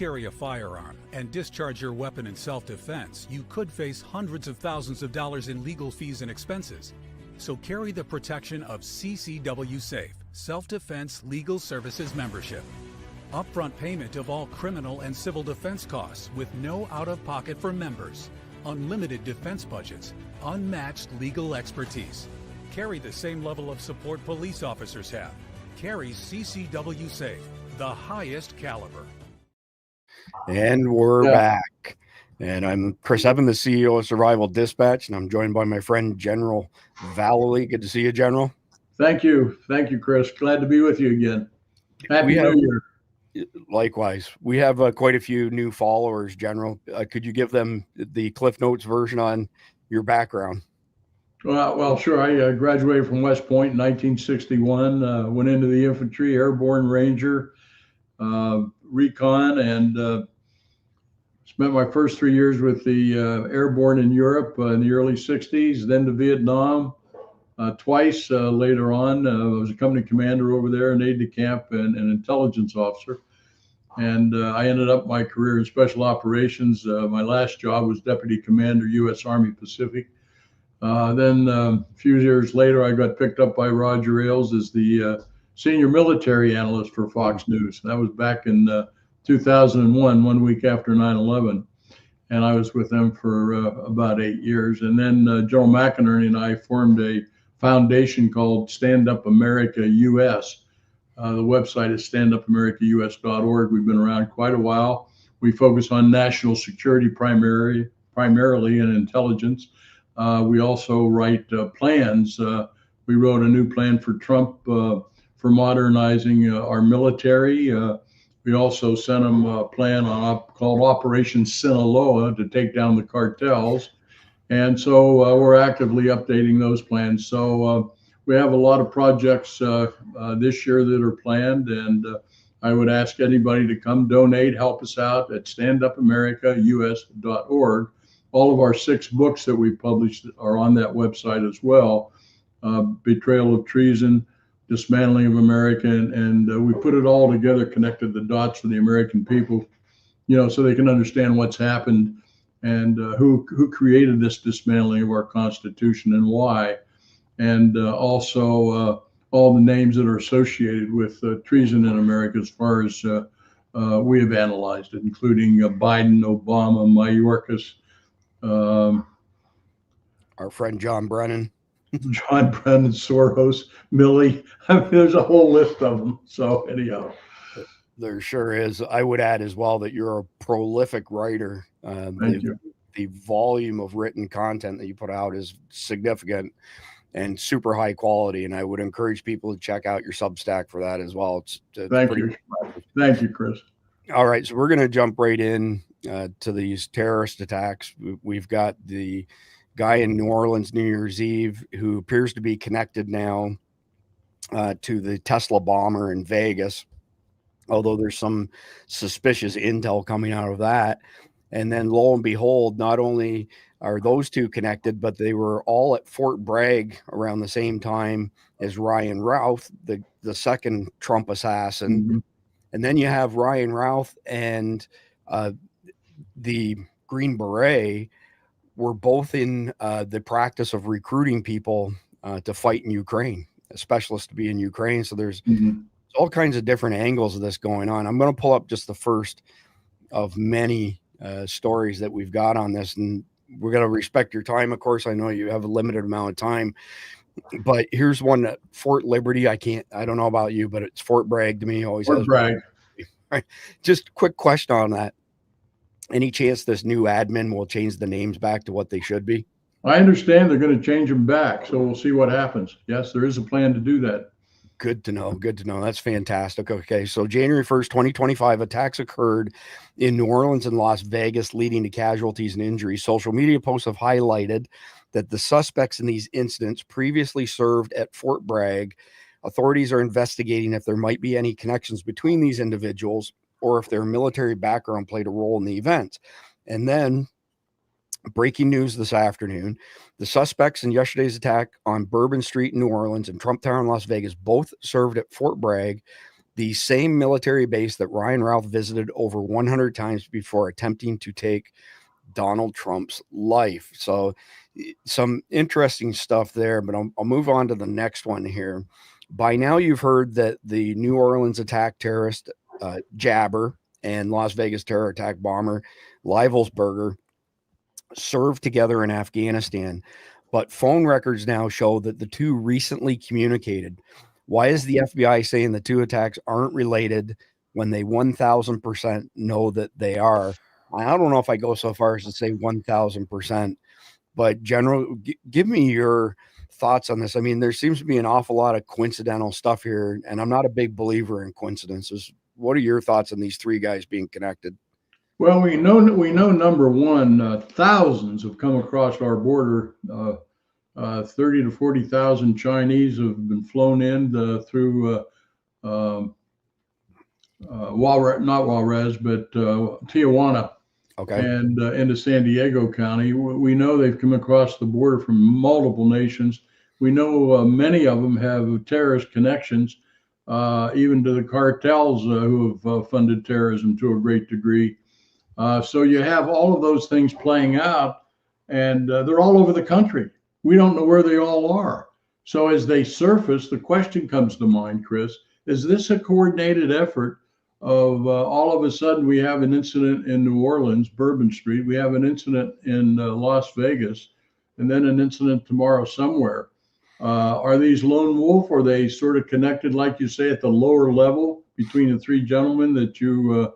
carry a firearm and discharge your weapon in self-defense, you could face hundreds of thousands of dollars in legal fees and expenses. So carry the protection of CCW Safe, Self-Defense Legal Services membership. Upfront payment of all criminal and civil defense costs with no out-of-pocket for members. Unlimited defense budgets, unmatched legal expertise. Carry the same level of support police officers have. Carry CCW Safe, the highest caliber. And we're back. And I'm Chris Evan, the CEO of Survival Dispatch, and I'm joined by my friend General Vallely. Good to see you, General. Thank you. Thank you, Chris. Glad to be with you again. Happy New Year. Likewise. We have quite a few new followers, General. Could you give them the Cliff Notes version on your background? Well, sure. I graduated from West Point in 1961, went into the infantry, airborne ranger, recon, and spent my first 3 years with the airborne in Europe in the early 60s, then to Vietnam twice later on. I was a company commander over there, an aide-de-camp and an intelligence officer. And I ended up my career in special operations. My last job was Deputy Commander, U.S. Army Pacific. Then a few years later, I got picked up by Roger Ailes as the senior military analyst for Fox News. That was back in 2001, 1 week after 9/11. And I was with them for about 8 years. And then General McInerney and I formed a foundation called Stand Up America US. The website is standupamericaus.org. We've been around quite a while. We focus on national security primarily and intelligence. We also write plans. We wrote a new plan for Trump for modernizing our military. We also sent him a plan called Operation Sinaloa to take down the cartels. And so we're actively updating those plans. So we have a lot of projects this year that are planned. And I would ask anybody to come donate, help us out at standupamericaus.org. All of our 6 books that we published are on that website as well. Betrayal of Treason, Dismantling of America, and we put it all together, connected the dots for the American people, so they can understand what's happened and who created this dismantling of our Constitution and why, and also all the names that are associated with treason in America as far as we have analyzed it, including Biden, Obama, Mayorkas, our friend John Brennan, Soros, Milley. I mean, there's a whole list of them. So anyhow, there sure is. I would add as well that you're a prolific writer. Thank you. The volume of written content that you put out is significant and super high quality. And I would encourage people to check out your Substack for that as well. Thank you. Thank you, Chris. All right. So we're going to jump right in to these terrorist attacks. We've got the guy in New Orleans, New Year's Eve, who appears to be connected now to the Tesla bomber in Vegas, although there's some suspicious intel coming out of that. And then lo and behold, not only are those two connected, but they were all at Fort Bragg around the same time as Ryan Routh, the second Trump assassin. Mm-hmm. And then you have Ryan Routh and the Green Beret were both in the practice of recruiting people to fight in Ukraine, a specialist to be in Ukraine. So there's all kinds of different angles of this going on. I'm going to pull up just the first of many stories that we've got on this, and we're going to respect your time. Of course, I know you have a limited amount of time, but here's one at Fort Liberty. I don't know about you, but it's Fort Bragg to me. Always Fort Bragg. Right. Just quick question on that. Any chance this new admin will change the names back to what they should be? I understand they're going to change them back, so we'll see what happens. Yes, there is a plan to do that. Good to know. Good to know. That's fantastic. Okay, so January 1st, 2025, attacks occurred in New Orleans and Las Vegas, leading to casualties and injuries. Social media posts have highlighted that the suspects in these incidents previously served at Fort Bragg. Authorities are investigating if there might be any connections between these individuals or if their military background played a role in the events. And then breaking news this afternoon, the suspects in yesterday's attack on Bourbon Street in New Orleans and Trump Tower in Las Vegas both served at Fort Bragg. the same military base that Ryan Routh visited over 100 times before attempting to take Donald Trump's life. So some interesting stuff there, but I'll move on to the next one here. By now you've heard that the New Orleans attack terrorist Jabbar and Las Vegas terror attack bomber Livelsberger served together in Afghanistan, but phone records now show that the two recently communicated. Why is the FBI saying the two attacks aren't related when they 1000% know that they are? I don't know if I go so far as to say 1000%, but General, give me your thoughts on this. I mean, there seems to be an awful lot of coincidental stuff here, and I'm not a big believer in coincidences. What are your thoughts on these three guys being connected? Well, we know number one, thousands have come across our border. 30 to 40,000 Chinese have been flown in through not Juarez, but Tijuana, Okay. and into San Diego County. We know they've come across the border from multiple nations. We know many of them have terrorist connections, even to the cartels who have funded terrorism to a great degree. So you have all of those things playing out, and they're all over the country. We don't know where they all are. So as they surface, the question comes to mind, Chris, is this a coordinated effort of all of a sudden we have an incident in New Orleans, Bourbon Street, we have an incident in Las Vegas, and then an incident tomorrow somewhere. Are these lone wolf? Or are they sort of connected, like you say, at the lower level between the three gentlemen that you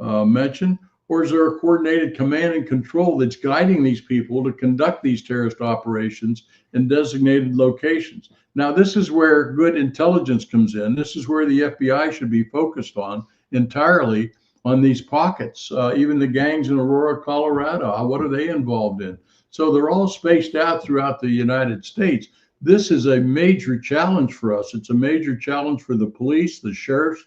mentioned? Or is there a coordinated command and control that's guiding these people to conduct these terrorist operations in designated locations? Now, this is where good intelligence comes in. This is where the FBI should be focused on entirely, on these pockets. Even the gangs in Aurora, Colorado, what are they involved in? So they're all spaced out throughout the United States. This is a major challenge for us. It's a major challenge for the police, the sheriffs,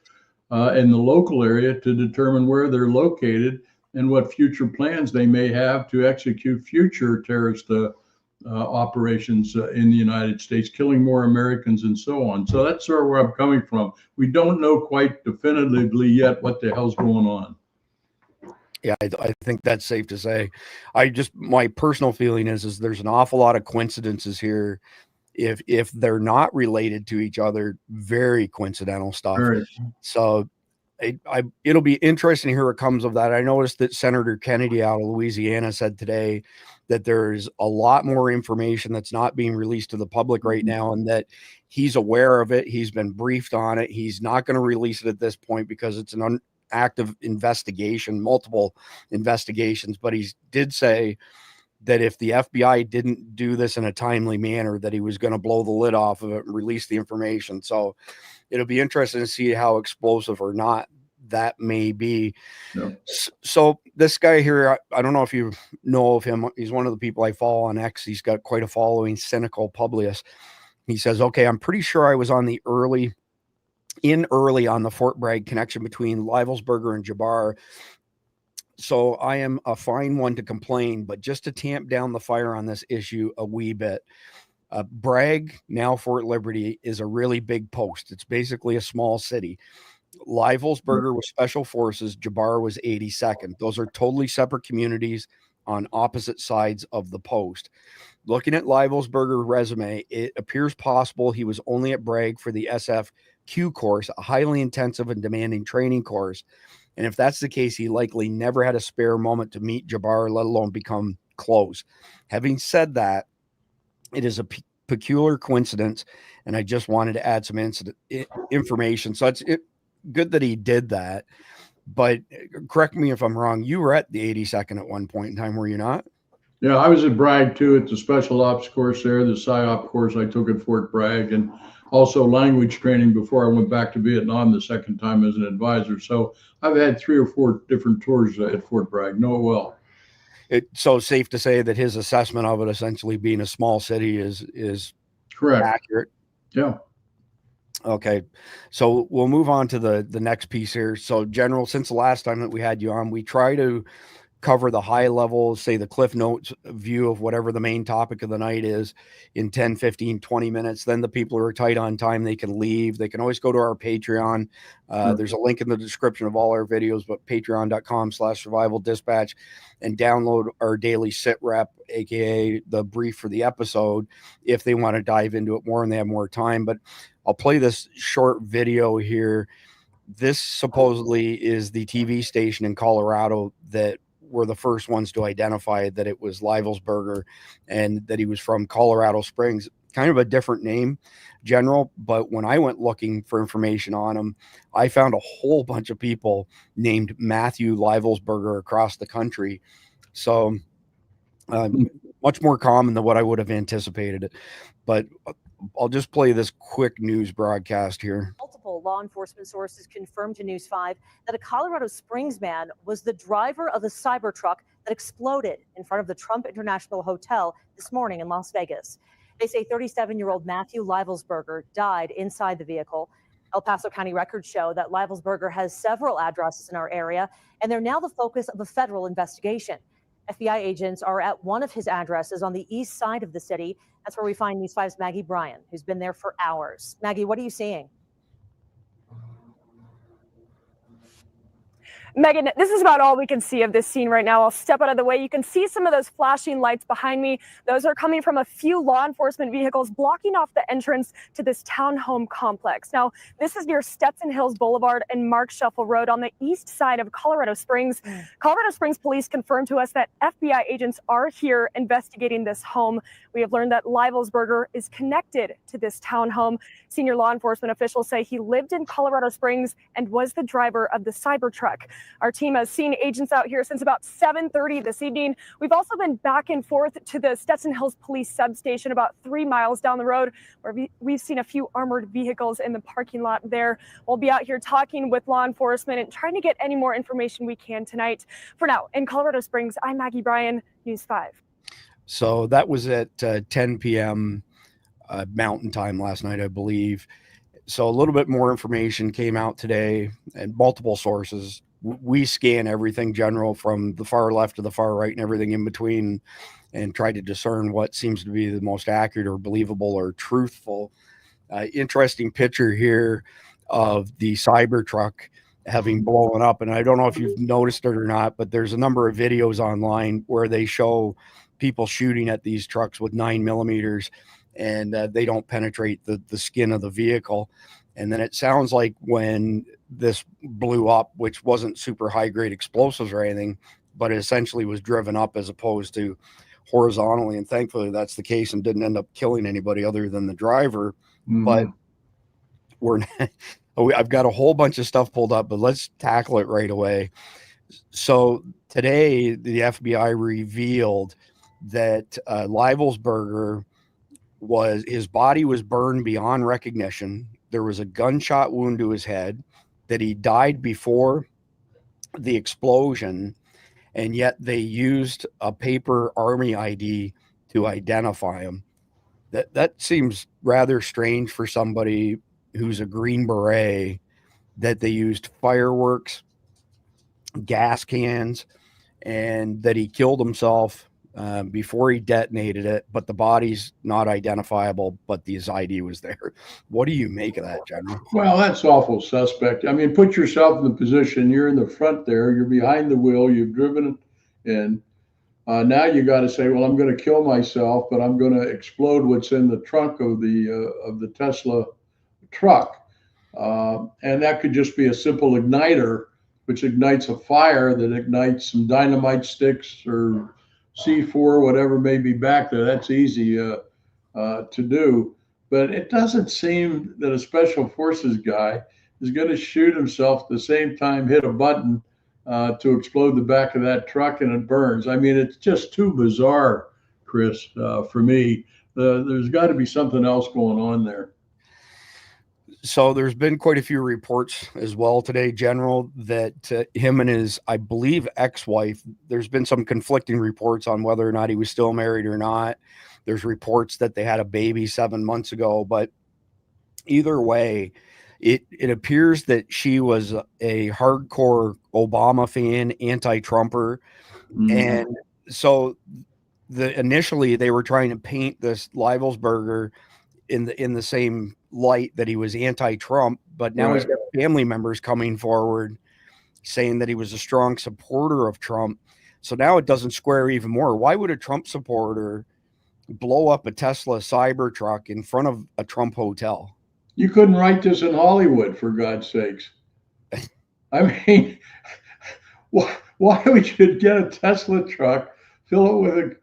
in the local area to determine where they're located and what future plans they may have to execute future terrorist operations in the United States, killing more Americans and so on. So that's sort of where I'm coming from. We don't know quite definitively yet what the hell's going on. Yeah, I think that's safe to say. My personal feeling is there's an awful lot of coincidences here. If they're not related to each other, very coincidental stuff. Right. So it'll be interesting to hear what comes of that. I noticed that Senator Kennedy out of Louisiana said today that there's a lot more information that's not being released to the public right now, and that he's aware of it. He's been briefed on it. He's not going to release it at this point because it's an active investigation, multiple investigations. But he did say that if the FBI didn't do this in a timely manner, that he was going to blow the lid off of it and release the information. So it'll be interesting to see how explosive or not that may be. Yeah. So this guy here, I don't know if you know of him. He's one of the people I follow on X. He's got quite a following, Cynical Publius. He says, okay, I'm pretty sure I was on the early on the Fort Bragg connection between Livelsberger and Jabbar. So I am a fine one to complain, but just to tamp down the fire on this issue a wee bit, Bragg, now Fort Liberty, is a really big post. It's basically a small city. Livelsberger was Special Forces. Jabbar was 82nd. Those are totally separate communities on opposite sides of the post. Looking at Livelsberger's resume, it appears possible he was only at Bragg for the SFQ course, a highly intensive and demanding training course. And if that's the case, he likely never had a spare moment to meet Jabbar, let alone become close. Having said that, it is a peculiar coincidence, and I just wanted to add some information. So it's good that he did that. But correct me if I'm wrong. You were at the 82nd at one point in time, were you not? Yeah, I was at Bragg too, at the special ops course there, the PSYOP course I took at Fort Bragg, and also language training before I went back to Vietnam the second time as an advisor. So I've had 3 or 4 different tours at Fort Bragg. Know it well. It's so safe to say that his assessment of it essentially being a small city is correct, accurate. Yeah. Okay, so we'll move on to the next piece here. So, General, since the last time that we had you on, we try to cover the high level, say the Cliff Notes view of whatever the main topic of the night is in 10, 15, 20 minutes. Then the people who are tight on time, they can leave. They can always go to our Patreon. There's a link in the description of all our videos, but patreon.com/survival dispatch, and download our daily sit rep, aka the brief for the episode, if they want to dive into it more and they have more time. But I'll play this short video here. This supposedly is the TV station in Colorado that were the first ones to identify that it was Livelsberger and that he was from Colorado Springs. Kind of a different name, General, but when I went looking for information on him, I found a whole bunch of people named Matthew Livelsberger across the country. So much more common than what I would have anticipated. But I'll just play this quick news broadcast here. Multiple law enforcement sources confirmed to News 5 that a Colorado Springs man was the driver of the cyber truck that exploded in front of the Trump International Hotel this morning in Las Vegas. They say 37-year-old Matthew Livelsberger died inside the vehicle. El Paso County records show that Livelsberger has several addresses in our area, and they're now the focus of a federal investigation. FBI agents are at one of his addresses on the east side of the city. That's where we find News 5's Maggie Bryan, who's been there for hours. Maggie, what are you seeing? Megan, this is about all we can see of this scene right now. I'll step out of the way. You can see some of those flashing lights behind me. Those are coming from a few law enforcement vehicles blocking off the entrance to this townhome complex. Now, this is near Stetson Hills Boulevard and Mark Shuffle Road on the east side of Colorado Springs. Colorado Springs police confirmed to us that FBI agents are here investigating this home. We have learned that Livelsberger is connected to this townhome. Senior law enforcement officials say he lived in Colorado Springs and was the driver of the cyber truck. Our team has seen agents out here since about 7:30 this evening. We've also been back and forth to the Stetson Hills Police substation about 3 miles down the road, where we've seen a few armored vehicles in the parking lot there. We'll be out here talking with law enforcement and trying to get any more information we can tonight. For now, in Colorado Springs, I'm Maggie Bryan, News 5. So that was at 10 p.m. Mountain time last night, I believe. So a little bit more information came out today and multiple sources. We scan everything, General, from the far left to the far right and everything in between, and try to discern what seems to be the most accurate or believable or truthful. Interesting picture here of the cyber truck having blown up. And I don't know if you've noticed it or not, but there's a number of videos online where they show people shooting at these trucks with 9mm, and they don't penetrate the skin of the vehicle. And then it sounds like when this blew up, which wasn't super high grade explosives or anything, but it essentially was driven up as opposed to horizontally. And thankfully that's the case and didn't end up killing anybody other than the driver. But I've got a whole bunch of stuff pulled up, but let's tackle it right away. So today the FBI revealed that Livelsberger his body was burned beyond recognition. There was a gunshot wound to his head, that he died before the explosion, and yet they used a paper army ID to identify him. That seems rather strange for somebody who's a Green Beret, that they used fireworks, gas cans, and that he killed himself before he detonated it, but the body's not identifiable, but his ID was there. What do you make of that, General? Well, that's awful suspect. I mean, put yourself in the position, you're in the front there, you're behind the wheel, you've driven it in. Now you got to say, well, I'm going to kill myself, but I'm going to explode what's in the trunk of the Tesla truck. And that could just be a simple igniter, which ignites a fire that ignites some dynamite sticks or C4, whatever may be back there. That's easy to do. But it doesn't seem that a special forces guy is going to shoot himself at the same time, hit a button to explode the back of that truck and it burns. I mean, it's just too bizarre, Chris, for me. There's got to be something else going on there. So there's been quite a few reports as well today, General, that him and his, I believe, ex-wife, there's been some conflicting reports on whether or not he was still married or not. There's reports that they had a baby 7 months ago, but either way, it appears that she was a hardcore Obama fan, anti-Trumper, And so initially they were trying to paint this Livelsberger in the same light that he was anti-Trump, but now he's got family members coming forward saying that he was a strong supporter of Trump. So now it doesn't square even more. Why would a Trump supporter blow up a Tesla Cybertruck in front of a Trump hotel? You couldn't write this in Hollywood, for God's sakes. I mean, why we should get a Tesla truck, fill it with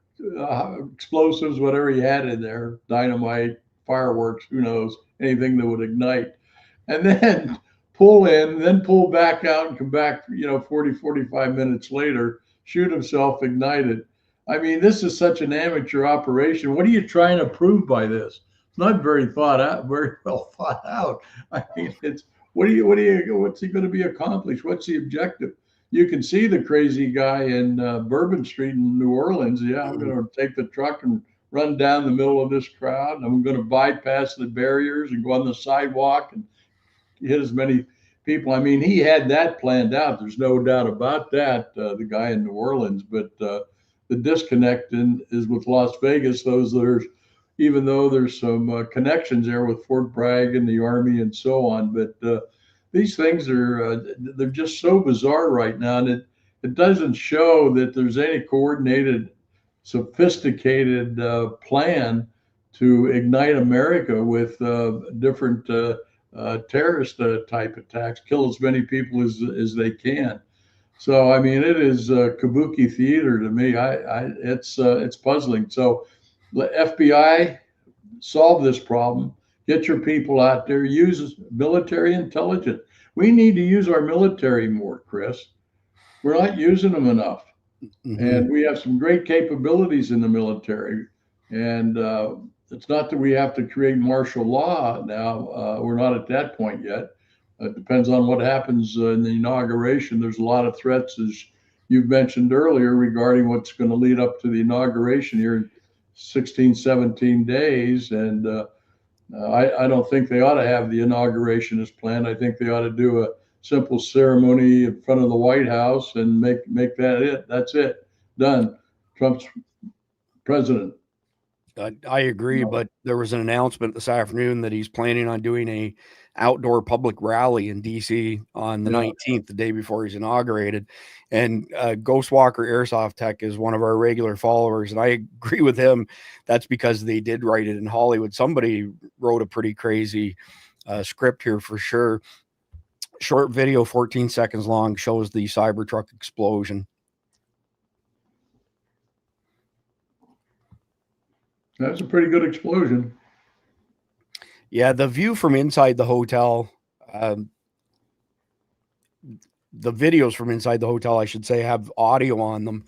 explosives, whatever he had in there, dynamite, fireworks, who knows, anything that would ignite, and then pull in, then pull back out and come back, 40, 45 minutes later, shoot himself, ignite it. I mean, this is such an amateur operation. What are you trying to prove by this? It's not very well thought out. I mean, it's what's he going to be accomplished? What's the objective? You can see the crazy guy in Bourbon Street in New Orleans. Yeah, I'm going to take the truck and run down the middle of this crowd. And I'm going to bypass the barriers and go on the sidewalk and hit as many people. I mean, he had that planned out. There's no doubt about that, the guy in New Orleans. But the disconnect is with Las Vegas. Even though there's some connections there with Fort Bragg and the Army and so on. But these things they're just so bizarre right now. And it doesn't show that there's any coordinated, sophisticated plan to ignite America with different terrorist type attacks, kill as many people as they can. So I mean, it is kabuki theater to me. It's puzzling. So the FBI, solve this problem. Get your people out there. Use military intelligence. We need to use our military more, Chris. We're not using them enough. And we have some great capabilities in the military. And it's not that we have to create martial law now. We're not at that point yet. It depends on what happens in the inauguration. There's a lot of threats, as you've mentioned earlier, regarding what's going to lead up to the inauguration here in 16, 17 days. And I don't think they ought to have the inauguration as planned. I think they ought to do a simple ceremony in front of the White House and make that it. That's it. Done. Trump's president. I agree, but there was an announcement this afternoon that he's planning on doing a outdoor public rally in DC on the 19th, the day before he's inaugurated. And Ghostwalker Airsoft Tech is one of our regular followers, and I agree with him. That's because they did write it in Hollywood. Somebody wrote a pretty crazy script here for sure. Short video, 14 seconds long, shows the Cybertruck explosion. That's a pretty good explosion. Yeah, the view from inside the hotel, the videos from inside the hotel, I should say, have audio on them,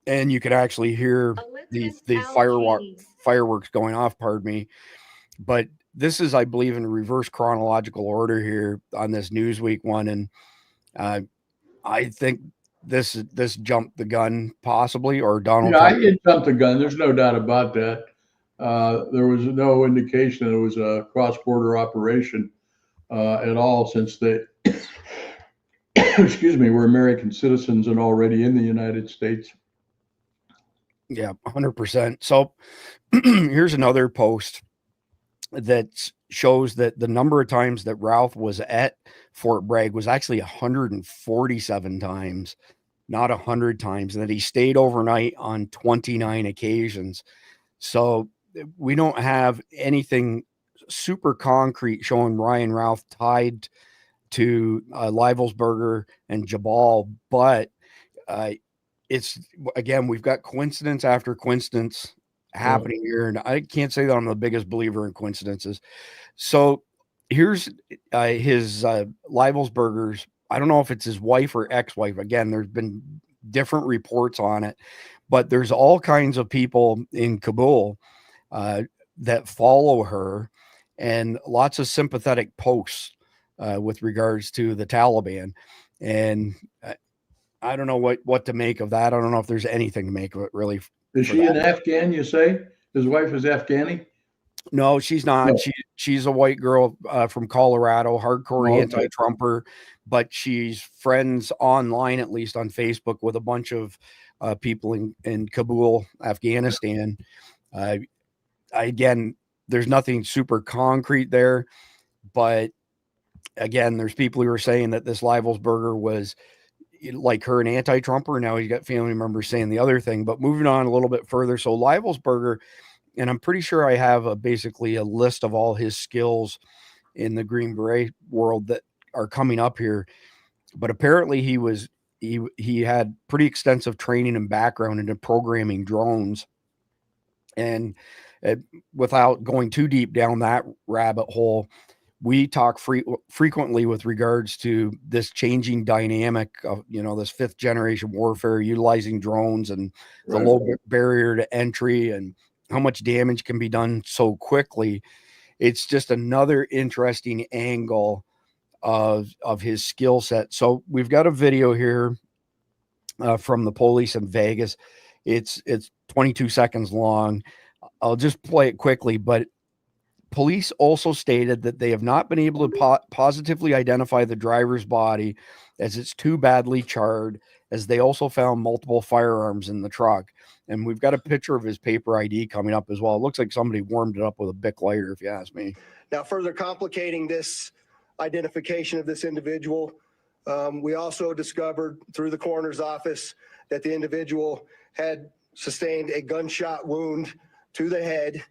and you can actually hear the fireworks going off, pardon me. But this is, I believe, in reverse chronological order here on this Newsweek one, and I think this jumped the gun, possibly, or Donald Trump. It jumped the gun. There's no doubt about that. There was no indication that it was a cross-border operation at all, since they, excuse me, were American citizens and already in the United States. Yeah, 100%. So here's another post that shows that the number of times that Routh was at Fort Bragg was actually 147 times, not 100 times, and that he stayed overnight on 29 occasions. So we don't have anything super concrete showing Ryan Routh tied to Livelsberger and Jabbar, but it's, again, we've got coincidence after coincidence happening here, and I can't say that I'm the biggest believer in coincidences. So here's his Livelsberger's, I don't know if it's his wife or ex-wife. Again, there's been different reports on it, but there's all kinds of people in Kabul that follow her, and lots of sympathetic posts with regards to the Taliban. And I don't know what to make of that. I don't know if there's anything to make of it, really. Is she an Afghan, you say? His wife is Afghani? No, she's not. No. She's a white girl from Colorado, hardcore Oh, okay. anti-Trumper, but she's friends online, at least on Facebook, with a bunch of people in Kabul, Afghanistan. Again, there's nothing super concrete there, but again, there's people who are saying that this Livelsberger was like her, an anti-Trumper. Now he's got family members saying the other thing. But moving on a little bit further, so Livelsberger, and I'm pretty sure I have basically a list of all his skills in the Green Beret world that are coming up here. But apparently he had pretty extensive training and background into programming drones. And without going too deep down that rabbit hole, we talk frequently with regards to this changing dynamic of, this fifth generation warfare, utilizing drones and the low barrier to entry and how much damage can be done so quickly. It's just another interesting angle of his skill set. So we've got a video here from the police in Vegas. It's 22 seconds long. I'll just play it quickly, but police also stated that they have not been able to positively identify the driver's body as it's too badly charred, as they also found multiple firearms in the truck. And we've got a picture of his paper ID coming up as well. It looks like somebody warmed it up with a Bic lighter, if you ask me. Now, further complicating this identification of this individual, we also discovered through the coroner's office that the individual had sustained a gunshot wound to the head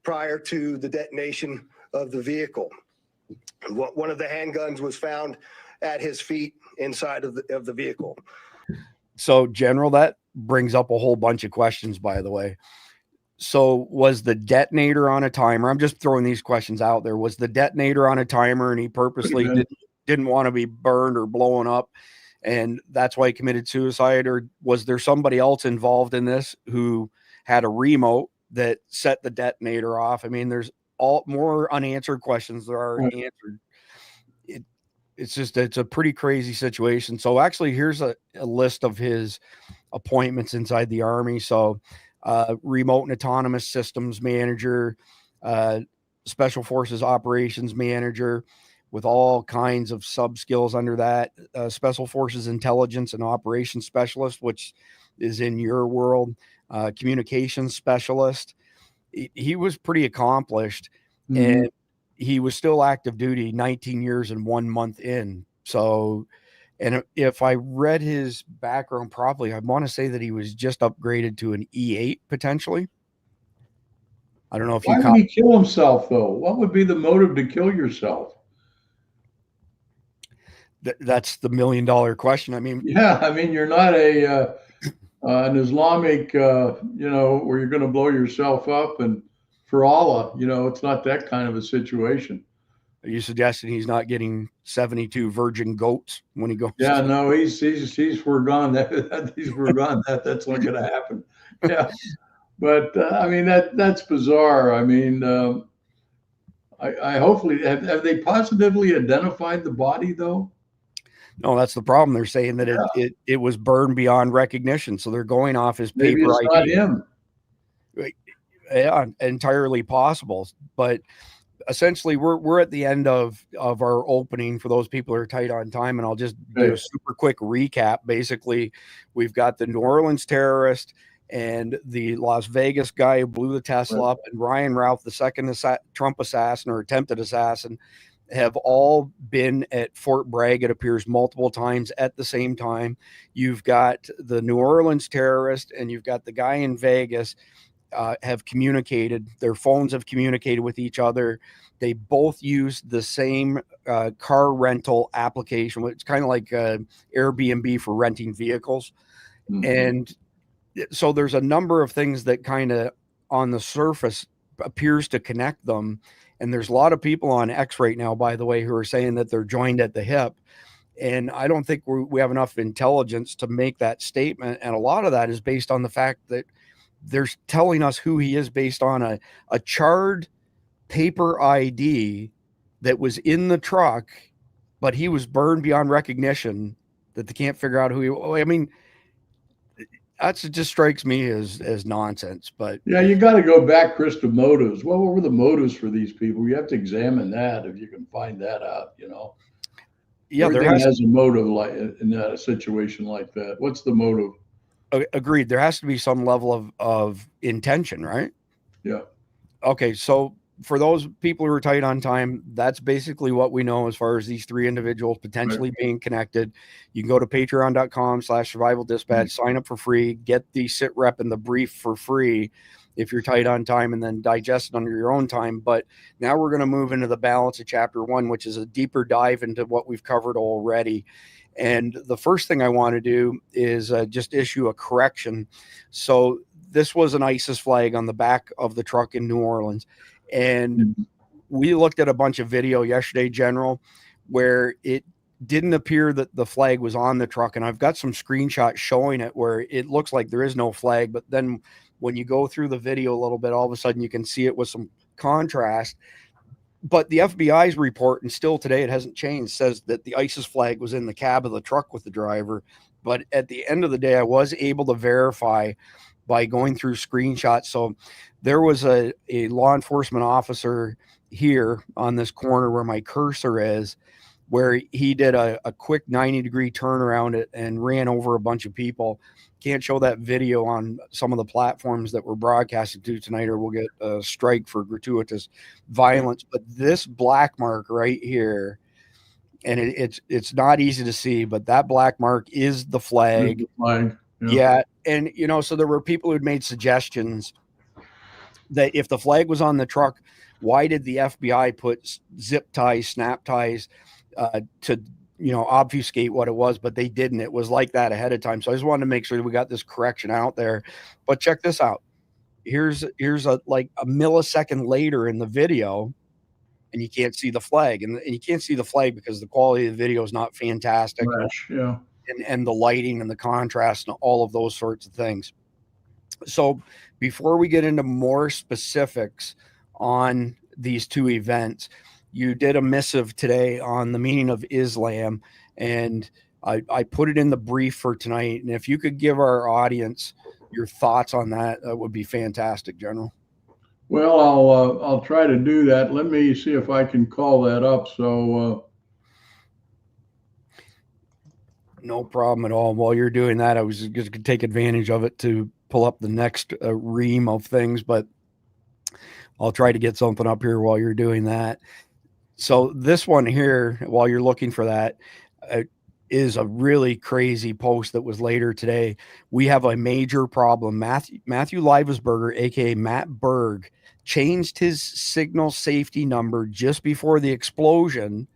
prior to the detonation of the vehicle. One of the handguns was found at his feet inside of the vehicle. So, General, that brings up a whole bunch of questions, by the way. So was the detonator on a timer? I'm just throwing these questions out there. Was the detonator on a timer and he purposely didn't want to be burned or blown up, and that's why he committed suicide? Or was there somebody else involved in this who had a remote that set the detonator off? I mean, there's all more unanswered questions there are answered. It's a pretty crazy situation. So actually, here's a list of his appointments inside the Army. So remote and autonomous systems manager, special forces operations manager, with all kinds of sub skills under that, special forces intelligence and operations specialist, which is in your world, communications specialist. He was pretty accomplished, and he was still active duty 19 years and 1 month in. So, and if I read his background properly, I want to say that he was just upgraded to an E8 potentially. I don't know if Why would he kill himself, though? What would be the motive to kill yourself? That's the $1 million question. I mean, yeah, I mean, you're not an Islamic, where you're going to blow yourself up and for Allah, it's not that kind of a situation. Are you suggesting he's not getting 72 virgin goats when he goes? Yeah, no, he's foregone that. He's foregone that. That's not going to happen. Yeah, but I mean that's bizarre. I mean, I hopefully have they positively identified the body though? No, that's the problem. They're saying that it was burned beyond recognition, so they're going off his Maybe paper it's ID. not him. Yeah, entirely possible. But essentially, we're at the end of our opening for those people who are tight on time, and I'll just do a super quick recap. Basically, we've got the New Orleans terrorist and the Las Vegas guy who blew the Tesla up, and Ryan Routh, the second Trump assassin or attempted assassin, have all been at Fort Bragg, it appears, multiple times at the same time. You've got the New Orleans terrorist and you've got the guy in Vegas have communicated. Their phones have communicated with each other. They both use the same car rental application, which is kind of like Airbnb for renting vehicles. And so there's a number of things that kind of on the surface appears to connect them. And there's a lot of people on X right now, by the way, who are saying that they're joined at the hip. And I don't think we have enough intelligence to make that statement. And a lot of that is based on the fact that they're telling us who he is based on a charred paper ID that was in the truck, but he was burned beyond recognition, that they can't figure out who he was. I mean, just strikes me as nonsense. But yeah, you got to go back, Chris, to motives. What were the motives for these people? You have to examine that if you can find that out. yeah, Everything has a motive, like in a situation like that. What's the motive? Agreed. There has to be some level of intention, right? Yeah. Okay, so for those people who are tight on time, that's basically what we know as far as these three individuals potentially being connected. You can go to patreon.com/survival dispatch, sign up for free, get the sit rep and the brief for free if you're tight on time, and then digest it under your own time. But now we're going to move into the balance of chapter 1, which is a deeper dive into what we've covered already. And the first thing I want to do is just issue a correction. So this was an ISIS flag on the back of the truck in New Orleans. And we looked at a bunch of video yesterday, General, where it didn't appear that the flag was on the truck. And I've got some screenshots showing it where it looks like there is no flag. But then when you go through the video a little bit, all of a sudden you can see it with some contrast. But the FBI's report, and still today it hasn't changed, says that the ISIS flag was in the cab of the truck with the driver. But at the end of the day, I was able to verify by going through screenshots. So there was a law enforcement officer here on this corner where my cursor is, where he did a quick 90-degree turnaround and ran over a bunch of people. Can't show that video on some of the platforms that we're broadcasting to tonight, or we'll get a strike for gratuitous violence. But this black mark right here, and it's not easy to see, but that black mark is the flag. Yeah. And, so there were people who'd made suggestions that if the flag was on the truck, why did the FBI put zip ties, snap ties to, obfuscate what it was? But they didn't. It was like that ahead of time. So I just wanted to make sure that we got this correction out there. But check this out. Here's a millisecond later in the video, and you can't see the flag. And you can't see the flag because the quality of the video is not fantastic. Yeah. And the lighting and the contrast and all of those sorts of things. So before we get into more specifics on these two events, you did a missive today on the meaning of Islam, and I put it in the brief for tonight. And if you could give our audience your thoughts on that, that would be fantastic, General. Well, I'll try to do that. Let me see if I can call that up. So no problem at all. While you're doing that, I was just going to take advantage of it to pull up the next ream of things, but I'll try to get something up here while you're doing that. So this one here, while you're looking for that, is a really crazy post that was later today. We have a major problem. Matthew Livelsberger, aka Matt Berg, changed his signal safety number just before the explosion,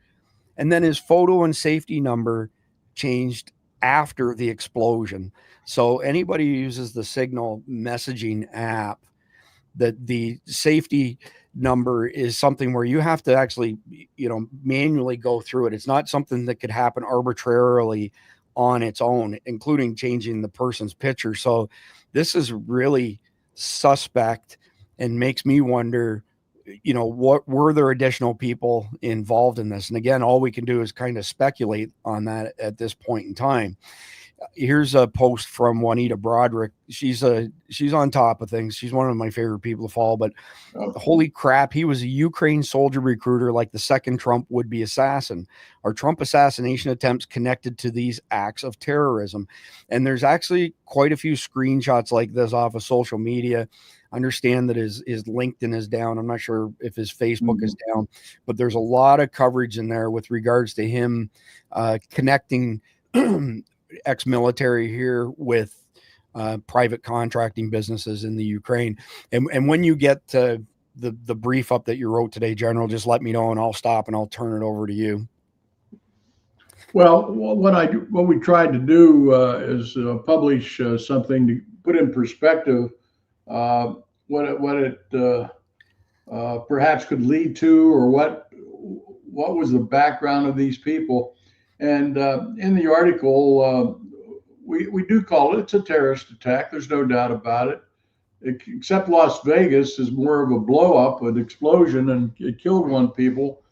and then his photo and safety number changed after the explosion. So anybody who uses the Signal messaging app, that the safety number is something where you have to actually, manually go through it. It's not something that could happen arbitrarily on its own, including changing the person's picture. So this is really suspect and makes me wonder, what were there additional people involved in this? And again, all we can do is kind of speculate on that at this point in time. Here's a post from Juanita Broderick. She's on top of things. She's one of my favorite people to follow, but holy crap, he was a Ukraine soldier recruiter, like the second Trump would-be assassin. Are Trump assassination attempts connected to these acts of terrorism? And there's actually quite a few screenshots like this off of social media. Understand that his LinkedIn is down. I'm not sure if his Facebook is down, but there's a lot of coverage in there with regards to him connecting ex-military here with private contracting businesses in the Ukraine. And when you get to the brief up that you wrote today, General, just let me know and I'll stop and I'll turn it over to you. Well, what we tried to do is publish something to put in perspective what it perhaps could lead to, or what was the background of these people. And in the article, we do call it's a terrorist attack. There's no doubt about it. Except Las Vegas is more of a blow up, an explosion, and it killed one people.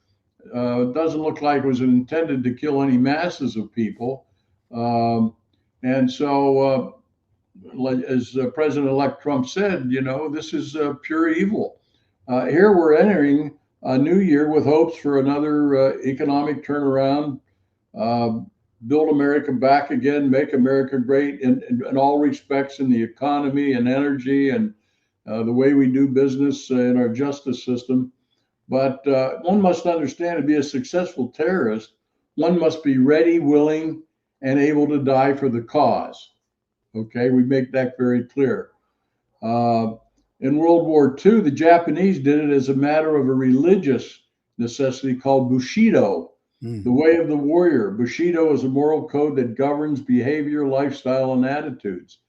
It doesn't look like it was intended to kill any masses of people. And so as President-elect Trump said, this is pure evil. Here we're entering a new year with hopes for another economic turnaround, build America back again, make America great in all respects, in the economy and energy and the way we do business in our justice system. But one must understand, to be a successful terrorist, one must be ready, willing, and able to die for the cause. Okay, we make that very clear. In World War II, the Japanese did it as a matter of a religious necessity called Bushido, the way of the warrior. Bushido is a moral code that governs behavior, lifestyle, and attitudes.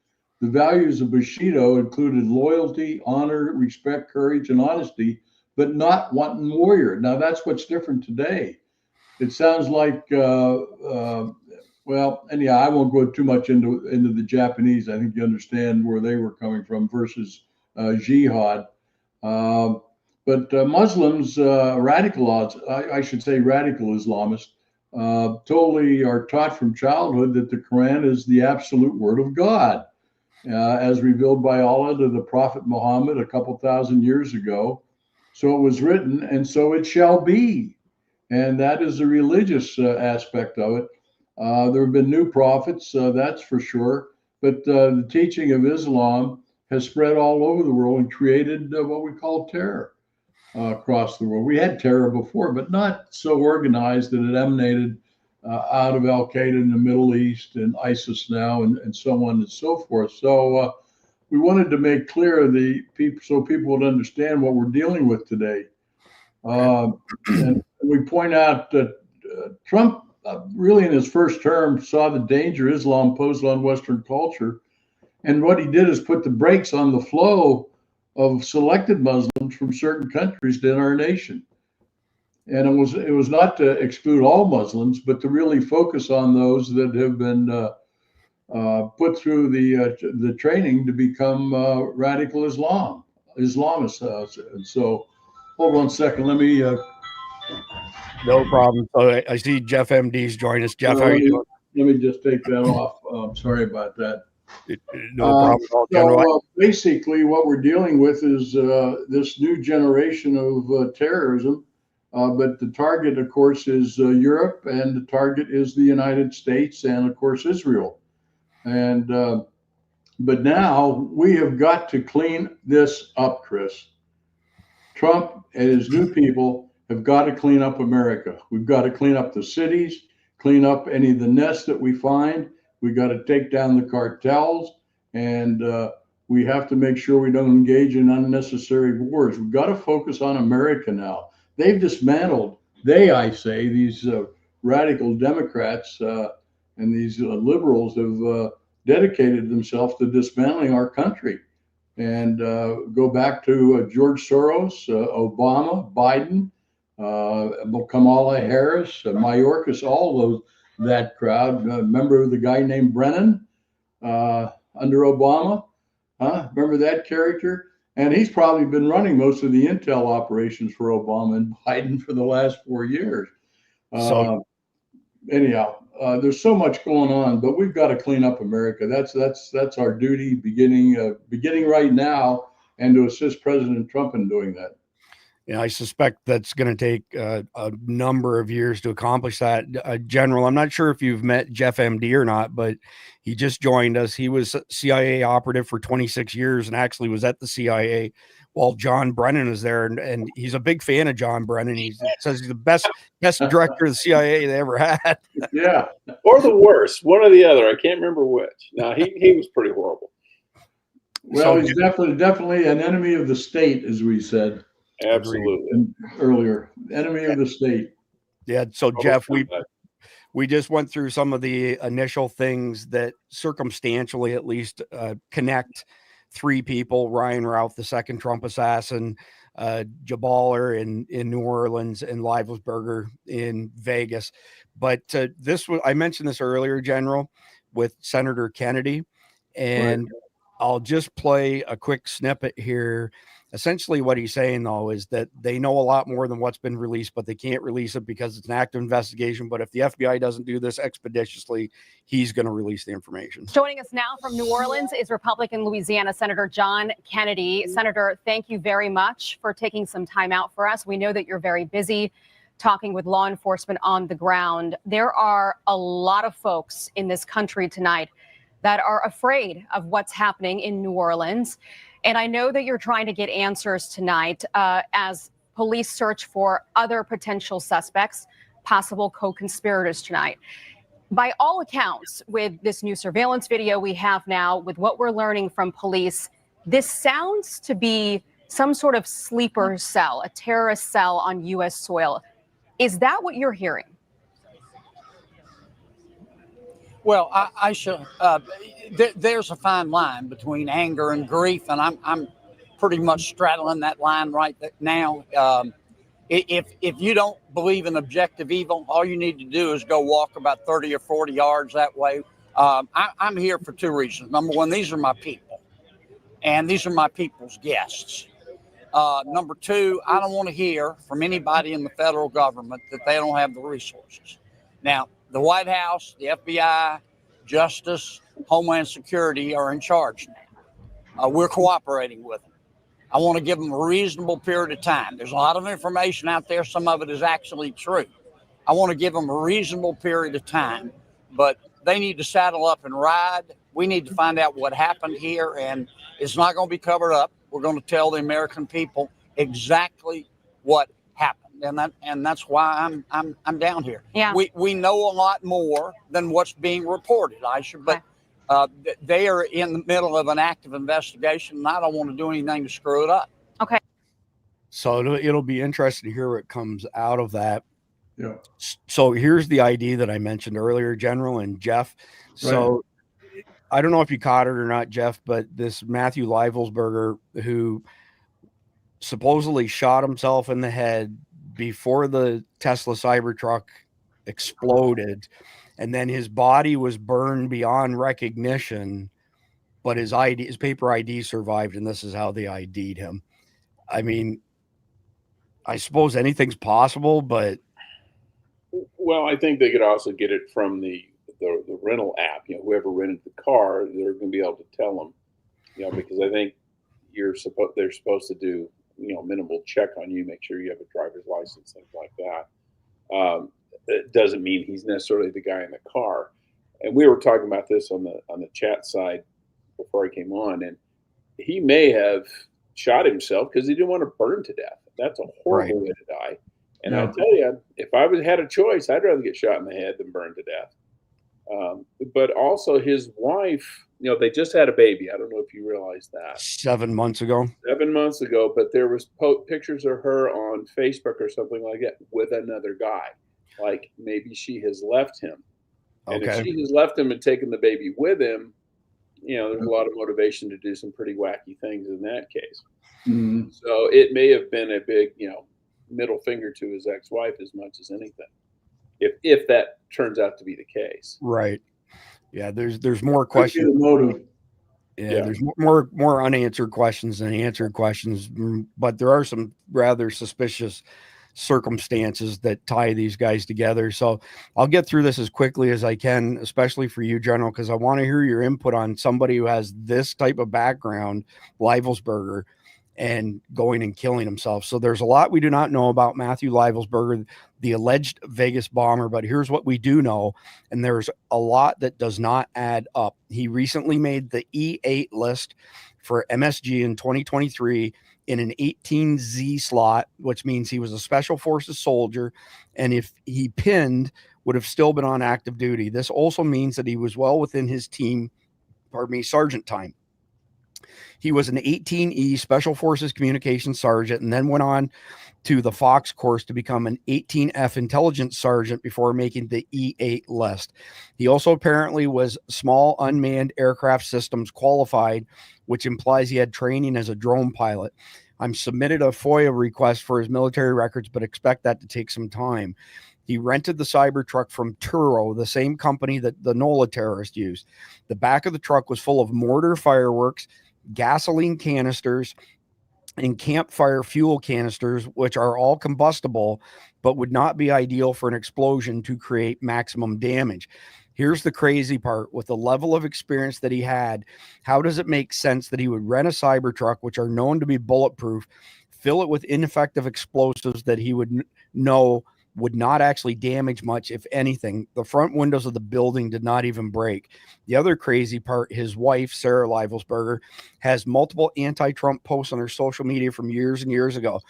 The values of Bushido included loyalty, honor, respect, courage, and honesty, but not wanton warrior. Now, that's what's different today. It sounds like, well, anyhow, I won't go too much into the Japanese. I think you understand where they were coming from versus jihad. But Muslims, I should say radical Islamists, totally are taught from childhood that the Quran is the absolute word of God, as revealed by Allah to the Prophet Muhammad a couple thousand years ago. So it was written, and so it shall be. And that is the religious aspect of it. There have been new prophets, that's for sure. But the teaching of Islam has spread all over the world and created what we call terror across the world. We had terror before, but not so organized that it emanated out of Al-Qaeda in the Middle East and ISIS now and so on and so forth. So we wanted to make clear so people would understand what we're dealing with today. And we point out that Trump really in his first term saw the danger Islam posed on Western culture. And what he did is put the brakes on the flow of selected Muslims from certain countries to our nation. And it was not to exclude all Muslims, but to really focus on those that have been put through the training to become radical Islamists. And so, hold on a second. Let me. No problem. So I see Jeff MD's join us. Jeff, how are you doing? Let me just take that off. Sorry about that. No problem at all, General. So basically, what we're dealing with is this new generation of terrorism. But the target, of course, is Europe, and the target is the United States, and of course, Israel. And but now we have got to clean this up, Chris. Trump and his new people have got to clean up America. We've got to clean up the cities, clean up any of the nests that we find. We've got to take down the cartels, and we have to make sure we don't engage in unnecessary wars. We've got to focus on America now. They've dismantled, I say, these radical Democrats and these liberals have dedicated themselves to dismantling our country. And go back to George Soros, Obama, Biden, Kamala Harris, Mayorkas, all that crowd. Remember the guy named Brennan under Obama? Remember that character? And he's probably been running most of the intel operations for Obama and Biden for the last 4 years. Anyhow, there's so much going on, but we've got to clean up America. That's our duty, beginning right now, and to assist President Trump in doing that. Yeah, I suspect that's going to take a number of years to accomplish that. General, I'm not sure if you've met Jeff MD or not, but he just joined us. He was CIA operative for 26 years and actually was at the CIA while John Brennan is there. And he's a big fan of John Brennan. He says he's the best director of the CIA they ever had. Yeah. Or the worst, one or the other. I can't remember which. No, he was pretty horrible. Well, he's definitely an enemy of the state, as we said. Absolutely. Earlier, enemy of the state. Yeah. So Jeff, we just went through some of the initial things that circumstantially at least connect three people: Ryan Routh, the second Trump assassin, Jabbar in New Orleans, and Livelsberger in Vegas. But I mentioned this earlier, General, with Senator Kennedy, and right. I'll just play a quick snippet here. Essentially what he's saying, though, is that they know a lot more than what's been released, but they can't release it because it's an active investigation. But if the FBI doesn't do this expeditiously, he's going to release the information. Joining us now from New Orleans is Republican Louisiana Senator John Kennedy. Senator, thank you very much for taking some time out for us. We know that you're very busy talking with law enforcement on the ground. There are a lot of folks in this country tonight that are afraid of what's happening in New Orleans. And I know that you're trying to get answers tonight as police search for other potential suspects, possible co-conspirators tonight. By all accounts, with this new surveillance video we have now, with what we're learning from police, this sounds to be some sort of sleeper cell, a terrorist cell on U.S. soil. Is that what you're hearing? Well, I should. There's a fine line between anger and grief, and I'm pretty much straddling that line right now. If you don't believe in objective evil, all you need to do is go walk about 30 or 40 yards that way. I'm here for two reasons. Number one, these are my people, and these are my people's guests. Number two, I don't want to hear from anybody in the federal government that they don't have the resources. Now, the White House, the FBI, Justice, Homeland Security are in charge now. We're cooperating with them. I want to give them a reasonable period of time. There's a lot of information out there. Some of it is actually true. I want to give them a reasonable period of time, but they need to saddle up and ride. We need to find out what happened here, and it's not going to be covered up. We're going to tell the American people exactly what happened. And that's why I'm down here. Yeah. We know a lot more than what's being reported, Aisha, but they are in the middle of an active investigation, and I don't want to do anything to screw it up. Okay. So it'll be interesting to hear what comes out of that. Yeah. So here's the ID that I mentioned earlier, General and Jeff. So I don't know if you caught it or not, Jeff, but this Matthew Livelsberger, who supposedly shot himself in the head before the Tesla Cybertruck exploded, and then his body was burned beyond recognition, but his paper ID survived, and this is how they ID'd him. I mean, I suppose anything's possible, but Well, I think they could also get it from the rental app. You know, whoever rented the car, they're going to be able to tell them. You know, because I think they're supposed to do, you know, minimal check on you, make sure you have a driver's license, things like that. It doesn't mean he's necessarily the guy in the car. And we were talking about this on the chat side before I came on, and he may have shot himself because he didn't want to burn to death. That's a horrible way to die. And I tell you, if I had a choice, I'd rather get shot in the head than burn to death. But also his wife, you know, they just had a baby. I don't know if you realize that. 7 months ago. 7 months ago, but there was pictures of her on Facebook or something like that with another guy. Like maybe she has left him. And if she has left him and taken the baby with him, you know, there's a lot of motivation to do some pretty wacky things in that case. Mm-hmm. So it may have been a big, you know, middle finger to his ex-wife as much as anything, if that turns out to be the case. Right. Yeah. There's more questions. Motive. Yeah, there's more unanswered questions than answered questions, but there are some rather suspicious circumstances that tie these guys together. So I'll get through this as quickly as I can, especially for you, General, because I want to hear your input on somebody who has this type of background, Livelsberger, and going and killing himself. So there's a lot we do not know about Matthew Livelsberger, the alleged Vegas bomber, but here's what we do know. And there's a lot that does not add up. He recently made the E8 list for MSG in 2023 in an 18Z slot, which means he was a special forces soldier. And if he pinned, would have still been on active duty. This also means that he was well within his sergeant time. He was an 18E Special Forces Communications Sergeant and then went on to the Fox course to become an 18F Intelligence Sergeant before making the E8 list. He also apparently was Small Unmanned Aircraft Systems qualified, which implies he had training as a drone pilot. I'm submitted a FOIA request for his military records, but expect that to take some time. He rented the Cybertruck from Turo, the same company that the NOLA terrorist used. The back of the truck was full of mortar fireworks, gasoline canisters, and campfire fuel canisters, which are all combustible, but would not be ideal for an explosion to create maximum damage. Here's the crazy part. With the level of experience that he had, how does it make sense that he would rent a Cybertruck, which are known to be bulletproof, fill it with ineffective explosives that he would know would not actually damage much, if anything? The front windows of the building did not even break. The other crazy part, his wife, Sarah Livelsberger, has multiple anti-Trump posts on her social media from years and years ago.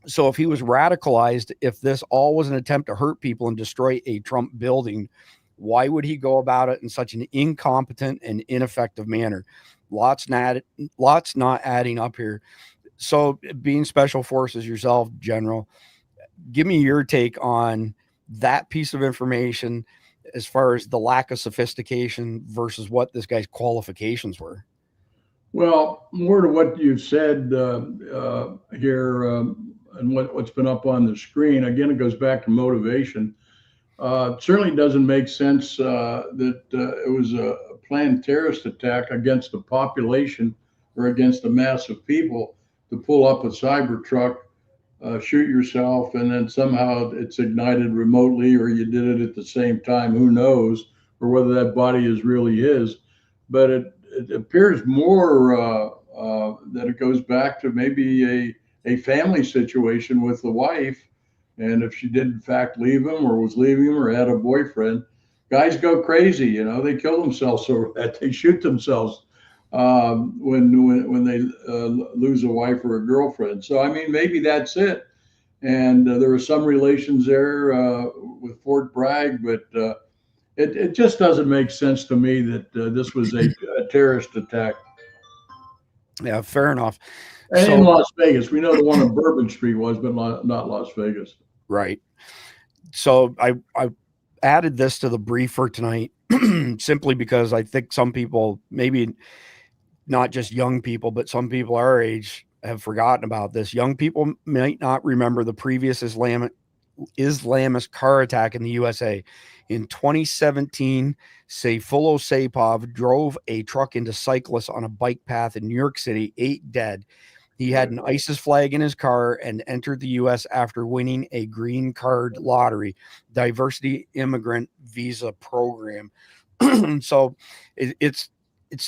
So if he was radicalized, if this all was an attempt to hurt people and destroy a Trump building, why would he go about it in such an incompetent and ineffective manner? Lots not adding up here. So being special forces yourself, General, give me your take on that piece of information as far as the lack of sophistication versus what this guy's qualifications were. Well, more to what you've said here and what's been up on the screen. Again, it goes back to motivation. It certainly doesn't make sense that it was a planned terrorist attack against a population or against a mass of people to pull up a Cybertruck, shoot yourself, and then somehow it's ignited remotely, or you did it at the same time. Who knows, or whether that body is really his. But it appears more that it goes back to maybe a family situation with the wife. And if she did in fact leave him, or was leaving him, or had a boyfriend, guys go crazy. You know, they kill themselves so that they shoot themselves when they lose a wife or a girlfriend. So, I mean, maybe that's it. And there were some relations there with Fort Bragg, but it just doesn't make sense to me that this was a terrorist attack. Yeah, fair enough. And in Las Vegas, we know the one on Bourbon Street was, but not Las Vegas. Right. So I added this to the brief for tonight simply because I think some people, maybe not just young people, but some people our age, have forgotten about this. Young people might not remember the previous Islamist car attack in the USA. In 2017, Sayfullo Saipov drove a truck into cyclists on a bike path in New York City, 8 dead. He had an ISIS flag in his car and entered the U.S. after winning a green card lottery, diversity immigrant visa program. So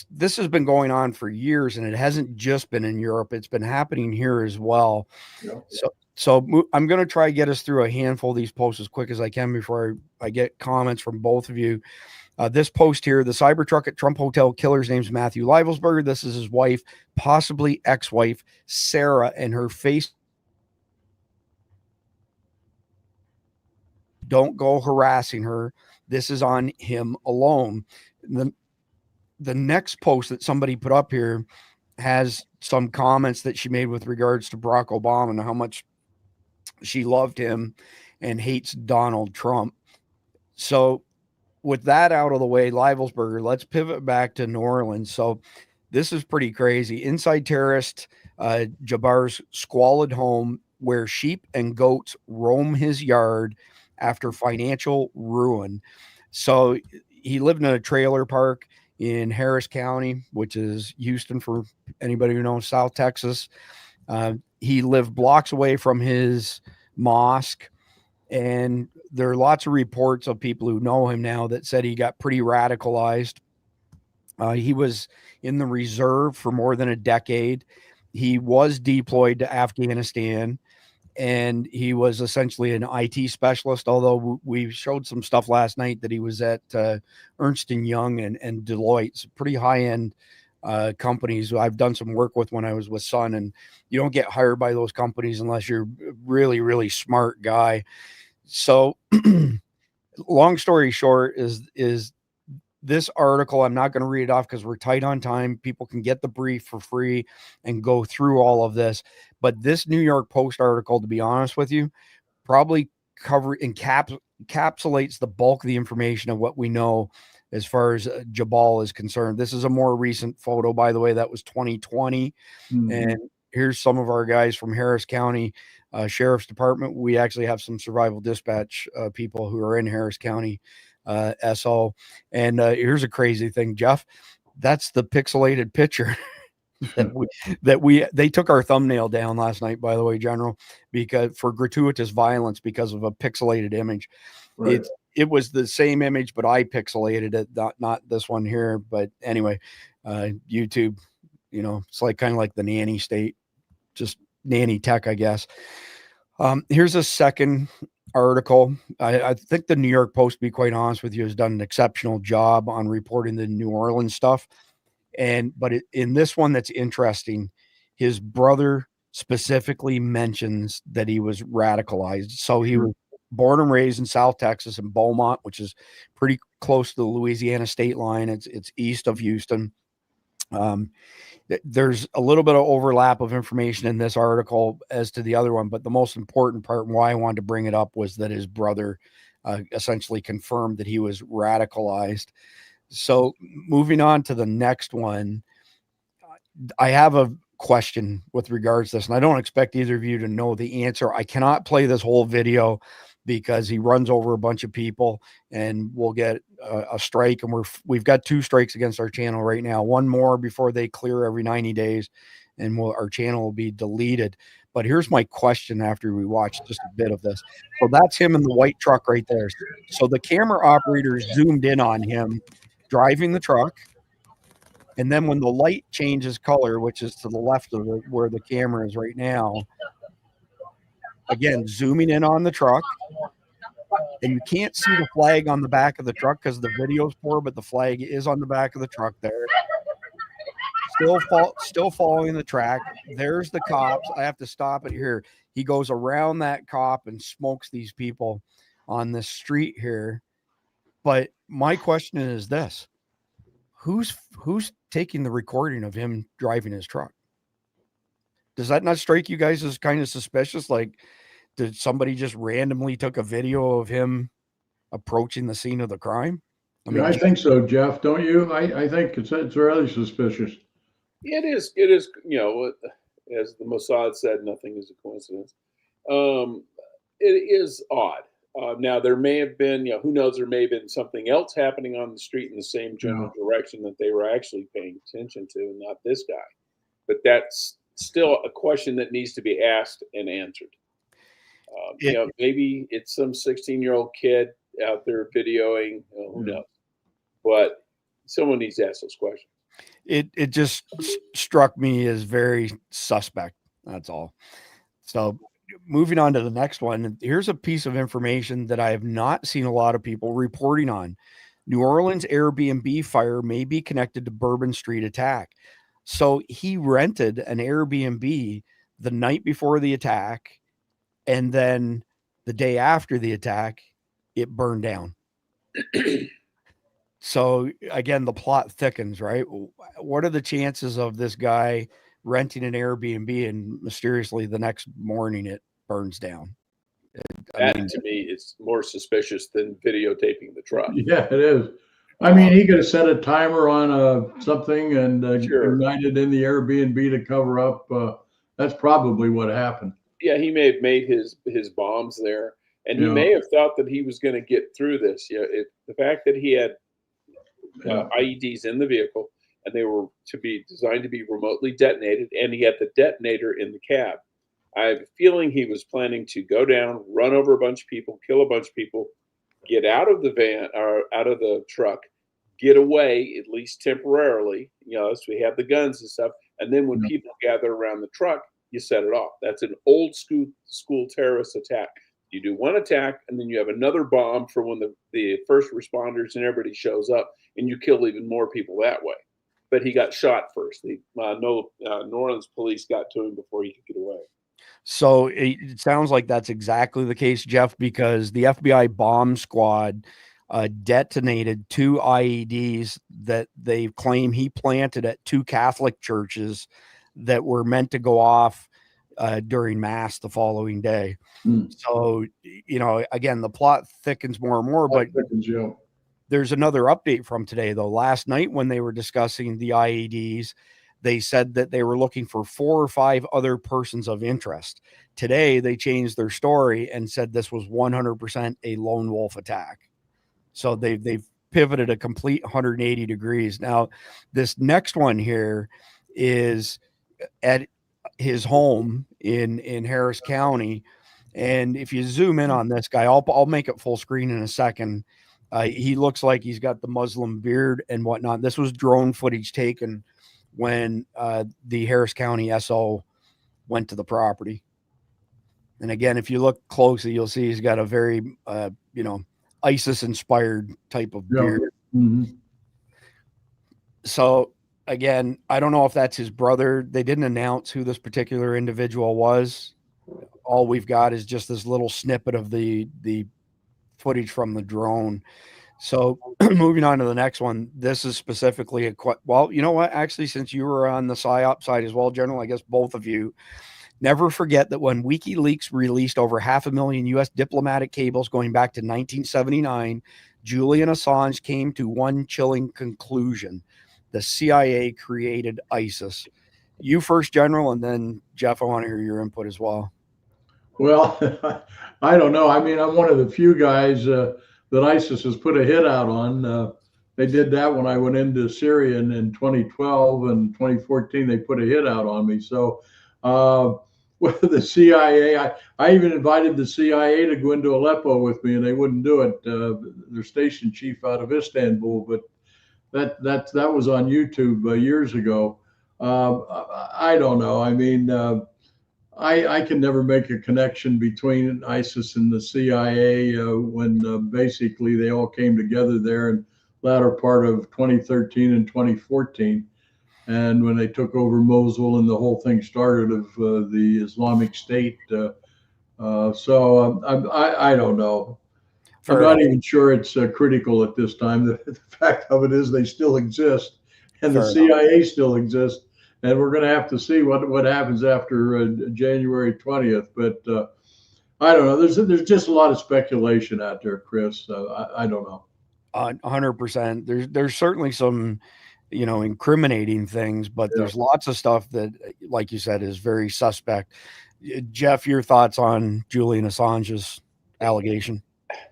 this has been going on for years, and it hasn't just been in Europe. It's been happening here as well. Yeah. So I'm going to try to get us through a handful of these posts as quick as I can before I get comments from both of you. This post here, the Cybertruck at Trump Hotel killer's name's Matthew Livelsberger. This is his wife, possibly ex-wife, Sarah, and her face. Don't go harassing her. This is on him alone. The next post that somebody put up here has some comments that she made with regards to Barack Obama and how much she loved him and hates Donald Trump. So with that out of the way, Livelsberger, let's pivot back to New Orleans. So this is pretty crazy. Inside terrorist Jabbar's squalid home, where sheep and goats roam his yard after financial ruin. So he lived in a trailer park in Harris County, which is Houston for anybody who knows South Texas. He lived blocks away from his mosque. And there are lots of reports of people who know him now that said he got pretty radicalized. He was in the reserve for more than a decade. He was deployed to Afghanistan, and he was essentially an IT specialist, although we showed some stuff last night that he was at Ernst & Young and Deloitte, some pretty high-end companies I've done some work with when I was with Sun, and you don't get hired by those companies unless you're a really, really smart guy. So long story short is this article, I'm not going to read it off because we're tight on time. People can get the brief for free and go through all of this. But this New York Post article, to be honest with you, probably encapsulates the bulk of the information of what we know as far as Jabbar is concerned. This is a more recent photo, by the way. That was 2020. Mm-hmm. And here's some of our guys from Harris County Sheriff's Department. We actually have some survival dispatch people who are in Harris County SO. And here's a crazy thing, Jeff. That's the pixelated picture. they took our thumbnail down last night, by the way, General, because for gratuitous violence because of a pixelated image. Right. It was the same image, but I pixelated it, not this one here. But anyway, YouTube, it's like kind of like the nanny state, just nanny tech, I guess. Here's a second article. I think the New York Post, to be quite honest with you, has done an exceptional job on reporting the New Orleans stuff. But in this one that's interesting, his brother specifically mentions that he was radicalized. So he was born and raised in South Texas in Beaumont, which is pretty close to the Louisiana state line. It's east of Houston. There's a little bit of overlap of information in this article as to the other one, but the most important part and why I wanted to bring it up was that his brother essentially confirmed that he was radicalized. So moving on to the next one, I have a question with regards to this, and I don't expect either of you to know the answer. I cannot play this whole video because he runs over a bunch of people and we'll get a strike. And we've got 2 strikes against our channel right now, one more before they clear every 90 days and our channel will be deleted. But here's my question after we watch just a bit of this. So that's him in the white truck right there. So the camera operator zoomed in on him driving the truck. And then when the light changes color, which is to the left of it, where the camera is right now, again, zooming in on the truck, and you can't see the flag on the back of the truck because the video's poor, but the flag is on the back of the truck there. Still following the track. There's the cops. I have to stop it here. He goes around that cop and smokes these people on the street here. But my question is this: who's taking the recording of him driving his truck? Does that not strike you guys as kind of suspicious? Like, did somebody just randomly took a video of him approaching the scene of the crime? I think so, Jeff. Don't you? I think it's really suspicious. It is, as the Mossad said, nothing is a coincidence. It is odd. Now, there may have been, who knows, there may have been something else happening on the street in the same general direction that they were actually paying attention to, and not this guy. But that's still a question that needs to be asked and answered. Maybe it's some 16-year-old kid out there videoing, who knows? But someone needs to ask those questions. It just struck me as very suspect. That's all. So moving on to the next one, here's a piece of information that I have not seen a lot of people reporting on. New Orleans Airbnb fire may be connected to Bourbon Street attack. So he rented an Airbnb the night before the attack, and then the day after the attack, it burned down. So again, the plot thickens, right? What are the chances of this guy renting an Airbnb and mysteriously the next morning it burns down? To me, it's more suspicious than videotaping the truck. Yeah, it is. I mean, he could have set a timer on something and ignited in the Airbnb to cover up. That's probably what happened. Yeah, he may have made his bombs there, and he may have thought that he was going to get through this. The fact that he had IEDs in the vehicle, and they were designed to be remotely detonated, and he had the detonator in the cab. I have a feeling he was planning to go down, run over a bunch of people, kill a bunch of people, get out of the van or out of the truck, get away, at least temporarily, so we have the guns and stuff. And then when people gather around the truck, you set it off. That's an old school terrorist attack. You do one attack, and then you have another bomb for when the first responders and everybody shows up, and you kill even more people that way. But he got shot first. The New Orleans police got to him before he could get away. So it sounds like that's exactly the case, Jeff, because the FBI bomb squad detonated 2 IEDs that they claim he planted at 2 Catholic churches that were meant to go off during mass the following day. So, again, the plot thickens more and more, but there's another update from today, though. Last night when they were discussing the IEDs, they said that they were looking for 4 or 5 other persons of interest. Today, they changed their story and said this was 100% a lone wolf attack. So they've pivoted a complete 180 degrees. Now, this next one here is at his home in Harris County. And if you zoom in on this guy, I'll make it full screen in a second. He looks like he's got the Muslim beard and whatnot. This was drone footage taken when the Harris County SO went to the property. And again, if you look closely, you'll see he's got a very, ISIS inspired type of beard. Mm-hmm. So again, I don't know if that's his brother. They didn't announce who this particular individual was. All we've got is just this little snippet of the footage from the drone. So moving on to the next one, this is specifically well, you know what? Actually, since you were on the PSYOP side as well, General, I guess both of you, never forget that when WikiLeaks released over 500,000 U.S. diplomatic cables going back to 1979, Julian Assange came to one chilling conclusion. The CIA created ISIS. You first, General, and then Jeff, I want to hear your input as well. Well, I don't know. I mean, I'm one of the few guys that ISIS has put a hit out on. They did that when I went into Syria in 2012 and 2014. They put a hit out on me. So with the CIA, I even invited the CIA to go into Aleppo with me, and they wouldn't do it. Their station chief out of Istanbul, but that was on YouTube years ago. I don't know. I mean, I can never make a connection between ISIS and the CIA when basically they all came together there in latter part of 2013 and 2014. And when they took over Mosul and the whole thing started of the Islamic State. So I don't know. I'm not even sure it's critical at this time. The fact of it is they still exist, and the CIA still exists. And we're going to have to see what happens after January 20th. But I don't know. There's just a lot of speculation out there, Chris. I don't know. 100%. There's certainly some, incriminating things, but there's lots of stuff that, like you said, is very suspect. Jeff, your thoughts on Julian Assange's allegation?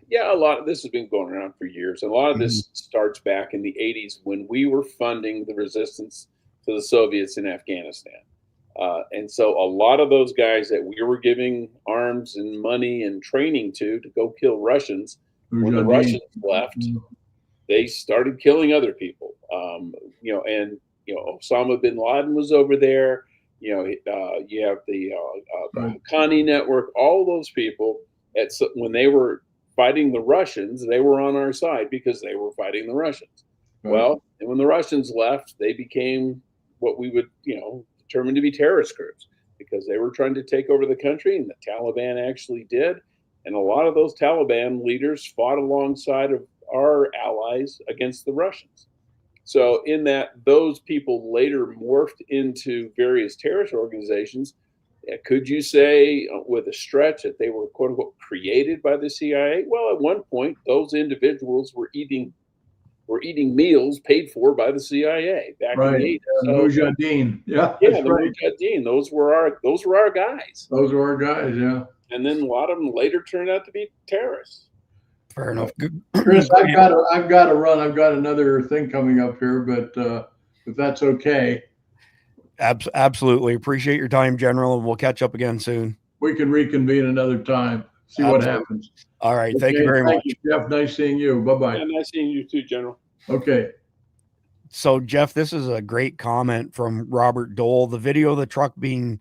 Yeah, a lot of this has been going around for years. And a lot of this starts back in the 80s when we were funding the resistance to the Soviets in Afghanistan. And so a lot of those guys that we were giving arms and money and training to go kill Russians, when the Russians left, they started killing other people. Osama bin Laden was over there. You have the Haqqani network, all those people. When they were fighting the Russians, they were on our side because they were fighting the Russians. Right. Well, and when the Russians left, they became what we would, determine to be terrorist groups because they were trying to take over the country, and the Taliban actually did. And a lot of those Taliban leaders fought alongside of our allies against the Russians. So in that, those people later morphed into various terrorist organizations. Could you say with a stretch that they were, quote unquote, created by the CIA? Well, at one point, those individuals were eating meals paid for by the CIA back in the 80s. Mujahideen. Yeah, the Mujahideen. Those were our guys. Those were our guys, yeah. And then a lot of them later turned out to be terrorists. Fair enough. Chris, I've got to run. I've got another thing coming up here, but if that's okay. Absolutely. Appreciate your time, General, and we'll catch up again soon. We can reconvene another time. See what happens. All right. Okay. Thank you very much. Thank you, Jeff. Nice seeing you. Bye-bye. Yeah, nice seeing you too, General. Okay. So, Jeff, this is a great comment from Robert Dole. The video of the truck being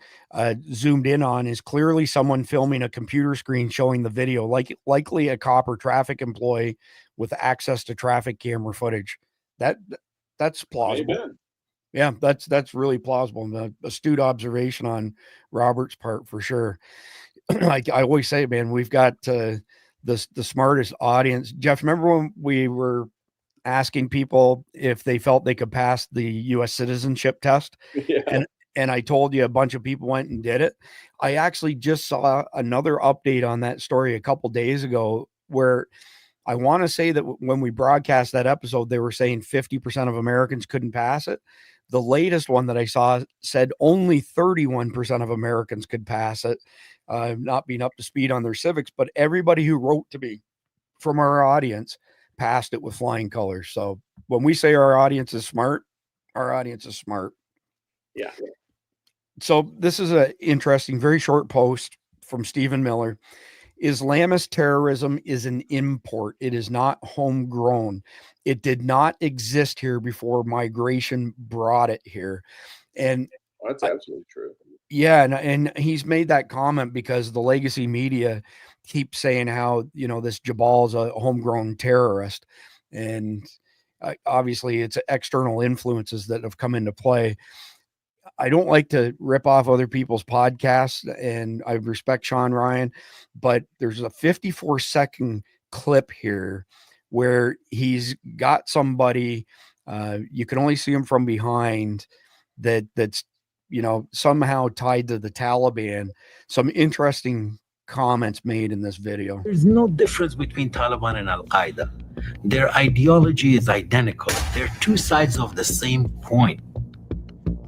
zoomed in on is clearly someone filming a computer screen showing the video, likely a cop or traffic employee with access to traffic camera footage. That's plausible. Amen. Yeah, that's really plausible. An astute observation on Robert's part for sure. Like I always say, man, we've got the smartest audience. Jeff, remember when we were asking people if they felt they could pass the U.S. citizenship test? Yeah. And I told you a bunch of people went and did it. I actually just saw another update on that story a couple days ago where I want to say that when we broadcast that episode, they were saying 50% of Americans couldn't pass it. The latest one that I saw said only 31% of Americans could pass it, not being up to speed on their civics, but everybody who wrote to me from our audience passed it with flying colors. So when we say our audience is smart, our audience is smart. Yeah. So this is an interesting, very short post from Stephen Miller. Islamist terrorism is an import. It is not homegrown. It did not exist here before migration brought it here. And that's absolutely true. Yeah, and he's made that comment because the legacy media keeps saying how, this Jabal is a homegrown terrorist. And obviously it's external influences that have come into play. I don't like to rip off other people's podcasts, and I respect Sean Ryan, but there's a 54-second clip here where he's got somebody, you can only see him from behind, that's somehow tied to the Taliban. Some interesting comments made in this video. There's no difference between Taliban and Al-Qaeda. Their ideology is identical. They're two sides of the same coin.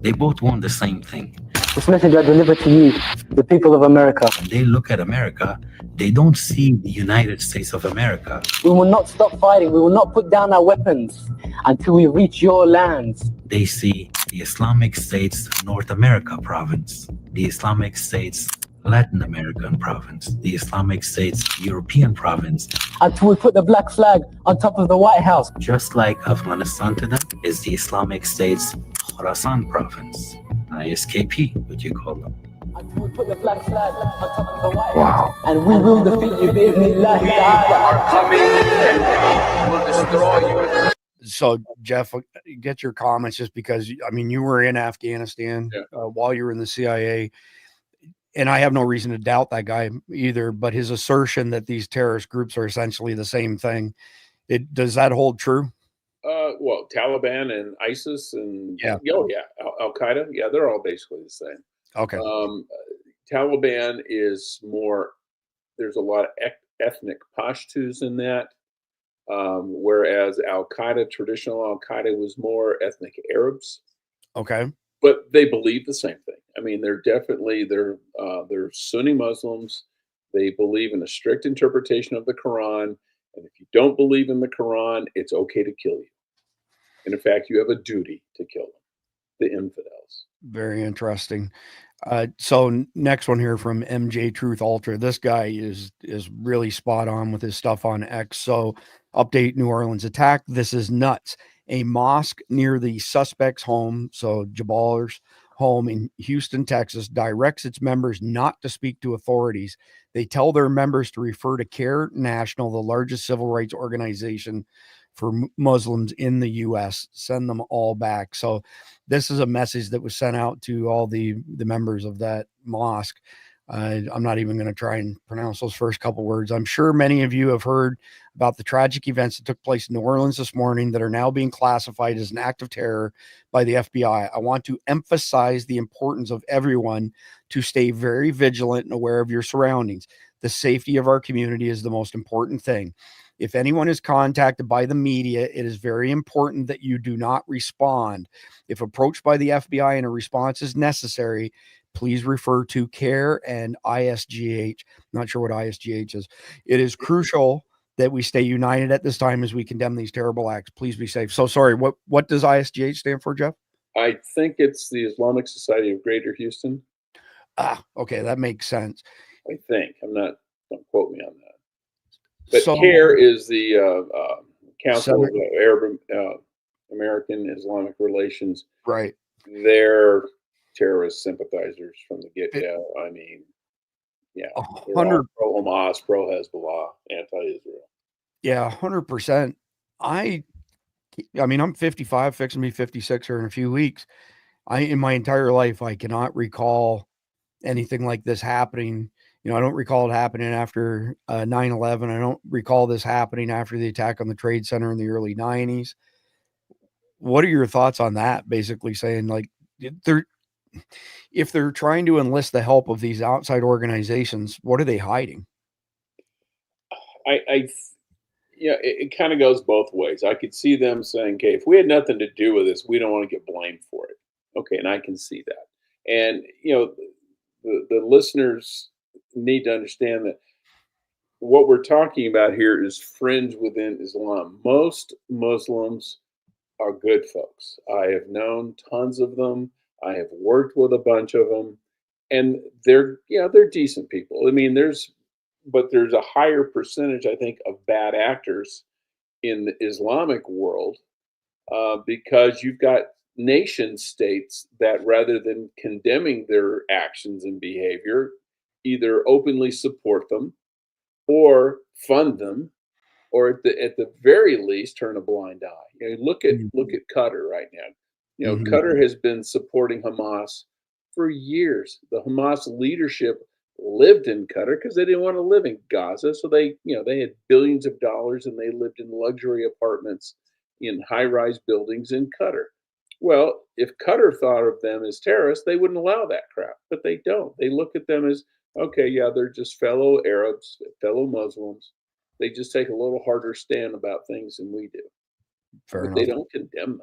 They both want the same thing. This message I deliver to you, the people of America. When they look at America, they don't see the United States of America. We will not stop fighting. We will not put down our weapons until we reach your lands. They see the Islamic States North America province, the Islamic States Latin American province, the Islamic States European province. Until we put the black flag on top of the White House. Just like Afghanistan to them is the Islamic States Khorasan province, ISKP, what you call them. Until we put the black flag on top of the White House. And we will defeat you, bi'idhnillah. We are coming and will destroy you. So, Jeff, get your comments, just because, you were in Afghanistan while you were in the CIA, and I have no reason to doubt that guy either, but his assertion that these terrorist groups are essentially the same thing, does that hold true? Well, Taliban and ISIS and Al-Qaeda, they're all basically the same. Okay. Taliban is more, there's a lot of ethnic Pashtus in that, whereas Al-Qaeda, traditional Al-Qaeda, was more ethnic Arabs. Okay. But they believe the same thing. They're definitely, they're Sunni Muslims. They believe in a strict interpretation of the Quran. And if you don't believe in the Quran, it's okay to kill you. And in fact, you have a duty to kill them, the infidels. Very interesting. So next one here from MJ Truth Ultra. This guy is really spot on with his stuff on X. So update: New Orleans attack. This is nuts. A mosque near the suspect's home, so Jabbar's home in Houston, Texas, directs its members not to speak to authorities. They tell their members to refer to CARE National, the largest civil rights organization for Muslims in the U.S. Send them all back. So this is a message that was sent out to all the members of that mosque. I'm not even going to try and pronounce those first couple words. I'm sure many of you have heard about the tragic events that took place in New Orleans this morning that are now being classified as an act of terror by the FBI. I want to emphasize the importance of everyone to stay very vigilant and aware of your surroundings. The safety of our community is the most important thing. If anyone is contacted by the media, it is very important that you do not respond. If approached by the FBI and a response is necessary, please refer to CARE and ISGH. Not sure what ISGH is. It is crucial that we stay united at this time as we condemn these terrible acts. Please be safe. So sorry, what does ISGH stand for, Jeff? I think it's the Islamic Society of Greater Houston. Okay, that makes sense. I think. Don't quote me on that. But CARE is the Council of Arab American Islamic Relations. Right. They're terrorist sympathizers from the get-go. 100 pro-Hamas, pro-Hezbollah, anti-Israel. Yeah, 100%. I'm 55, fixing to be 56 here in a few weeks. In my entire life, I cannot recall anything like this happening. I don't recall it happening after 9/11. I don't recall this happening after the attack on the Trade Center in the early 90s. What are your thoughts on that? Basically saying, like, if they're trying to enlist the help of these outside organizations, what are they hiding? It kind of goes both ways. I could see them saying, okay, if we had nothing to do with this, we don't want to get blamed for it. Okay, and I can see that. And, the listeners need to understand that what we're talking about here is fringe within Islam. Most Muslims are good folks. I have known tons of them. I have worked with a bunch of them, and they're decent people. I mean, there's a higher percentage, I think, of bad actors in the Islamic world, because you've got nation states that, rather than condemning their actions and behavior, either openly support them or fund them, or at the very least turn a blind eye. You know, look at Qatar right now. You know, Qatar has been supporting Hamas for years. The Hamas leadership lived in Qatar because they didn't want to live in Gaza, so they had billions of dollars and they lived in luxury apartments in high-rise buildings in Qatar. Well, if Qatar thought of them as terrorists, they wouldn't allow that crap, but they don't. They look at them as, okay, yeah, they're just fellow Arabs, fellow Muslims. They just take a little harder stand about things than we do. Fair but enough. They don't condemn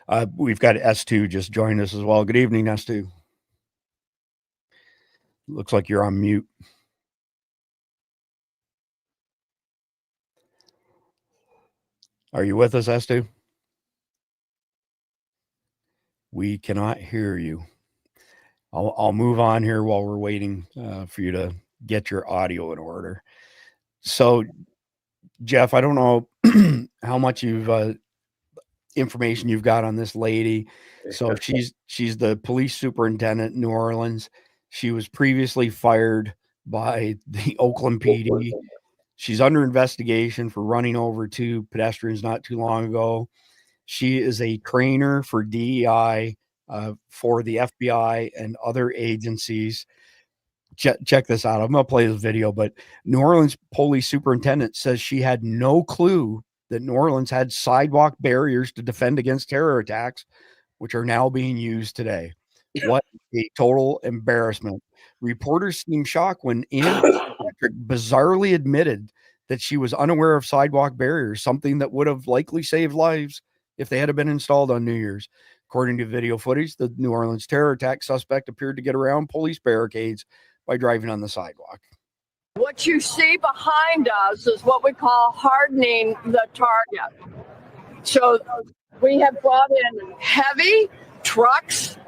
them. We've got S2 just joined us as well. Good evening, S2. Looks like you're on mute. Are you with us, S2? We cannot hear you. I'll move on here while we're waiting for you to get your audio in order. So, Jeff, I don't know how much information you've got on this lady. So she's the police superintendent in New Orleans. She was previously fired by the Oakland PD. She's under investigation for running over two pedestrians not too long ago. She is a trainer for DEI for the FBI and other agencies. Check this out. I'm going to play this video, but New Orleans police superintendent says she had no clue that New Orleans had sidewalk barriers to defend against terror attacks, which are now being used today. What a total embarrassment. Reporters seemed shocked when Ann Patrick bizarrely admitted that she was unaware of sidewalk barriers, something that would have likely saved lives if they had been installed on New Year's. According to video footage, the New Orleans terror attack suspect appeared to get around police barricades by driving on the sidewalk. What you see behind us is what we call hardening the target. So we have brought in heavy trucks.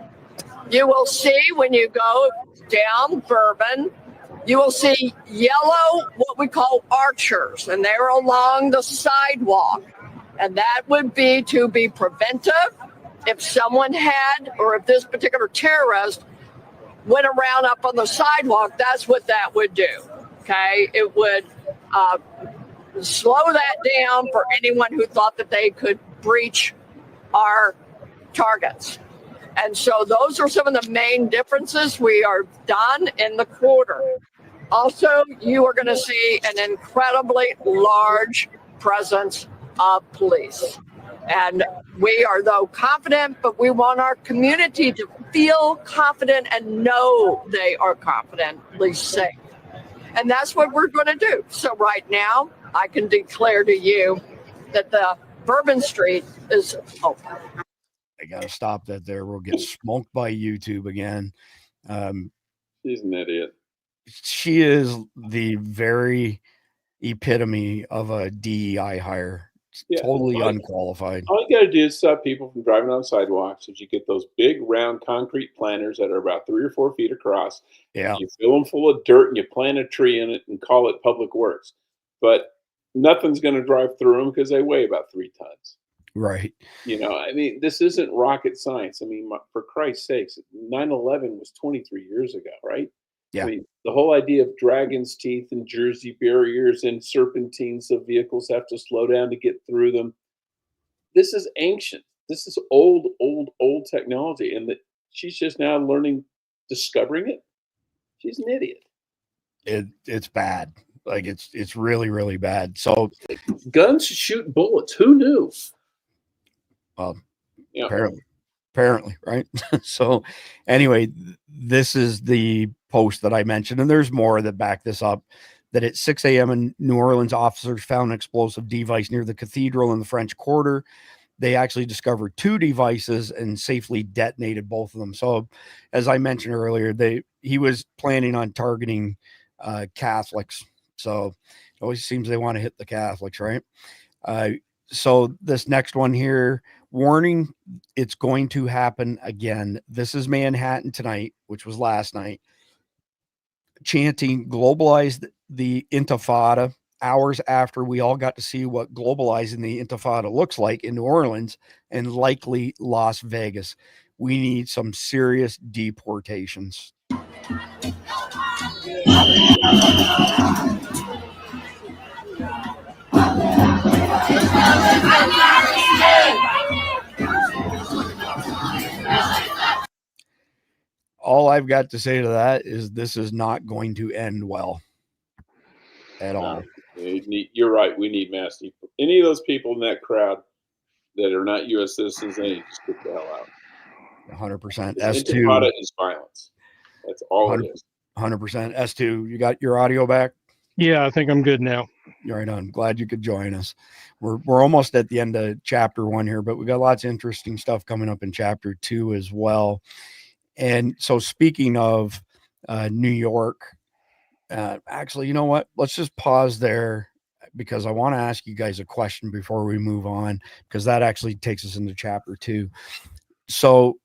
You will see when you go down Bourbon, you will see yellow, what we call archers, and they're along the sidewalk. And that would be to be preventive. If someone had, or if this particular terrorist went around up on the sidewalk, that's what that would do. Okay, it would slow that down for anyone who thought that they could breach our targets. And so those are some of the main differences we are done in the quarter. Also, you are going to see an incredibly large presence of police. And we are, though, confident, but we want our community to feel confident and know they are confidently safe. And that's what we're going to do. So right now, I can declare to you that the Bourbon Street is open. I got to stop that there. We'll get smoked by YouTube again. She's an idiot. She is the very epitome of a DEI hire. Yeah, totally unqualified. All you got to do is stop people from driving on sidewalks. If you get those big round concrete planters that are about 3 or 4 feet across, yeah, you fill them full of dirt and you plant a tree in it and call it public works. But nothing's going to drive through them because they weigh about 3 tons. Right. You know, I mean, this isn't rocket science. I mean, for Christ's sakes, 9/11 was 23 years ago, right? Yeah. I mean, the whole idea of dragon's teeth and Jersey barriers and serpentines so vehicles have to slow down to get through them. This is ancient. This is old technology. And that she's just now discovering it. She's an idiot. It's bad. Like it's really, really bad. So guns shoot bullets. Who knew? Well, yeah. Apparently, right? So anyway, this is the post that I mentioned, and there's more that back this up, that at 6 a.m. in New Orleans, officers found an explosive device near the cathedral in the French Quarter. They actually discovered 2 devices and safely detonated both of them. So as I mentioned earlier, he was planning on targeting Catholics. So it always seems they want to hit the Catholics, right? So this next one here, warning, it's going to happen again. This is Manhattan tonight, which was last night, chanting globalize the Intifada hours after we all got to see what globalizing the Intifada looks like in New Orleans and likely Las Vegas. We need some serious deportations. All I've got to say to that is this is not going to end well at all. You're right. We need mass deportation. Any of those people in that crowd that are not U.S. citizens, they need to just get the hell out. 100%. Intifada is violence. That's all it is. 100%. S2, you got your audio back? Yeah, I think I'm good now. Right on. Glad you could join us. We're almost at the end of chapter 1 here, but we got lots of interesting stuff coming up in chapter 2 as well. And so speaking of New York, actually, you know what? Let's just pause there because I want to ask you guys a question before we move on, because that actually takes us into chapter 2. So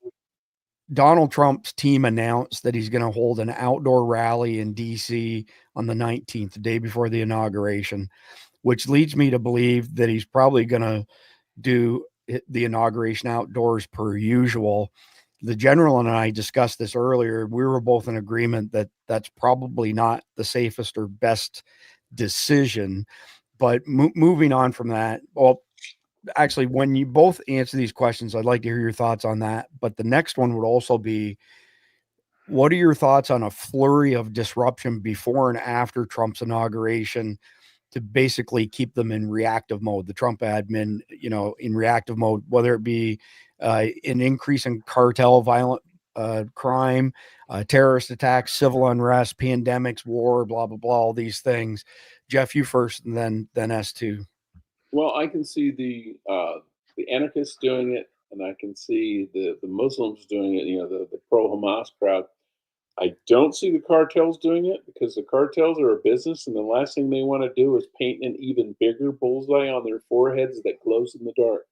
Donald Trump's team announced that he's going to hold an outdoor rally in DC on the 19th, the day before the inauguration, which leads me to believe that he's probably going to do the inauguration outdoors per usual. The general and I discussed this earlier. We were both in agreement that that's probably not the safest or best decision. But moving on from that, well, actually, when you both answer these questions, I'd like to hear your thoughts on that. But the next one would also be, what are your thoughts on a flurry of disruption before and after Trump's inauguration to basically keep them in reactive mode, the Trump admin, in reactive mode, whether it be an increase in cartel violent crime, terrorist attacks, civil unrest, pandemics, war, blah, blah, blah, all these things. Jeff, you first, and then S2. Well, I can see the anarchists doing it, and I can see the Muslims doing it, the pro-Hamas crowd. I don't see the cartels doing it because the cartels are a business, and the last thing they want to do is paint an even bigger bullseye on their foreheads that glows in the dark.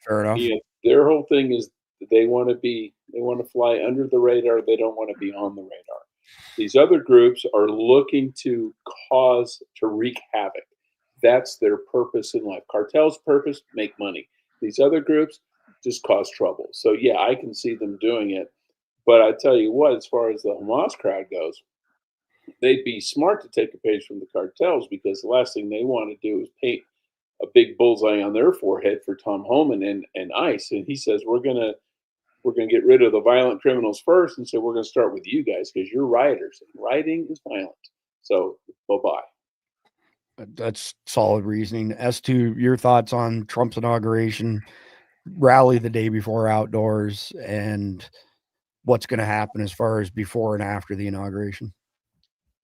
Fair enough. Their whole thing is they want to fly under the radar. They don't want to be on the radar. These other groups are looking to wreak havoc. That's their purpose in life. Cartels' purpose, make money. These other groups just cause trouble. So yeah, I can see them doing it. But I tell you what, as far as the Hamas crowd goes, they'd be smart to take a page from the cartels, because the last thing they want to do is paint a big bullseye on their forehead for Tom Homan and ICE. And he says, we're gonna get rid of the violent criminals first, and so we're gonna start with you guys because you're rioters. And rioting is violent. So bye-bye. That's solid reasoning. S2, your thoughts on Trump's inauguration, rally the day before outdoors, and what's going to happen as far as before and after the inauguration?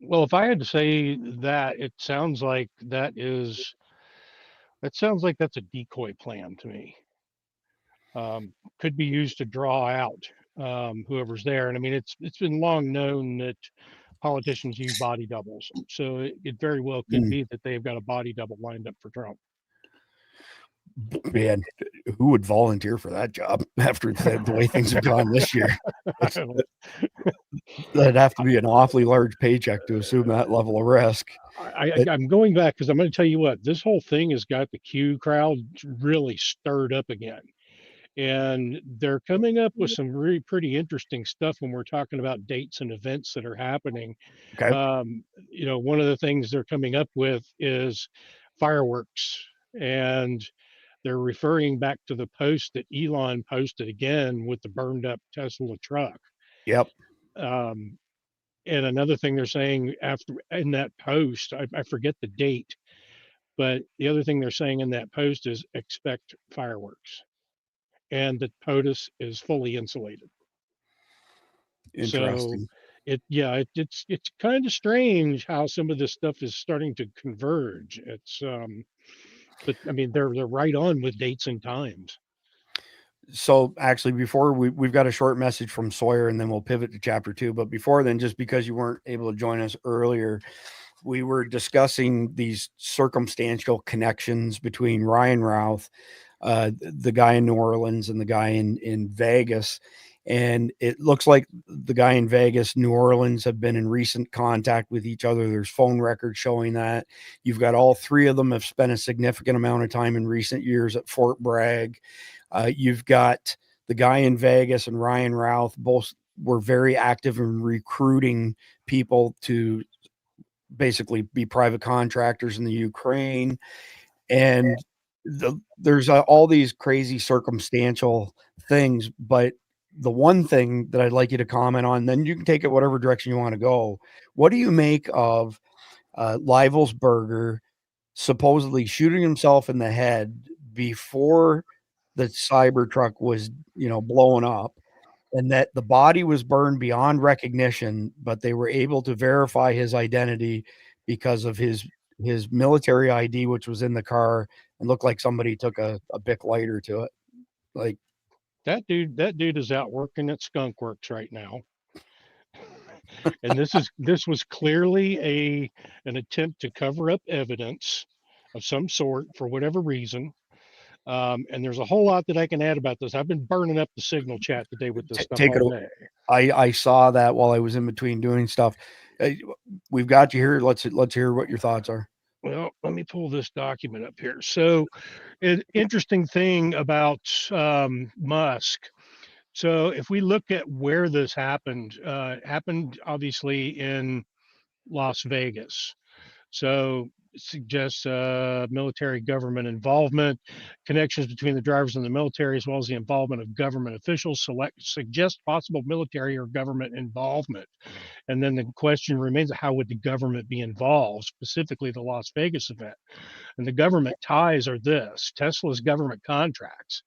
Well, if I had to say that, it sounds like that's a decoy plan to me. Could be used to draw out whoever's there. And I mean, it's been long known that politicians use body doubles. So it very well could be that they've got a body double lined up for Trump. Man, who would volunteer for that job after the way things have gone this year? That'd have to be an awfully large paycheck to assume that level of risk. I'm going back because I'm going to tell you what, this whole thing has got the Q crowd really stirred up again. And they're coming up with some really pretty interesting stuff when we're talking about dates and events that are happening. Okay. One of the things they're coming up with is fireworks, and they're referring back to the post that Elon posted again with the burned up Tesla truck. Yep. And another thing they're saying in that post, I forget the date, but the other thing they're saying in that post is expect fireworks, and that POTUS is fully insulated. Interesting. So it's kind of strange how some of this stuff is starting to converge. But I mean, they're right on with dates and times. So actually, before we've got a short message from Sawyer, and then we'll pivot to chapter 2. But before then, just because you weren't able to join us earlier, we were discussing these circumstantial connections between Ryan Routh, the guy in New Orleans and the guy in Vegas. And it looks like the guy in Vegas, New Orleans, have been in recent contact with each other. There's phone records showing that. You've got all three of them have spent a significant amount of time in recent years at Fort Bragg. You've got the guy in Vegas and Ryan Routh, both were very active in recruiting people to basically be private contractors in the Ukraine. And there's all these crazy circumstantial things, but the one thing that I'd like you to comment on, then you can take it whatever direction you want to go. What do you make of Livelsberger supposedly shooting himself in the head before the Cybertruck was, blown up, and that the body was burned beyond recognition, but they were able to verify his identity because of his military ID, which was in the car and looked like somebody took a Bic lighter to it? Like, that dude is out working at Skunk Works right now. And this was clearly an attempt to cover up evidence of some sort for whatever reason. And there's a whole lot that I can add about this. I've been burning up the Signal chat today with this stuff all day. I saw that while I was in between doing stuff. We've got you here. Let's hear what your thoughts are. Well, let me pull this document up here. So, an interesting thing about Musk. So, if we look at where this happened obviously in Las Vegas. So, it suggests military government involvement, connections between the drivers and the military, as well as the involvement of government officials. Suggest possible military or government involvement. And then the question remains, how would the government be involved, specifically the Las Vegas event? And the government ties are this: Tesla's government contracts.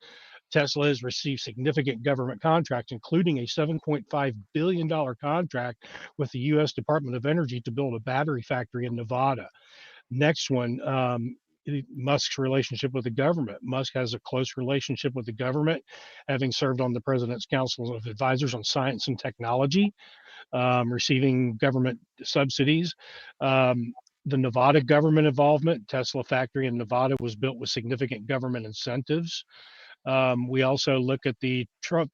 Tesla has received significant government contracts, including a $7.5 billion contract with the U.S. Department of Energy to build a battery factory in Nevada. Next one, Musk's relationship with the government. Musk has a close relationship with the government, having served on the President's Council of Advisors on Science and Technology, receiving government subsidies. The Nevada government involvement. Tesla factory in Nevada was built with significant government incentives. We also look at the Trump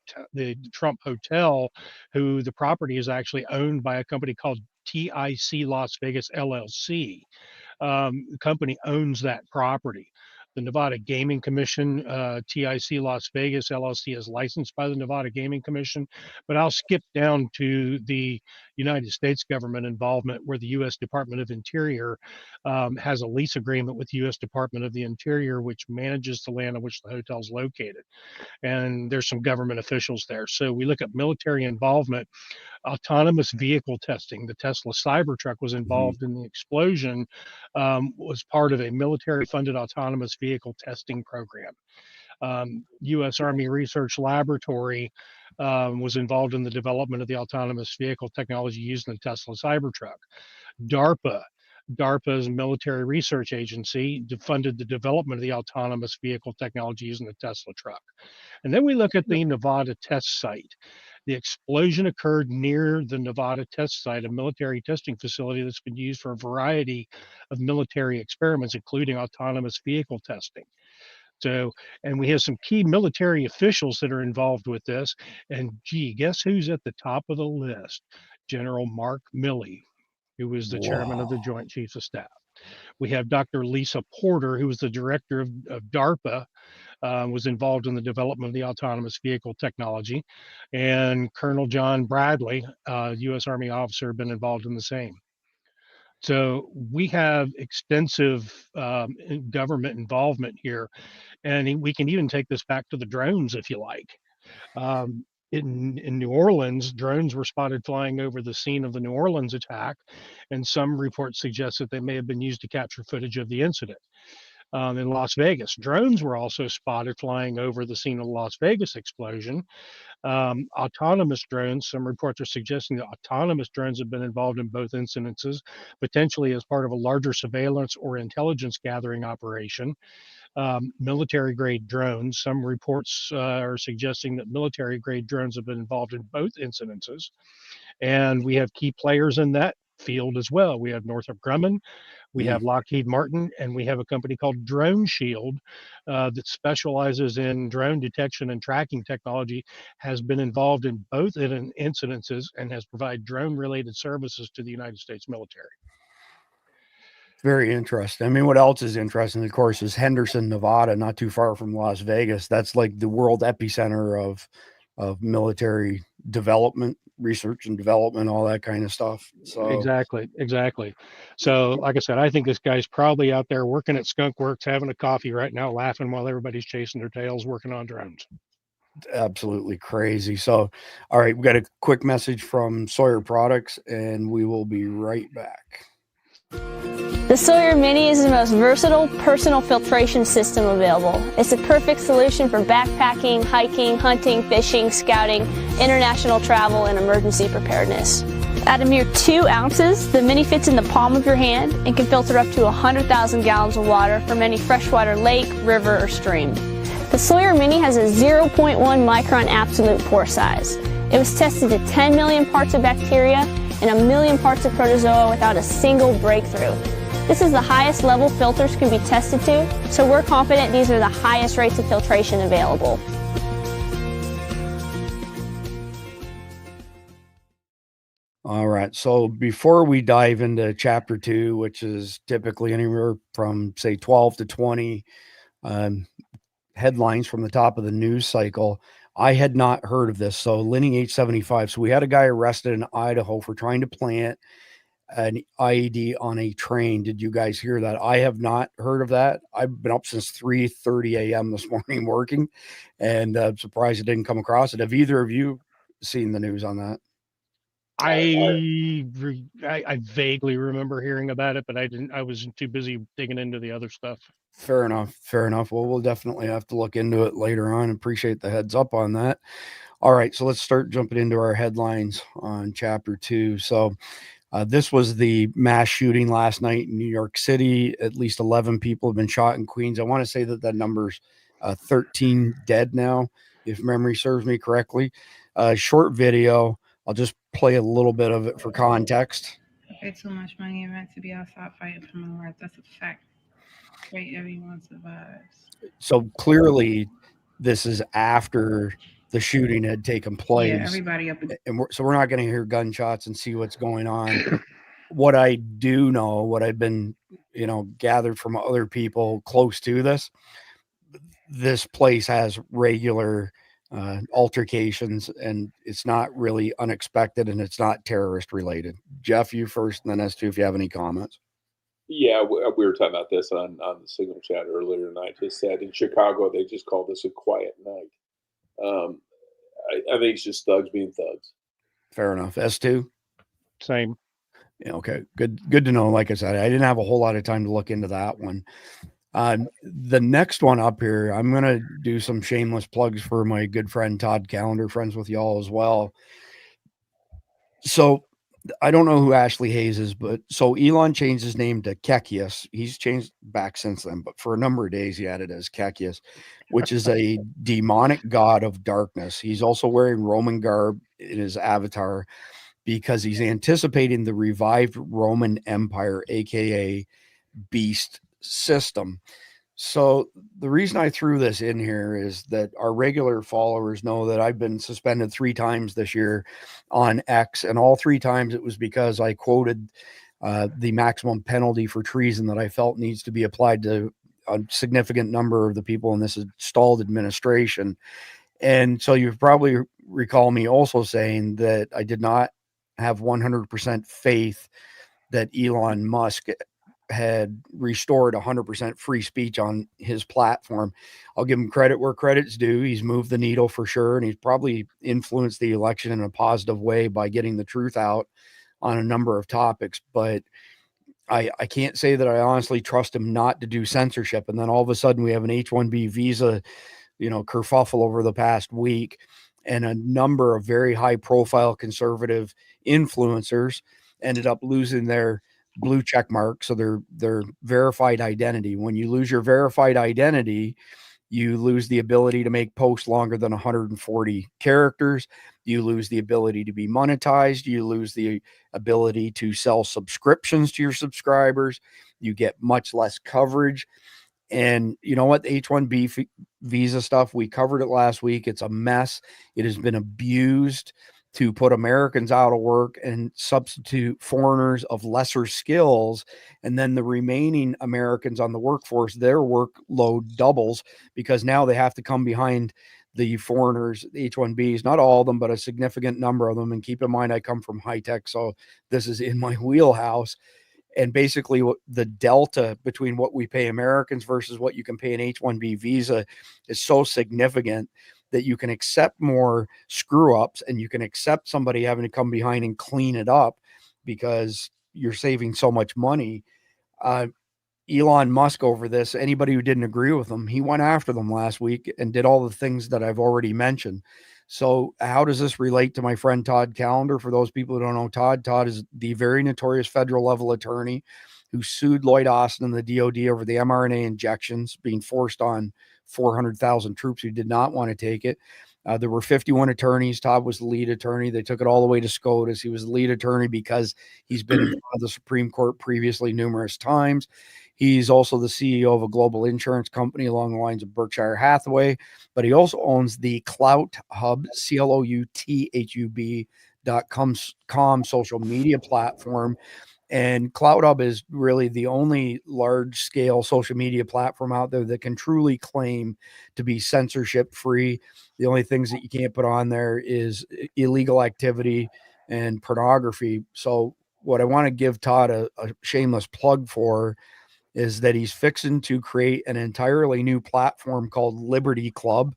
Hotel, who the property is actually owned by a company called TIC Las Vegas LLC. The company owns that property. The Nevada Gaming Commission, TIC Las Vegas LLC, is licensed by the Nevada Gaming Commission. But I'll skip down to the United States government involvement, where the U.S. Department of Interior has a lease agreement with the U.S. Department of the Interior, which manages the land on which the hotel is located. And there's some government officials there. So we look at military involvement. Autonomous vehicle testing. The Tesla Cybertruck was involved in the explosion, was part of a military-funded autonomous vehicle testing program. U.S. Army Research Laboratory was involved in the development of the autonomous vehicle technology used in the Tesla Cybertruck. DARPA's military research agency funded the development of the autonomous vehicle technology using the Tesla truck. And then we look at the Nevada test site. The explosion occurred near the Nevada test site, a military testing facility that's been used for a variety of military experiments, including autonomous vehicle testing. So, and we have some key military officials that are involved with this. And gee, guess who's at the top of the list? General Mark Milley, who was the chairman of the Joint Chiefs of Staff. We have Dr. Lisa Porter, who was the director of DARPA, was involved in the development of the autonomous vehicle technology. And Colonel John Bradley, U.S. Army officer, been involved in the same. So we have extensive government involvement here. And we can even take this back to the drones, if you like. In New Orleans, drones were spotted flying over the scene of the New Orleans attack, and some reports suggest that they may have been used to capture footage of the incident. In Las Vegas, drones were also spotted flying over the scene of the Las Vegas explosion. Autonomous drones, some reports are suggesting that autonomous drones have been involved in both incidences, potentially as part of a larger surveillance or intelligence gathering operation. Military-grade drones, some reports are suggesting that military-grade drones have been involved in both incidences. And we have key players in that field as well. We have Northrop Grumman, We have Lockheed Martin, and we have a company called Drone Shield that specializes in drone detection and tracking technology, has been involved in both incidences and has provided drone-related services to the United States military. Very interesting. I mean, what else is interesting, of course, is Henderson, Nevada, not too far from Las Vegas. That's like the world epicenter of military development, research and development, all that kind of stuff. So Exactly. So, like I said, I think this guy's probably out there working at Skunk Works, having a coffee right now, laughing while everybody's chasing their tails, working on drones. absolutely crazy. So, all right, we got a quick message from Sawyer Products, and we will be right back. The Sawyer Mini is the most versatile personal filtration system available. It's a perfect solution for backpacking, hiking, hunting, fishing, scouting, international travel, and emergency preparedness. At a mere 2 ounces, the Mini fits in the palm of your hand and can filter up to 100,000 gallons of water from any freshwater lake, river, or stream. The Sawyer Mini has a 0.1 micron absolute pore size. It was tested to 10 million parts of bacteria and 1 million parts of protozoa without a single breakthrough. This is the highest level filters can be tested to, so we're confident these are the highest rates of filtration available. All right. So before we dive into chapter 2, which is typically anywhere from, say, 12 to 20 headlines from the top of the news cycle, I had not heard of this. So Lining 875. So we had a guy arrested in Idaho for trying to plant an IED on a train. Did you guys hear that? I have not heard of that. I've been up since 3:30 a.m. this morning working, and I'm surprised it didn't come across it. Have either of you seen the news on that? I vaguely remember hearing about it, but I was too busy digging into the other stuff. Fair enough. Well, we'll definitely have to look into it later on. Appreciate the heads up on that. All right, so let's start jumping into our headlines on chapter 2. So this was the mass shooting last night in New York City. At least 11 people have been shot in Queens. I want to say that number's 13 dead now, if memory serves me correctly. Short video. I'll just play a little bit of it for context. I pay too much money and meant to be outside fighting for my rights. That's a fact. Pray everyone survives. So clearly, this is after the shooting had taken place. Yeah, everybody up. And we're not going to hear gunshots and see what's going on. What I do know, what I've been, gathered from other people close to this place has regular altercations, and it's not really unexpected, and it's not terrorist related. Jeff, you first, and then S2 if you have any comments. Yeah, we were talking about this on the Signal chat earlier, and I just said in Chicago they just call this a quiet night. I think it's just thugs being thugs. Fair enough. S2? Same. Yeah, okay. Good to know. Like I said, I didn't have a whole lot of time to look into that one. The next one up here, I'm going to do some shameless plugs for my good friend Todd Callender, friends with y'all as well. So I don't know who Ashley Hayes is, but so Elon changed his name to Kekius. He's changed back since then, but for a number of days he had it as Kekius, which is a demonic god of darkness. He's also wearing Roman garb in his avatar because he's anticipating the revived Roman Empire, aka beast system. So the reason I threw this in here is that our regular followers know that I've been suspended 3 times this year on X, and all 3 times it was because I quoted the maximum penalty for treason that I felt needs to be applied to a significant number of the people in this installed administration. And so you probably recall me also saying that I did not have 100% faith that Elon Musk had restored 100% free speech on his platform. I'll give him credit where credit's due. He's moved the needle for sure, and he's probably influenced the election in a positive way by getting the truth out on a number of topics. But I can't say that I honestly trust him not to do censorship. And then all of a sudden we have an H-1B visa, kerfuffle over the past week, and a number of very high profile conservative influencers ended up losing their blue check mark, so their verified identity. When you lose your verified identity, You lose the ability to make posts longer than 140 characters. You lose the ability to be monetized. You lose the ability to sell subscriptions to your subscribers. You get much less coverage. And you know what? The H-1B visa stuff, we covered it last week. It's a mess. It has been abused to put Americans out of work and substitute foreigners of lesser skills. And then the remaining Americans on the workforce, their workload doubles because now they have to come behind the foreigners, the H-1Bs, not all of them, but a significant number of them. And keep in mind, I come from high tech, so this is in my wheelhouse. And basically the delta between what we pay Americans versus what you can pay an H-1B visa is so significant that you can accept more screw ups and you can accept somebody having to come behind and clean it up because you're saving so much money. Elon Musk over this, anybody who didn't agree with him, he went after them last week and did all the things that I've already mentioned. So how does this relate to my friend Todd Callender? For those people who don't know Todd is the very notorious federal level attorney who sued Lloyd Austin and the DOD over the mRNA injections being forced on 400,000 troops who did not want to take it. There were 51 attorneys. Todd was the lead attorney. They took it all the way to SCOTUS. He was the lead attorney because he's been in front of the Supreme Court previously numerous times. He's also the CEO of a global insurance company along the lines of Berkshire Hathaway, but he also owns the Clout Hub, CLOUTHUB.com social media platform. And Clout Hub is really the only large scale social media platform out there that can truly claim to be censorship free. The only things that you can't put on there is illegal activity and pornography. So what I want to give Todd a shameless plug for is that he's fixing to create an entirely new platform called Liberty Club.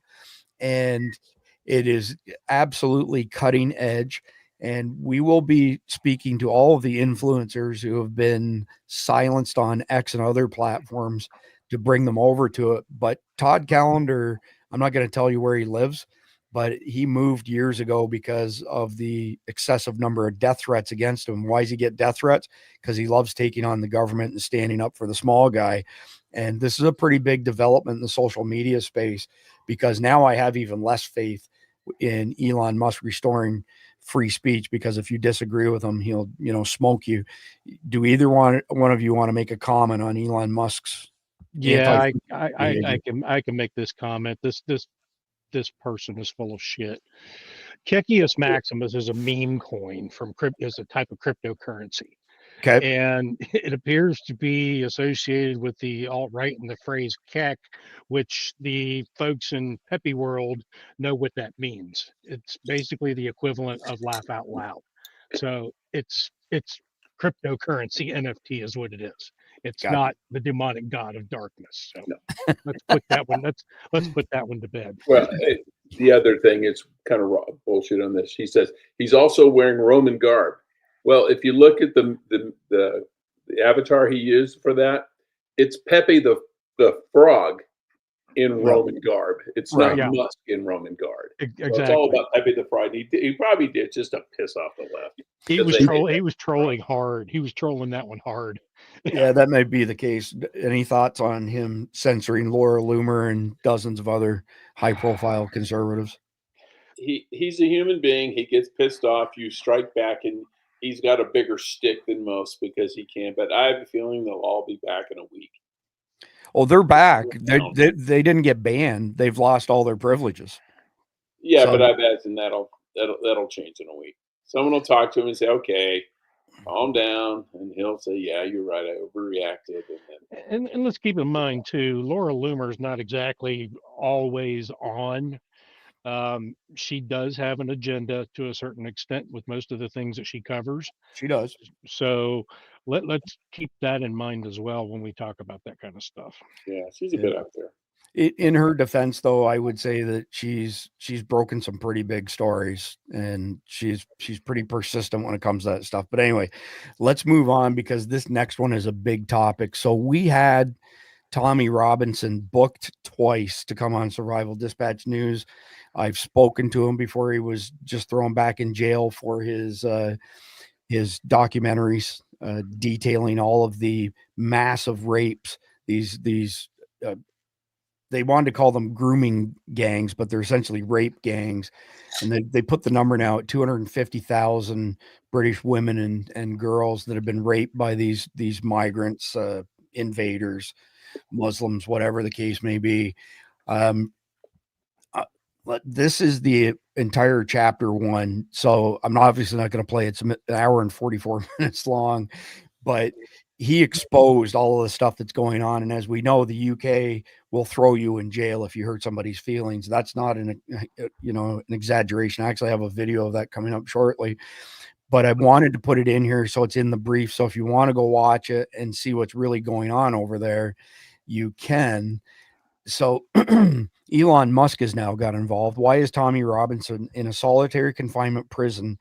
And it is absolutely cutting edge. And we will be speaking to all of the influencers who have been silenced on X and other platforms to bring them over to it. But Todd Callender, I'm not going to tell you where he lives, but he moved years ago because of the excessive number of death threats against him. Why does he get death threats? Because he loves taking on the government and standing up for the small guy. And this is a pretty big development in the social media space, because now I have even less faith in Elon Musk restoring free speech, because if you disagree with him, he'll, smoke you. Do either one of you want to make a comment on Elon Musk's? Yeah, I can make this comment. This person is full of shit. Kekius Maximus is a meme coin is a type of cryptocurrency. Okay. And it appears to be associated with the alt-right and the phrase kek, which the folks in Peppy world know what that means. It's basically the equivalent of laugh out loud. So it's cryptocurrency. NFT is what it is. It's not the demonic god of darkness. So let's put that one. Let's put that one to bed. Well, the other thing is kind of bullshit on this. He says he's also wearing Roman garb. Well, if you look at the avatar he used for that, it's Pepe the frog in Roman garb. It's not Musk in Roman garb. Exactly. So it's all about Pepe the frog. He probably did just to piss off the left. He was trolling hard. He was trolling that one hard. Yeah, that might be the case. Any thoughts on him censoring Laura Loomer and dozens of other high-profile conservatives? He's a human being. He gets pissed off. You strike back, and he's got a bigger stick than most because he can. But I have a feeling they'll all be back in a week. Oh, they're back. They didn't get banned. They've lost all their privileges. Yeah, but I imagine that'll change in a week. Someone will talk to him and say, "Okay, calm down," and he'll say, "Yeah, you're right. I overreacted." And let's keep in mind too, Laura Loomer is not exactly always on. She does have an agenda to a certain extent with most of the things that she covers. She does. So let's keep that in mind as well when we talk about that kind of stuff. Yeah, she's a bit out there. In her defense, though, I would say that she's broken some pretty big stories, and she's pretty persistent when it comes to that stuff. But anyway, let's move on, because this next one is a big topic. So we had Tommy Robinson booked twice to come on Survival Dispatch News. I've spoken to him before he was just thrown back in jail for his documentaries detailing all of the massive rapes, these they wanted to call them grooming gangs, but they're essentially rape gangs. And they put the number now at 250,000 British women and girls that have been raped by these migrants, invaders, Muslims, whatever the case may be. This is the entire chapter 1. So I'm obviously not going to play. It's an hour and 44 minutes long, but he exposed all of the stuff that's going on. And as we know, the UK will throw you in jail if you hurt somebody's feelings. That's not an exaggeration. I actually have a video of that coming up shortly, but I wanted to put it in here so it's in the brief. So if you want to go watch it and see what's really going on over there, you can. So Elon Musk has now got involved. Why is Tommy Robinson in a solitary confinement prison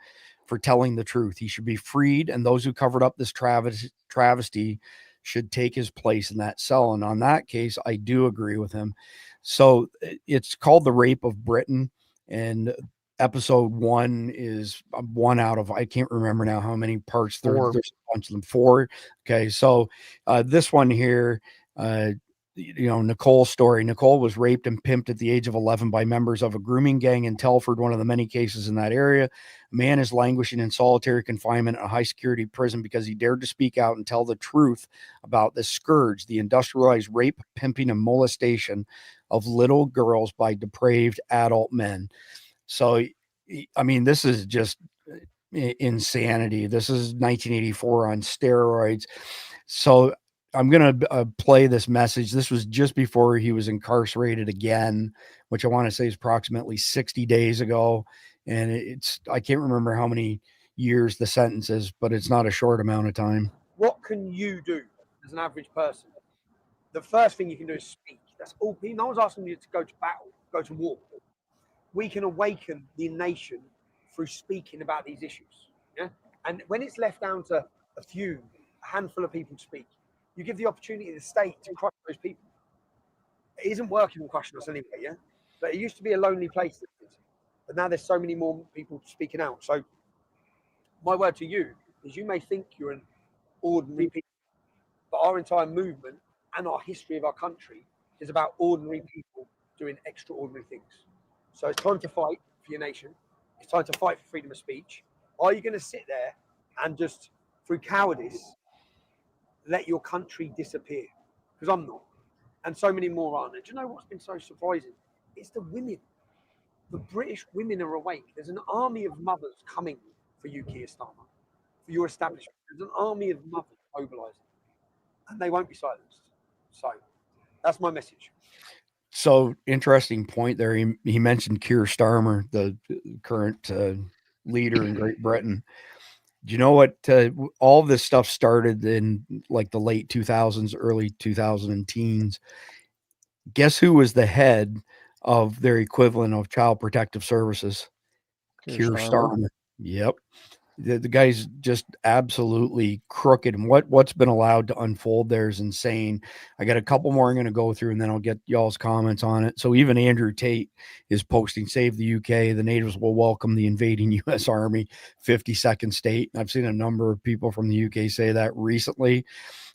for telling the truth? He should be freed, and those who covered up this travesty should take his place in that cell. And on that case, I do agree with him. So it's called The Rape of Britain, and episode 1 is 1 out of, I can't remember now how many parts. There's a bunch of them. 4. Okay, so this one here, Nicole's story. Nicole was raped and pimped at the age of 11 by members of a grooming gang in Telford, one of the many cases in that area. A man is languishing in solitary confinement in a high security prison because he dared to speak out and tell the truth about the scourge, the industrialized rape, pimping, and molestation of little girls by depraved adult men. So, I mean, this is just insanity. This is 1984 on steroids. So I'm going to play this message. This was just before he was incarcerated again, which I want to say is approximately 60 days ago. And I can't remember how many years the sentence is, but it's not a short amount of time. What can you do as an average person? The first thing you can do is speak. That's all. No one's asking you to go to battle, go to war. We can awaken the nation through speaking about these issues. Yeah. And when it's left down to a handful of people to speak, you give the opportunity to the state to crush those people. It isn't working on crushing us anyway, yeah? But it used to be a lonely place. But now there's so many more people speaking out. So my word to you is you may think you're an ordinary people, but our entire movement and our history of our country is about ordinary people doing extraordinary things. So it's time to fight for your nation. It's time to fight for freedom of speech. Are you going to sit there and just, through cowardice, let your country disappear? Because I'm not. And so many more aren't. And do you know what's been so surprising? It's the women. The British women are awake. There's an army of mothers coming for you, Keir Starmer, for your establishment. There's an army of mothers mobilising. And they won't be silenced. So that's my message. So interesting point there. He mentioned Keir Starmer, the current leader in Great Britain. Do you know what? All this stuff started in like the late 2000s, early 2010s. Guess who was the head of their equivalent of Child Protective Services? Keir Starmer. Yep. The guy's just absolutely crooked. And what's been allowed to unfold there is insane. I got a couple more I'm going to go through, and then I'll get y'all's comments on it. So even Andrew Tate is posting, "Save the UK. The natives will welcome the invading U.S. Army, 52nd state." I've seen a number of people from the UK say that recently.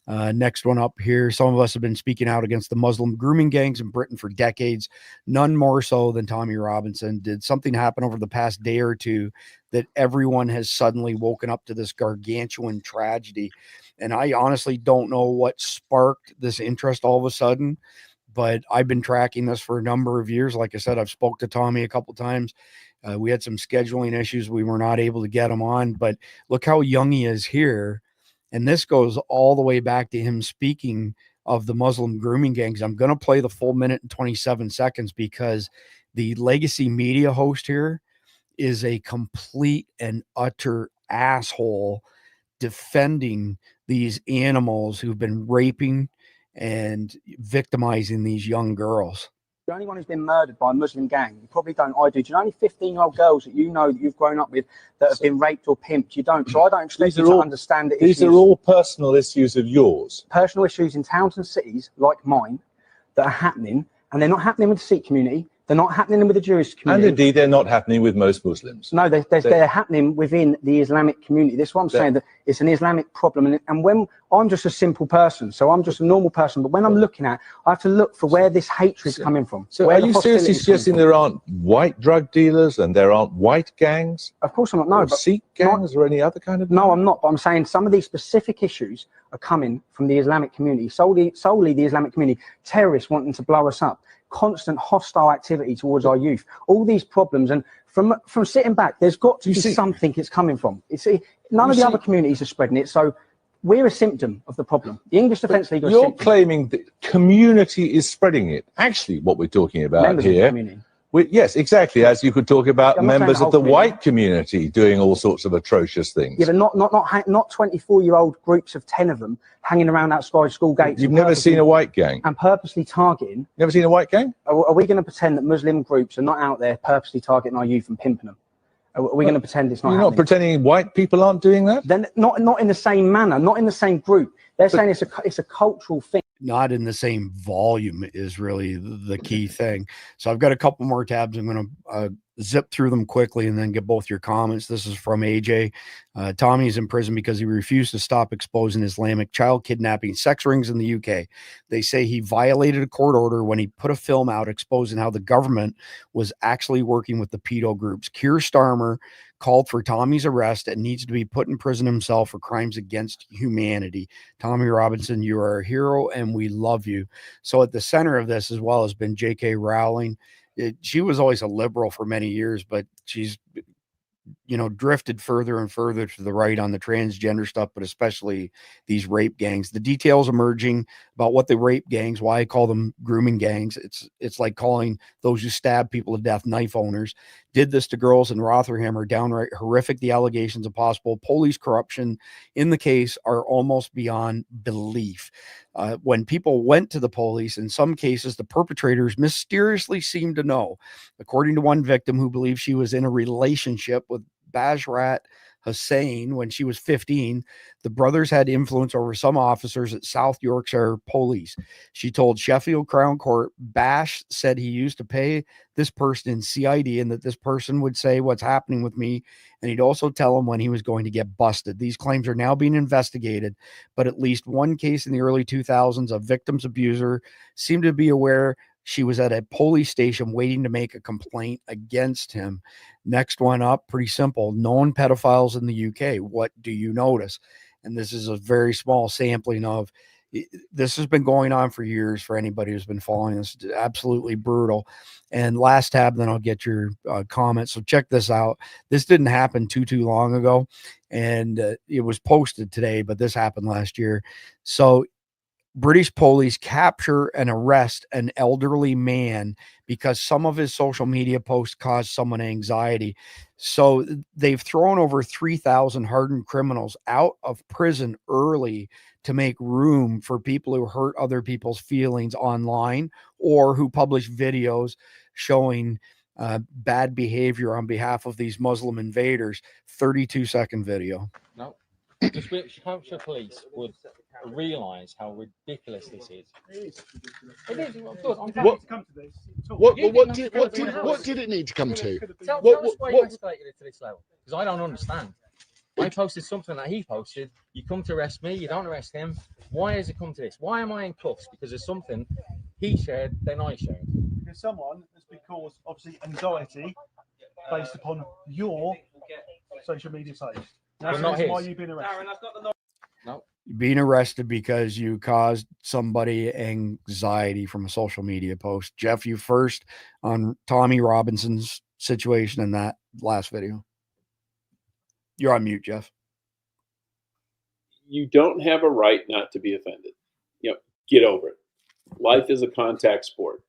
Next one up here. Some of us have been speaking out against the Muslim grooming gangs in Britain for decades, none more so than Tommy Robinson. Did something happen over the past day or two that everyone has suddenly woken up to this gargantuan tragedy? And I honestly don't know what sparked this interest all of a sudden, but I've been tracking this for a number of years. Like I said, I've spoke to Tommy a couple times. We had some scheduling issues. We were not able to get him on, but look how young he is here. And this goes all the way back to him speaking of the Muslim grooming gangs. I'm going to play the full minute and 27 seconds because the legacy media host here is a complete and utter asshole defending these animals who've been raping and victimizing these young girls. The only one who's been murdered by a Muslim gang, you probably don't, I do. Do you know any 15-year-old girls that you know that you've grown up with that have been raped or pimped? You don't. So I don't expect you to understand the issues. These are all personal issues of yours. Personal issues in towns and cities like mine that are happening, and they're not happening with the Sikh community. They're not happening with the Jewish community. And indeed, they're not happening with most Muslims. No, they're happening within the Islamic community. This is what I'm saying, that it's an Islamic problem. And when I'm just a simple person, so I'm just a normal person, but when I'm looking at, I have to look for where this hatred is coming from. So are you seriously suggesting there aren't white drug dealers and there aren't white gangs? Of course I'm not. No, but Sikh gangs or any other kind of? No, I'm not. But I'm saying some of these specific issues are coming from the Islamic community, solely the Islamic community. Terrorists wanting to blow us up. Constant hostile activity towards our youth, all these problems, and from sitting back, there's got to be something it's coming from. None of the other communities are spreading it, so we're a symptom of the problem. The English Defence League. You're claiming that community is spreading it. Actually, what we're talking about Members here. of the community. Yes, exactly. As you could talk about members of the community. white community doing all sorts of atrocious things. Yeah, but not 24-year-old groups of 10 of them hanging around outside school gates. You've never seen a white gang? And purposely targeting. Never seen a white gang? Are we going to pretend that Muslim groups are not out there purposely targeting our youth and pimping them? Are we going to pretend it's not You're happening? not pretending white people aren't doing that? Then not in the same manner, not in the same group. They're saying it's a cultural thing. Not in the same volume is really the key thing. So I've got a couple more tabs. I'm going to zip through them quickly and then get both your comments. This is from AJ. Tommy is in prison because he refused to stop exposing Islamic child kidnapping sex rings in the UK. They say he violated a court order when he put a film out exposing how the government was actually working with the pedo groups. Keir Starmer called for Tommy's arrest and needs to be put in prison himself for crimes against humanity. Tommy Robinson, you are a hero and we love you. So at the center of this as well has been J.K. Rowling. She was always a liberal for many years, but she's, drifted further and further to the right on the transgender stuff, but especially these rape gangs. The details emerging about what the rape gangs, why I call them grooming gangs. It's like calling those who stab people to death knife owners. Did this to girls in Rotherham are downright horrific. The allegations of possible police corruption in the case are almost beyond belief. When people went to the police, in some cases, the perpetrators mysteriously seemed to know. According to one victim who believes she was in a relationship with Bashrat Hussain when she was 15, the brothers had influence over some officers at South Yorkshire Police. She told Sheffield Crown Court Bash said he used to pay this person in CID and that this person would say what's happening with me, and he'd also tell him when he was going to get busted. These claims are now being investigated, but at least one case in the early 2000s, a victim's abuser seemed to be aware she was at a police station waiting to make a complaint against him. Next one up, pretty simple. Known pedophiles in the UK. What do you notice? And this is a very small sampling of, this has been going on for years for anybody who's been following this. Absolutely brutal. And last tab, then I'll get your comments. So check this out. This didn't happen too long ago. And it was posted today, but this happened last year. So British police capture and arrest an elderly man because some of his social media posts caused someone anxiety. So they've thrown over 3,000 hardened criminals out of prison early to make room for people who hurt other people's feelings online or who publish videos showing bad behavior on behalf of these Muslim invaders. 32-second video. No. The British Hampshire police would realise how ridiculous this is. It is. What did it need to come to? Tell us why you escalated it to this level, because I don't understand. I posted something that he posted. You come to arrest me, you don't arrest him. Why has it come to this? Why am I in cuffs? Because there's something he shared, then I shared. Because someone has been caused, obviously, anxiety based upon your social media page. That's why you've been arrested. No. Being arrested because you caused somebody anxiety from a social media post. Jeff, you first on Tommy Robinson's situation in that last video. You're on mute, Jeff. You don't have a right not to be offended. Get over it. Life is a contact sport.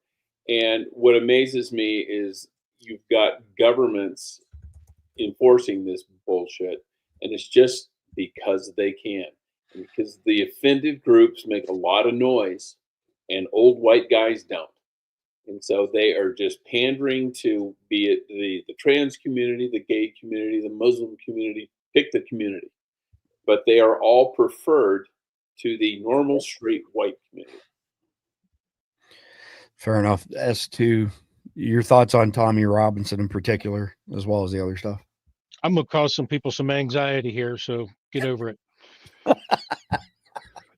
And what amazes me is you've got governments enforcing this bullshit, and it's just because they can. Because the offended groups make a lot of noise and old white guys don't. And so they are just pandering to, be it the trans community, the gay community, the Muslim community, pick the community. But they are all preferred to the normal straight white community. Fair enough. As to Your thoughts on Tommy Robinson in particular, as well as the other stuff? I'm going to cause some people some anxiety here, so get over it.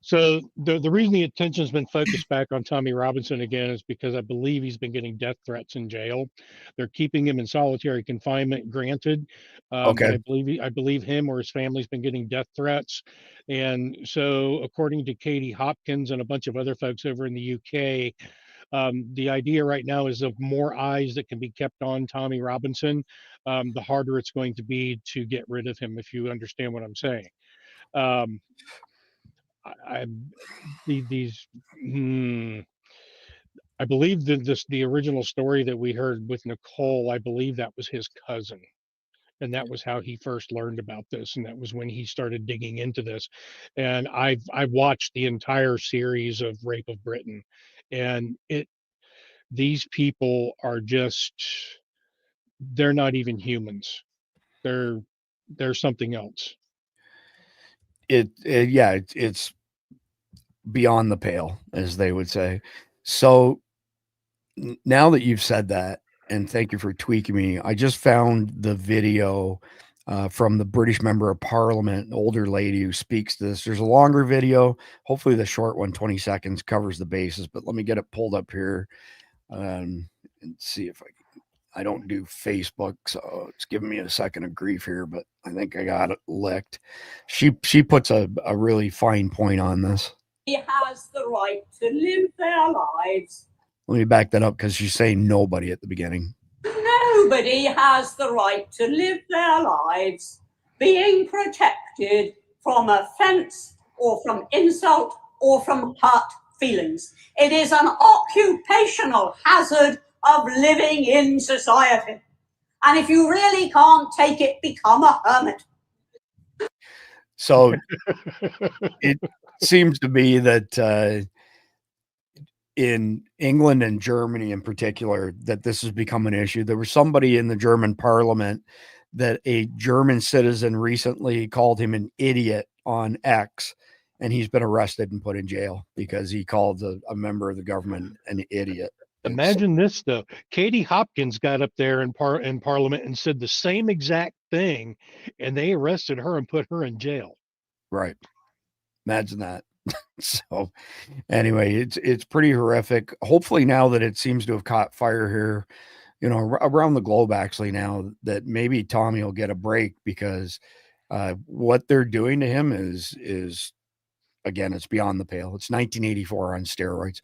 So the reason the attention's been focused back on Tommy Robinson again is because I believe he's been getting death threats in jail. They're keeping him in solitary confinement, granted, but I believe him or his family's been getting death threats. And so, according to Katie Hopkins and a bunch of other folks over in the UK, the idea right now is of more eyes that can be kept on Tommy Robinson, the harder it's going to be to get rid of him, if you understand what I'm saying. I believe that the original story that we heard with Nicole, I believe that was his cousin, and that was how he first learned about this, and that was when he started digging into this. And I've watched the entire series of Rape of Britain, and these people are just, they're not even humans. They're something else. It's beyond the pale, as they would say. So now that you've said that, and thank you for tweaking me, I just found the video from the British Member of Parliament, an older lady who speaks to this. There's a longer video. Hopefully the short one, 20 seconds, covers the bases, but let me get it pulled up here and see if I don't do Facebook, so it's giving me a second of grief here, but I think I got it licked. She puts a really fine point on this. He has the right to live their lives. Let me back that up because she's saying nobody at the beginning. Nobody has the right to live their lives being protected from offence or from insult or from hurt feelings. It is an occupational hazard of living in society. And if you really can't take it, become a hermit. So it seems to be that in England and Germany in particular, that this has become an issue. There was somebody in the German parliament that a German citizen recently called him an idiot on X, and he's been arrested and put in jail because he called a member of the government an idiot. Imagine this, though. Katie Hopkins got up there in Parliament and said the same exact thing, and they arrested her and put her in jail. Right. Imagine that. So anyway, it's pretty horrific. Hopefully now that it seems to have caught fire here, around the globe actually now, that maybe Tommy will get a break, because what they're doing to him is again, it's beyond the pale. It's 1984 on steroids.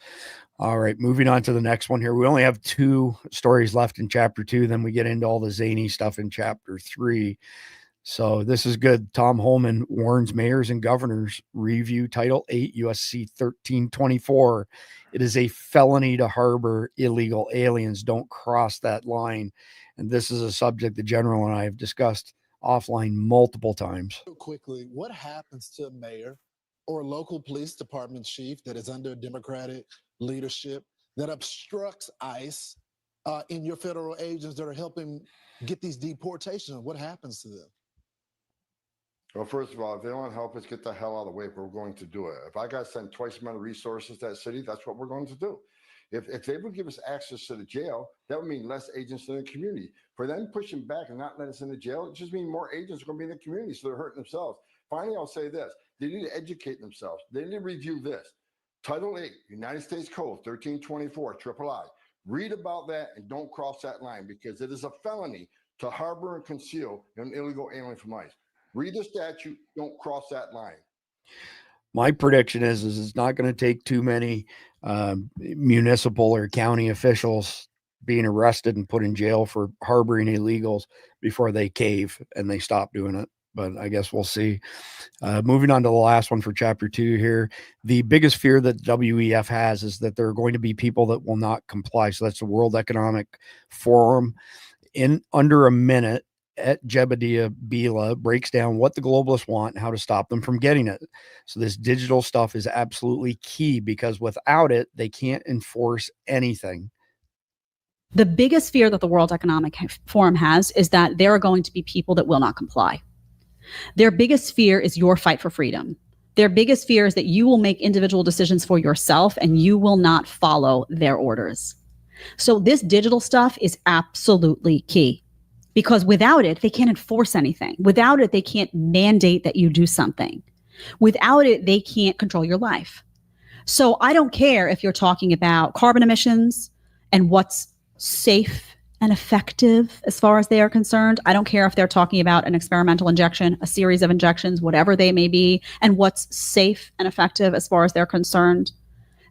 All right, moving on to the next one here. We only have 2 stories left in chapter 2. Then we get into all the zany stuff in chapter 3. So this is good. Tom Holman warns mayors and governors, review Title 8 USC 1324. It is a felony to harbor illegal aliens. Don't cross that line. And this is a subject the general and I have discussed offline multiple times. Quickly, what happens to a mayor or local police department chief that is under Democratic leadership that obstructs ICE in your federal agents that are helping get these deportations? What happens to them? Well, first of all, if they don't help us get the hell out of the way, we're going to do it. If I got to send twice the amount of resources to that city, that's what we're going to do. If they would give us access to the jail, that would mean less agents in the community. For them pushing back and not letting us in the jail, it just means more agents are going to be in the community, so they're hurting themselves. Finally, I'll say this. They need to educate themselves. They need to review this. Title 8, United States Code 1324, III. Read about that and don't cross that line, because it is a felony to harbor and conceal an illegal alien from ICE. Read the statute, don't cross that line. My prediction is it's not going to take too many municipal or county officials being arrested and put in jail for harboring illegals before they cave and they stop doing it. But I guess we'll see. Moving on to the last one for chapter 2 here. The biggest fear that WEF has is that there are going to be people that will not comply. So that's the World Economic Forum. In under a minute, Jebediah Bila breaks down what the globalists want and how to stop them from getting it. So this digital stuff is absolutely key, because without it, they can't enforce anything. The biggest fear that the World Economic Forum has is that there are going to be people that will not comply. Their biggest fear is your fight for freedom. Their biggest fear is that you will make individual decisions for yourself and you will not follow their orders. So this digital stuff is absolutely key, because without it, they can't enforce anything. Without it, they can't mandate that you do something. Without it, they can't control your life. So I don't care if you're talking about carbon emissions and what's safe and effective as far as they are concerned. I don't care if they're talking about an experimental injection, a series of injections, whatever they may be, and what's safe and effective as far as they're concerned.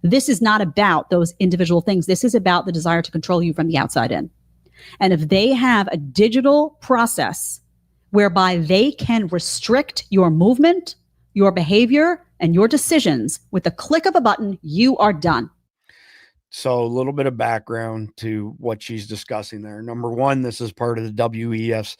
This is not about those individual things. This is about the desire to control you from the outside in. And if they have a digital process whereby they can restrict your movement, your behavior, and your decisions with the click of a button, you are done. So a little bit of background to what she's discussing there. Number one, this is part of the WEF's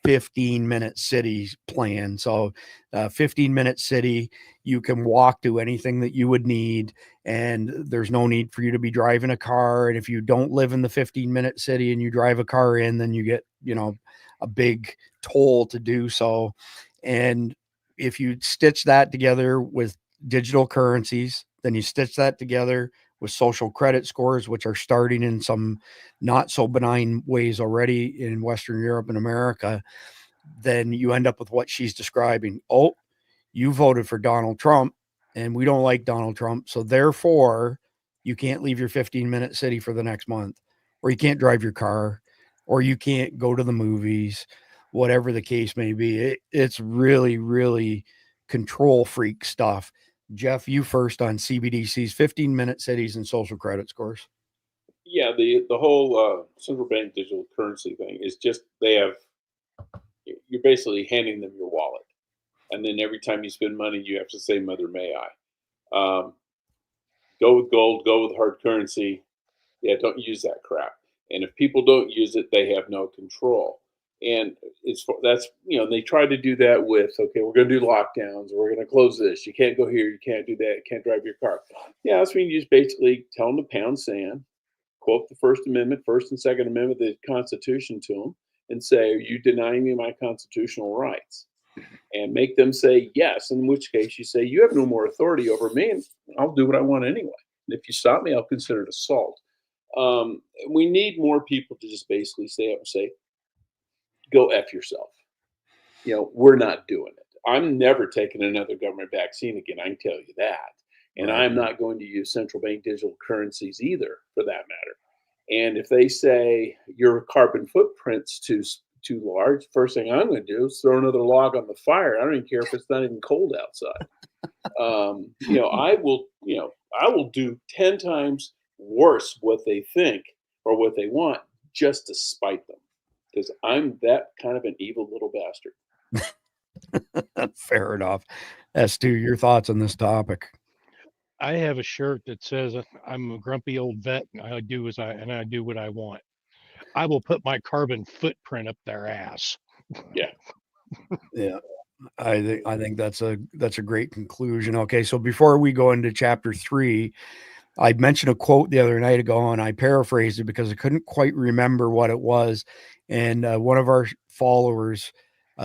15-minute city plan. So 15-minute city, you can walk to anything that you would need, and there's no need for you to be driving a car. And if you don't live in the 15-minute city and you drive a car in, then you get, a big toll to do so. And if you stitch that together with digital currencies, then you stitch that together with social credit scores, which are starting in some not so benign ways already in Western Europe and America, then you end up with what she's describing. Oh, you voted for Donald Trump and we don't like Donald Trump. So therefore you can't leave your 15-minute city for the next month, or you can't drive your car, or you can't go to the movies, whatever the case may be. It's really, really control freak stuff. Jeff, you first on CBDC's 15-minute cities and social credit scores. Yeah, the whole central bank digital currency thing is just, you're basically handing them your wallet. And then every time you spend money, you have to say, Mother, may I? Go with gold, go with hard currency. Yeah, don't use that crap. And if people don't use it, they have no control. And they try to do that with, okay, we're going to do lockdowns, or we're going to close this. You can't go here. You can't do that. You can't drive your car. Yeah, that's when you just basically tell them to pound sand, quote the First Amendment, First and Second Amendment of the Constitution to them, and say, are you denying me my constitutional rights? And make them say yes, in which case you say, you have no more authority over me, and I'll do what I want anyway. And if you stop me, I'll consider it assault. We need more people to just basically stay up and say, go F yourself. We're not doing it. I'm never taking another government vaccine again. I can tell you that. And Right. I'm not going to use central bank digital currencies either, for that matter. And if they say your carbon footprint's too large, first thing I'm going to do is throw another log on the fire. I don't even care if it's not even cold outside. I will do 10 times worse what they think or what they want just to spite them, because I'm that kind of an evil little bastard. Fair enough. Stu, your thoughts on this topic? I have a shirt that says I'm a grumpy old vet and I do what I want. I will put my carbon footprint up their ass. Yeah. Yeah. I think that's a great conclusion. Okay, so before we go into chapter 3, I mentioned a quote the other night ago, and I paraphrased it because I couldn't quite remember what it was. And one of our followers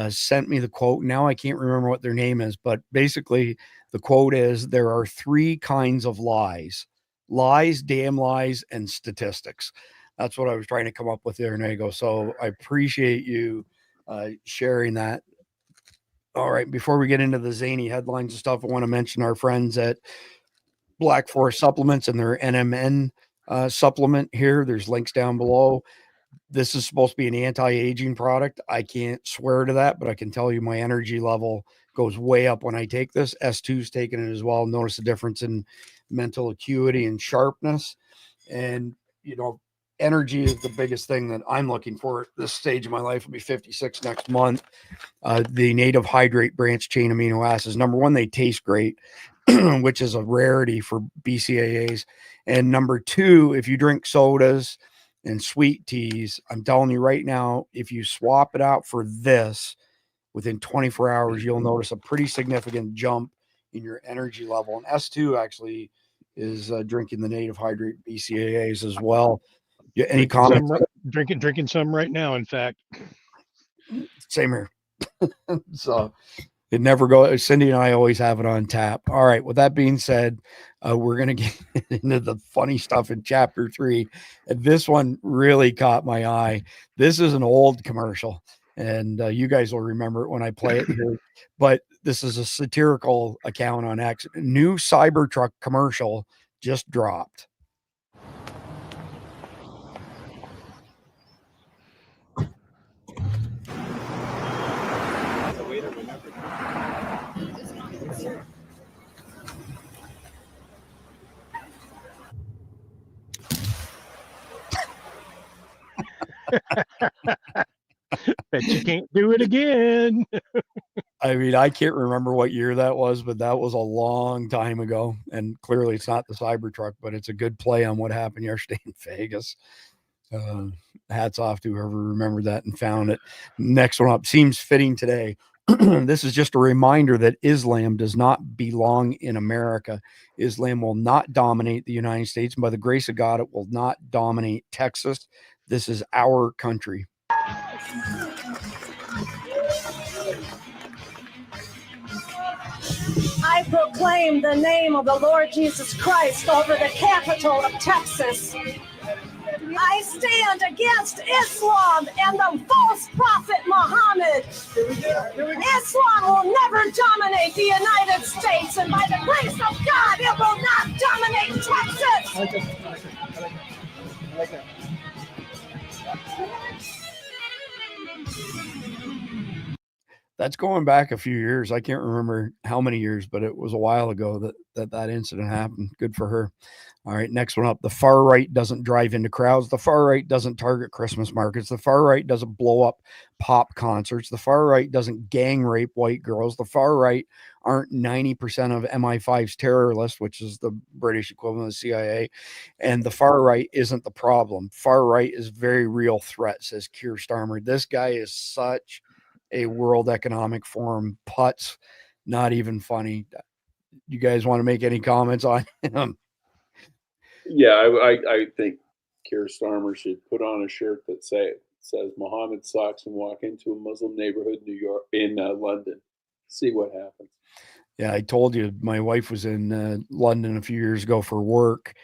sent me the quote. Now I can't remember what their name is, but basically the quote is, there are 3 kinds of lies: lies, damn lies, and statistics. That's what I was trying to come up with there, Nego. So I appreciate you sharing that. All right, before we get into the zany headlines and stuff, I want to mention our friends at Black Forest Supplements and their NMN supplement here. There's links down below. This is supposed to be an anti-aging product. I can't swear to that, but I can tell you my energy level goes way up when I take this. S2's taking it as well. Notice the difference in mental acuity and sharpness. And, energy is the biggest thing that I'm looking for at this stage of my life. I'll be 56 next month. The native hydrate branch chain amino acids. Number one, they taste great, which is a rarity for BCAAs. And number 2, if you drink sodas and sweet teas, I'm telling you right now, if you swap it out for this, within 24 hours, you'll notice a pretty significant jump in your energy level. And S2 actually is drinking the native hydrate BCAAs as well. Yeah, any comments? Drinking some right now, in fact. Same here. So It never goes. Cindy and I always have it on tap. All right. With that being said, we're going to get into the funny stuff in chapter 3. And this one really caught my eye. This is an old commercial, and you guys will remember it when I play it here. But this is a satirical account on X. New Cybertruck commercial just dropped. Bet you can't do it again. I mean, I can't remember what year that was, but that was a long time ago. And clearly it's not the Cybertruck, but it's a good play on what happened yesterday in Vegas. Hats off to whoever remembered that and found it. Next one up seems fitting today. This is just a reminder that Islam does not belong in America. Islam will not dominate the United States. And by the grace of God, it will not dominate Texas. This is our country. I proclaim the name of the Lord Jesus Christ over the capital of Texas. I stand against Islam and the false prophet Muhammad. Islam will never dominate the United States, and by the grace of God, it will not dominate Texas. That's going back a few years. I can't remember how many years, but it was a while ago that incident happened. Good for her. All right, next one up. The far right doesn't drive into crowds. The far right doesn't target Christmas markets. The far right doesn't blow up pop concerts. The far right doesn't gang rape white girls. The far right aren't 90% of MI5's terror list, which is the British equivalent of the CIA. And the far right isn't the problem. Far right is very real threat, says Keir Starmer. This guy is such a World Economic Forum putz. Not even funny. You guys want to make any comments on him? Yeah, I think Keir Starmer should put on a shirt that says Mohammed socks and walk into a Muslim neighborhood in London. See what happens. Yeah, I told you my wife was in London a few years ago for work,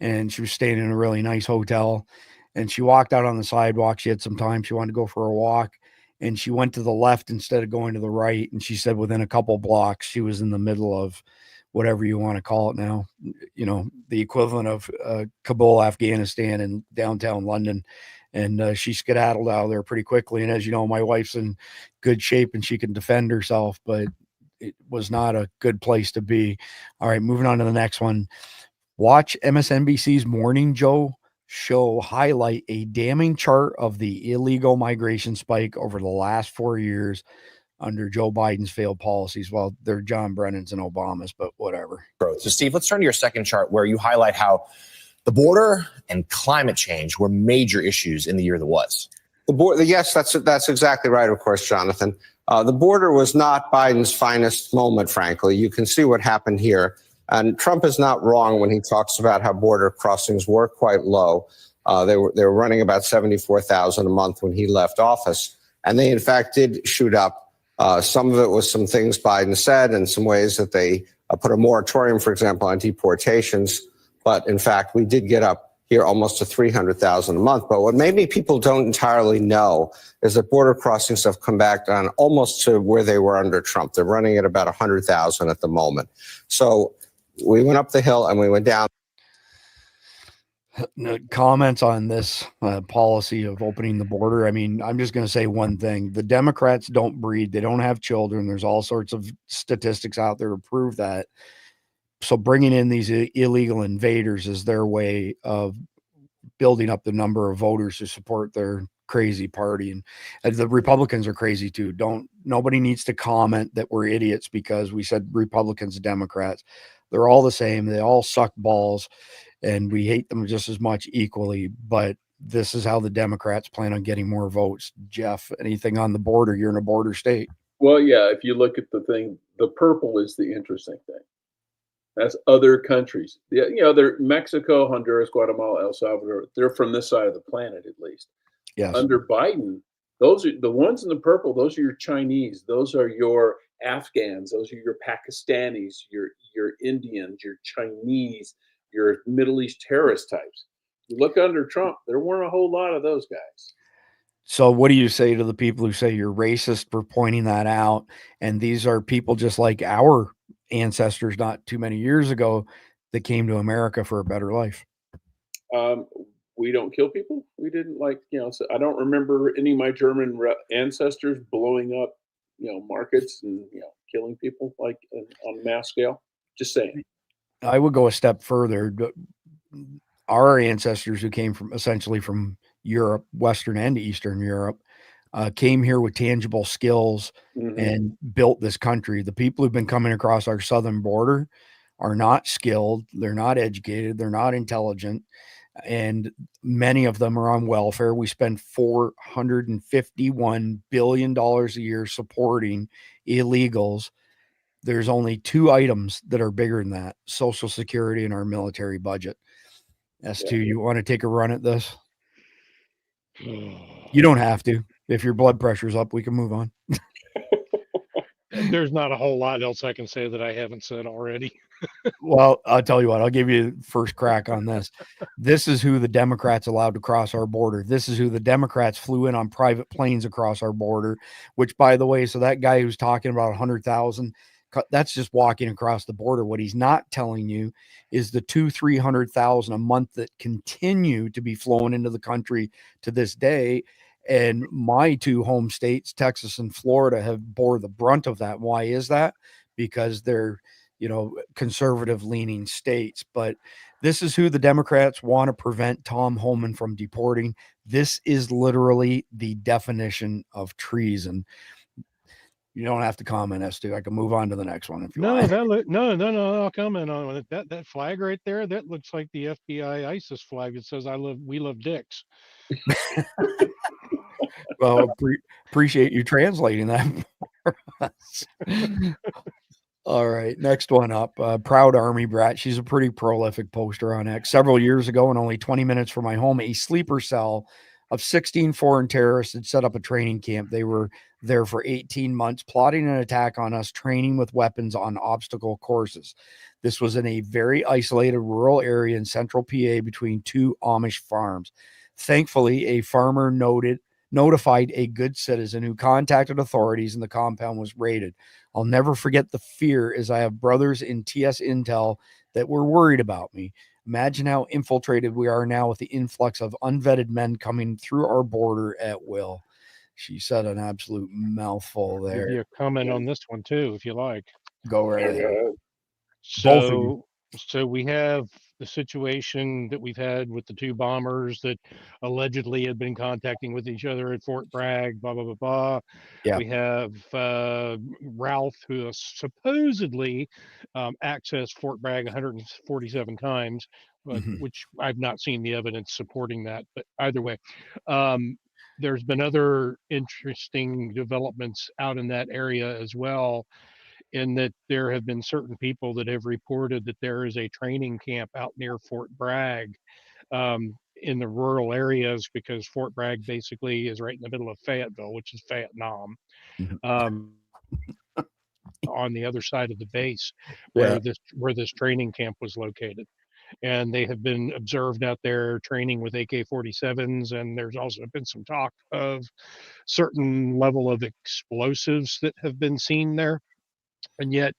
and she was staying in a really nice hotel, and she walked out on the sidewalk. She had some time. She wanted to go for a walk, and she went to the left instead of going to the right. And she said within a couple blocks, she was in the middle of whatever you want to call it now, you know, the equivalent of Kabul, Afghanistan, and downtown London. And she skedaddled out of there pretty quickly. And as you know, my wife's in good shape and she can defend herself, but it was not a good place to be. All right, moving on to the next one. Watch MSNBC's Morning Joe show highlight a damning chart of the illegal migration spike over the last 4 years under Joe Biden's failed policies. Well, they're John Brennan's and Obama's, but whatever. So, Steve, let's turn to your second chart where you highlight how the border and climate change were major issues in the year that was. The border, yes, that's exactly right, of course, Jonathan. The border was not Biden's finest moment, frankly. You can see what happened here. And Trump is not wrong when he talks about how border crossings were quite low. They were running about 74,000 a month when he left office. And they, in fact, did shoot up. Some of it was some things Biden said and some ways that they put a moratorium, for example, on deportations. But in fact, we did get up here almost to 300,000 a month. But what maybe people don't entirely know is that border crossings have come back down almost to where they were under Trump. They're running at about 100,000 at the moment. So we went up the hill and we went down. Comments on this policy of opening the border. I mean, I'm just going to say one thing. The Democrats don't breed. They don't have children. There's all sorts of statistics out there to prove that. So bringing in these illegal invaders is their way of building up the number of voters who support their crazy party. And the Republicans are crazy too. Nobody needs to comment that we're idiots because we said Republicans and Democrats. They're all the same. They all suck balls. And we hate them just as much equally, but this is how the Democrats plan on getting more votes. Jeff, anything on the border? You're in a border state. Well, yeah, if you look at the thing, the purple is the interesting thing. That's other countries. They're Mexico, Honduras, Guatemala, El Salvador. They're from this side of the planet, at least. Yes. Under Biden, those are the ones in the purple. Those are your Chinese. Those are your Afghans, those are your Pakistanis, your Indians, your Chinese, your Middle East terrorist types. You look under Trump, there weren't a whole lot of those guys. So what do you say to the people who say you're racist for pointing that out? And these are people just like our ancestors not too many years ago that came to America for a better life. We don't kill people. We didn't so I don't remember any of my German ancestors blowing up, markets and, killing people on a mass scale. Just saying. I would go a step further. Our ancestors who came essentially from Europe, Western and Eastern Europe, came here with tangible skills and built this country. The people who've been coming across our southern border are not skilled. They're not educated. They're not intelligent. And many of them are on welfare. We spend $451 billion a year supporting illegals. There's only two items that are bigger than that: Social Security and our military budget. S2, you want to take a run at this? You don't have to. If your blood pressure's up, we can move on. There's not a whole lot else I can say that I haven't said already. Well, I'll tell you what, I'll give you first crack on this. This is who the Democrats allowed to cross our border. This is who the Democrats flew in on private planes across our border, which, by the way, so that guy who's talking about 100,000, that's just walking across the border. What he's not telling you is the 200,000-300,000 a month that continue to be flown into the country to this day. And my two home states, Texas and Florida, have bore the brunt of that. Why is that? Because they're, conservative leaning states. But this is who the Democrats want to prevent Tom Homan from deporting. This is literally the definition of treason. You don't have to comment, S2. I can move on to the next one if you want. No, I'll comment on it. That flag right there, that looks like the FBI ISIS flag. It says we love dicks. Well, appreciate you translating that for us. All right, next one up. Proud Army brat. She's a pretty prolific poster on X. Several years ago, and only 20 minutes from my home, a sleeper cell of 16 foreign terrorists had set up a training camp. They were there for 18 months, plotting an attack on us, training with weapons on obstacle courses. This was in a very isolated rural area in central PA between two Amish farms. Thankfully, a farmer notified a good citizen who contacted authorities, and the compound was raided. I'll never forget the fear, as I have brothers in TS Intel that were worried about me. Imagine how infiltrated we are now with the influx of unvetted men coming through our border at will. She said an absolute mouthful there. Give you a comment on this one too, if you like. Go right ahead. So we have the situation that we've had with the two bombers that allegedly had been contacting with each other at Fort Bragg, blah, blah, blah, blah. Yeah. We have Routh, who has supposedly accessed Fort Bragg 147 times, but, which I've not seen the evidence supporting that. But either way, there's been other interesting developments out in that area as well, in that there have been certain people that have reported that there is a training camp out near Fort Bragg in the rural areas, because Fort Bragg basically is right in the middle of Fayetteville, which is Vietnam, on the other side of the base where this training camp was located. And they have been observed out there training with AK-47s, and there's also been some talk of certain level of explosives that have been seen there. And yet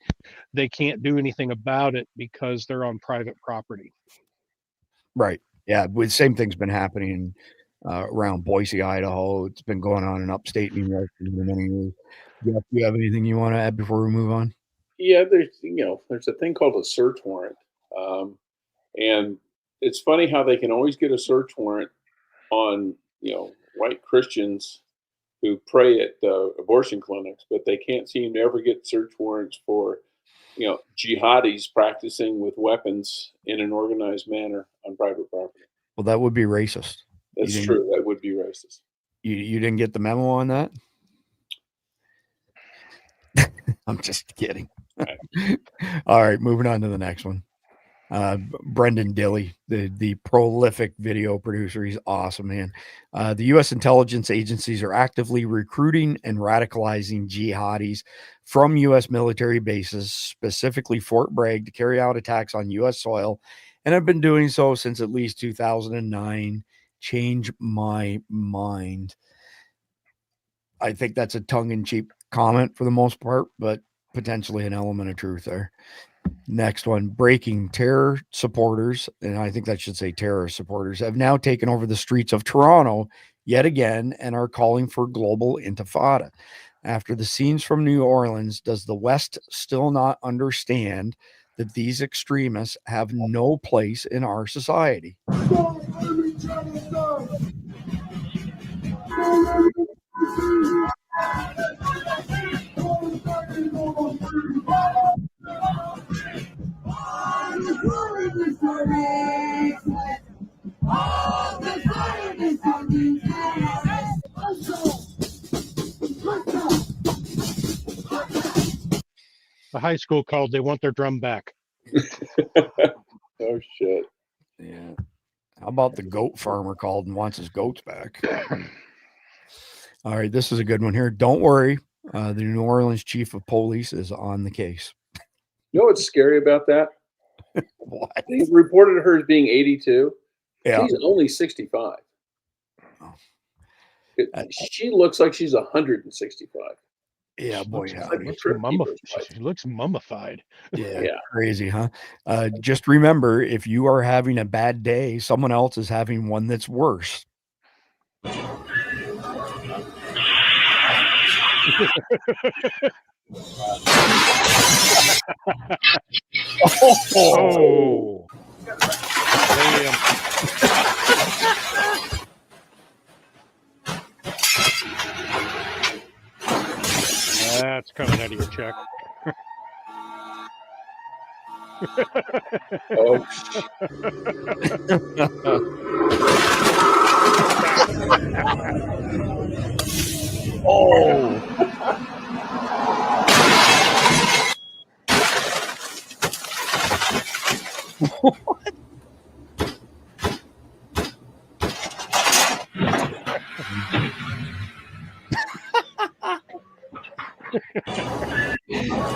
they can't do anything about it because they're on private property. Right. Yeah. The same thing's been happening around Boise, Idaho. It's been going on in upstate New York for many years. Do you have anything you want to add before we move on? Yeah, there's a thing called a search warrant. And it's funny how they can always get a search warrant on, white Christians who pray at abortion clinics, but they can't seem to ever get search warrants for, jihadis practicing with weapons in an organized manner on private property. Well, that would be racist. That's true. That would be racist. You didn't get the memo on that? I'm just kidding. All right, moving on to the next one. Brendan Dilley, the prolific video producer. He's awesome, man. The U.S. intelligence agencies are actively recruiting and radicalizing jihadis from U.S. military bases, specifically Fort Bragg, to carry out attacks on U.S. soil, and have been doing so since at least 2009. Change my mind. I think that's a tongue-in-cheek comment for the most part, but potentially an element of truth there. Next one, breaking. Terror supporters, and I think that should say terrorist supporters, have now taken over the streets of Toronto yet again and are calling for global intifada. After the scenes from New Orleans, does the West still not understand that these extremists have no place in our society? The high school called. They want their drum back. Oh shit! Yeah. How about the goat farmer called and wants his goats back? All right, this is a good one here. Don't worry, the New Orleans chief of police is on the case. You know what's scary about that? What? They reported her as being 82. Yeah. She's only 65. She looks like she's 165. Yeah, boy, she looks mummified. Yeah, crazy, huh? Just remember, if you are having a bad day, someone else is having one that's worse. Oh. Damn. That's coming out of your check. Oh. Oh. What?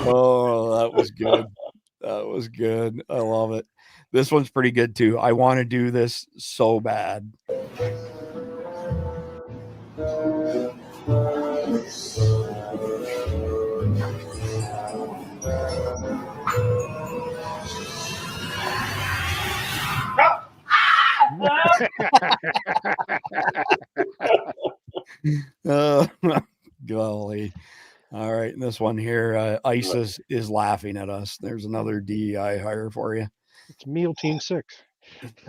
Oh, that was good. That was good. I love it. This one's pretty good too. I want to do this so bad. Golly. All right, and this one here, ISIS is laughing at us. There's another DEI hire for you. It's Meal Team 6.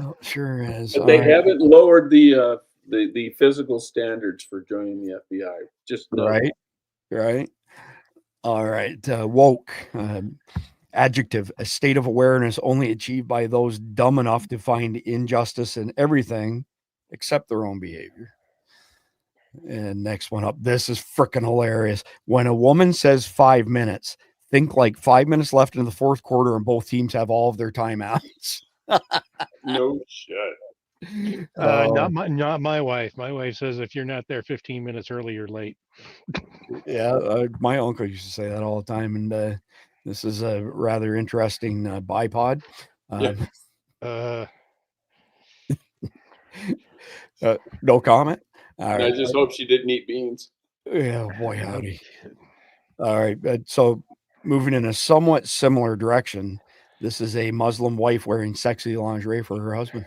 Oh, sure is. But they haven't lowered the physical standards for joining the FBI. Just right. All right, woke. Adjective, a state of awareness only achieved by those dumb enough to find injustice in everything except their own behavior. And next one up, this is freaking hilarious. When a woman says 5 minutes, think like 5 minutes left in the fourth quarter and both teams have all of their timeouts. No shit. Not my wife. My wife says if you're not there 15 minutes early, you're late. Yeah, my uncle used to say that all the time. And this is a rather interesting bipod. No comment. All right. I just hope she didn't eat beans. Yeah, boy, howdy. All right. So moving in a somewhat similar direction, this is a Muslim wife wearing sexy lingerie for her husband.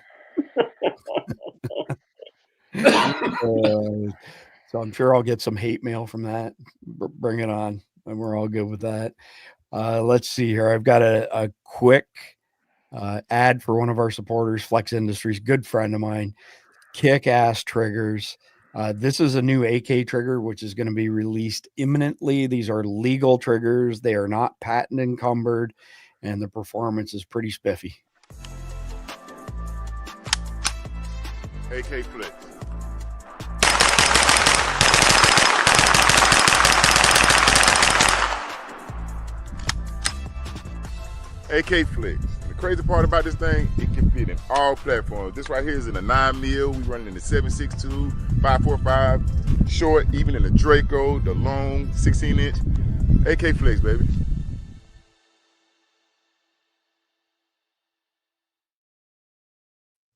So I'm sure I'll get some hate mail from that. Bring it on. And we're all good with that. Let's see here. I've got a quick ad for one of our supporters, Flex Industries, good friend of mine, kick-ass triggers. This is a new AK trigger, which is going to be released imminently. These are legal triggers. They are not patent encumbered, and the performance is pretty spiffy. AK Flex. AK Flex, the crazy part about this thing, it can fit in all platforms. This right here is in a 9mm. We running in the 7.62, 5.45, short, even in the Draco, the long 16-inch. AK Flex, baby.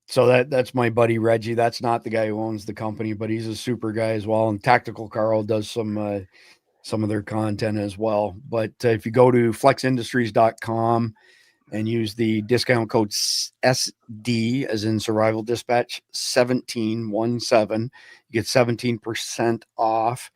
So that's my buddy Reggie. That's not the guy who owns the company, but he's a super guy as well. And Tactical Carl does some of their content as well. But if you go to flexindustries.com and use the discount code SD, as in Survival Dispatch 1717, you get 17% off.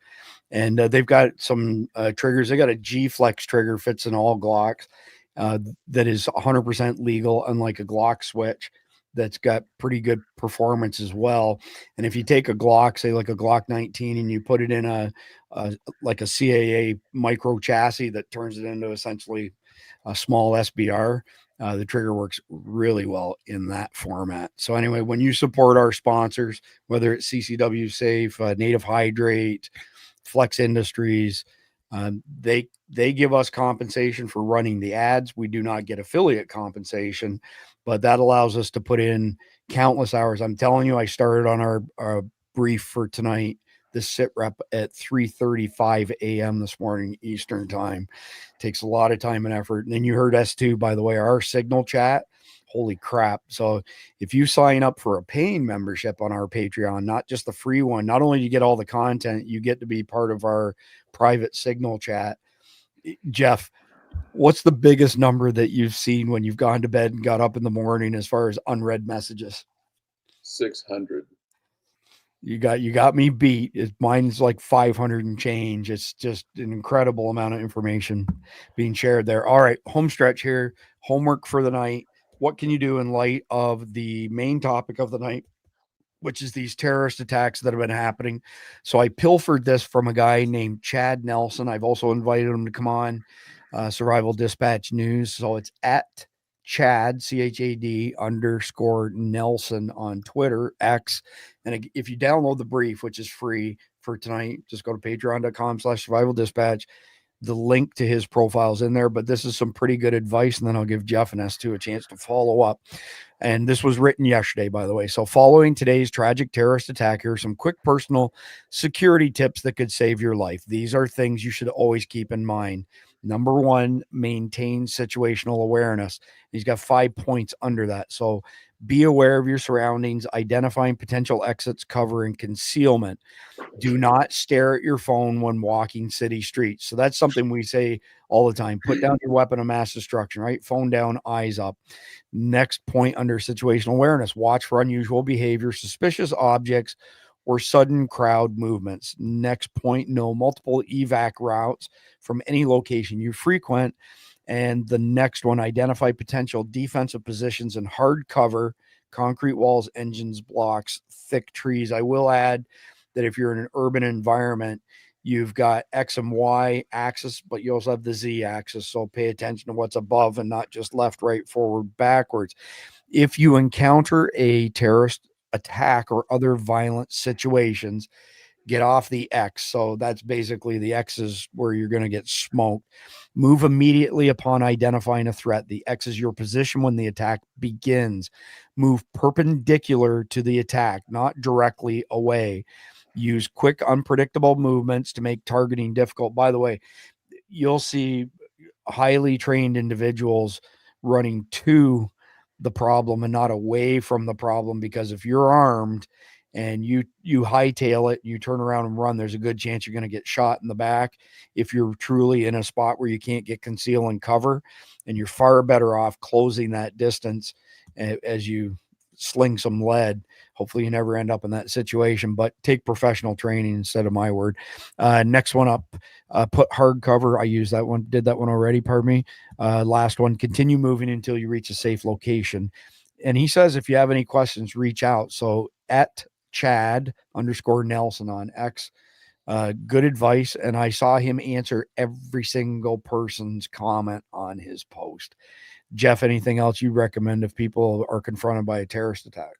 And they've got some triggers. They got a G Flex trigger, fits in all Glocks, that is 100% legal, unlike a Glock switch that's got pretty good performance as well. And if you take a Glock, say like a Glock 19, and you put it in a like a CAA micro chassis that turns it into essentially a small SBR, the trigger works really well in that format. So anyway, when you support our sponsors, whether it's CCW Safe, Native Hydrate, Flex Industries, they give us compensation for running the ads. We do not get affiliate compensation, but that allows us to put in countless hours. I'm telling you, I started on our brief for tonight, this sit rep, at 3:35 a.m. this morning Eastern time. Takes a lot of time and effort. And then you heard S2, by the way, our Signal chat. Holy crap. So if you sign up for a paying membership on our Patreon, not just the free one, not only do you get all the content, you get to be part of our private Signal chat. Jeff, what's the biggest number that you've seen when you've gone to bed and got up in the morning as far as unread messages? 600. You got me beat. Mine's like 500 and change. It's just an incredible amount of information being shared there. All right, home stretch here. Homework for the night. What can you do in light of the main topic of the night, which is these terrorist attacks that have been happening? So I pilfered this from a guy named Chad Nelson. I've also invited him to come on Survival Dispatch News. So it's at Chad, CHAD _ Nelson on Twitter, X. And if you download the brief, which is free for tonight, just go to patreon.com/survival dispatch. The link to his profile is in there, but this is some pretty good advice. And then I'll give Jeff and S2 a chance to follow up. And this was written yesterday, by the way. So following today's tragic terrorist attack, here are some quick personal security tips that could save your life. These are things you should always keep in mind. Number one, maintain situational awareness. He's got 5 points under that. So be aware of your surroundings, identifying potential exits, cover, and concealment. Do not stare at your phone when walking city streets. So that's something we say all the time. Put down your weapon of mass destruction, right? Phone down, eyes up. Next point under situational awareness, watch for unusual behavior, suspicious objects, or sudden crowd movements. Next point, know multiple evac routes from any location you frequent. And the next one, identify potential defensive positions in hard cover, concrete walls, engines, blocks, thick trees. I will add that if you're in an urban environment, you've got X and Y axis, but you also have the Z axis. So pay attention to what's above and not just left, right, forward, backwards. If you encounter a terrorist attack or other violent situations, get off the X. So that's basically the X is where you're going to get smoked. Move immediately upon identifying a threat. The X is your position when the attack begins. Move perpendicular to the attack, not directly away. Use quick, unpredictable movements to make targeting difficult. By the way, you'll see highly trained individuals running to the problem and not away from the problem, because if you're armed and you hightail it, you turn around and run, there's a good chance you're going to get shot in the back if you're truly in a spot where you can't get conceal and cover. And you're far better off closing that distance as you sling some lead. Hopefully you never end up in that situation, but take professional training instead of my word. Next one up, put hard cover. I used that one, did that one already, pardon me. Last one, continue moving until you reach a safe location. And he says, if you have any questions, reach out. So at Chad _ Nelson on X, good advice. And I saw him answer every single person's comment on his post. Jeff, anything else you recommend if people are confronted by a terrorist attack?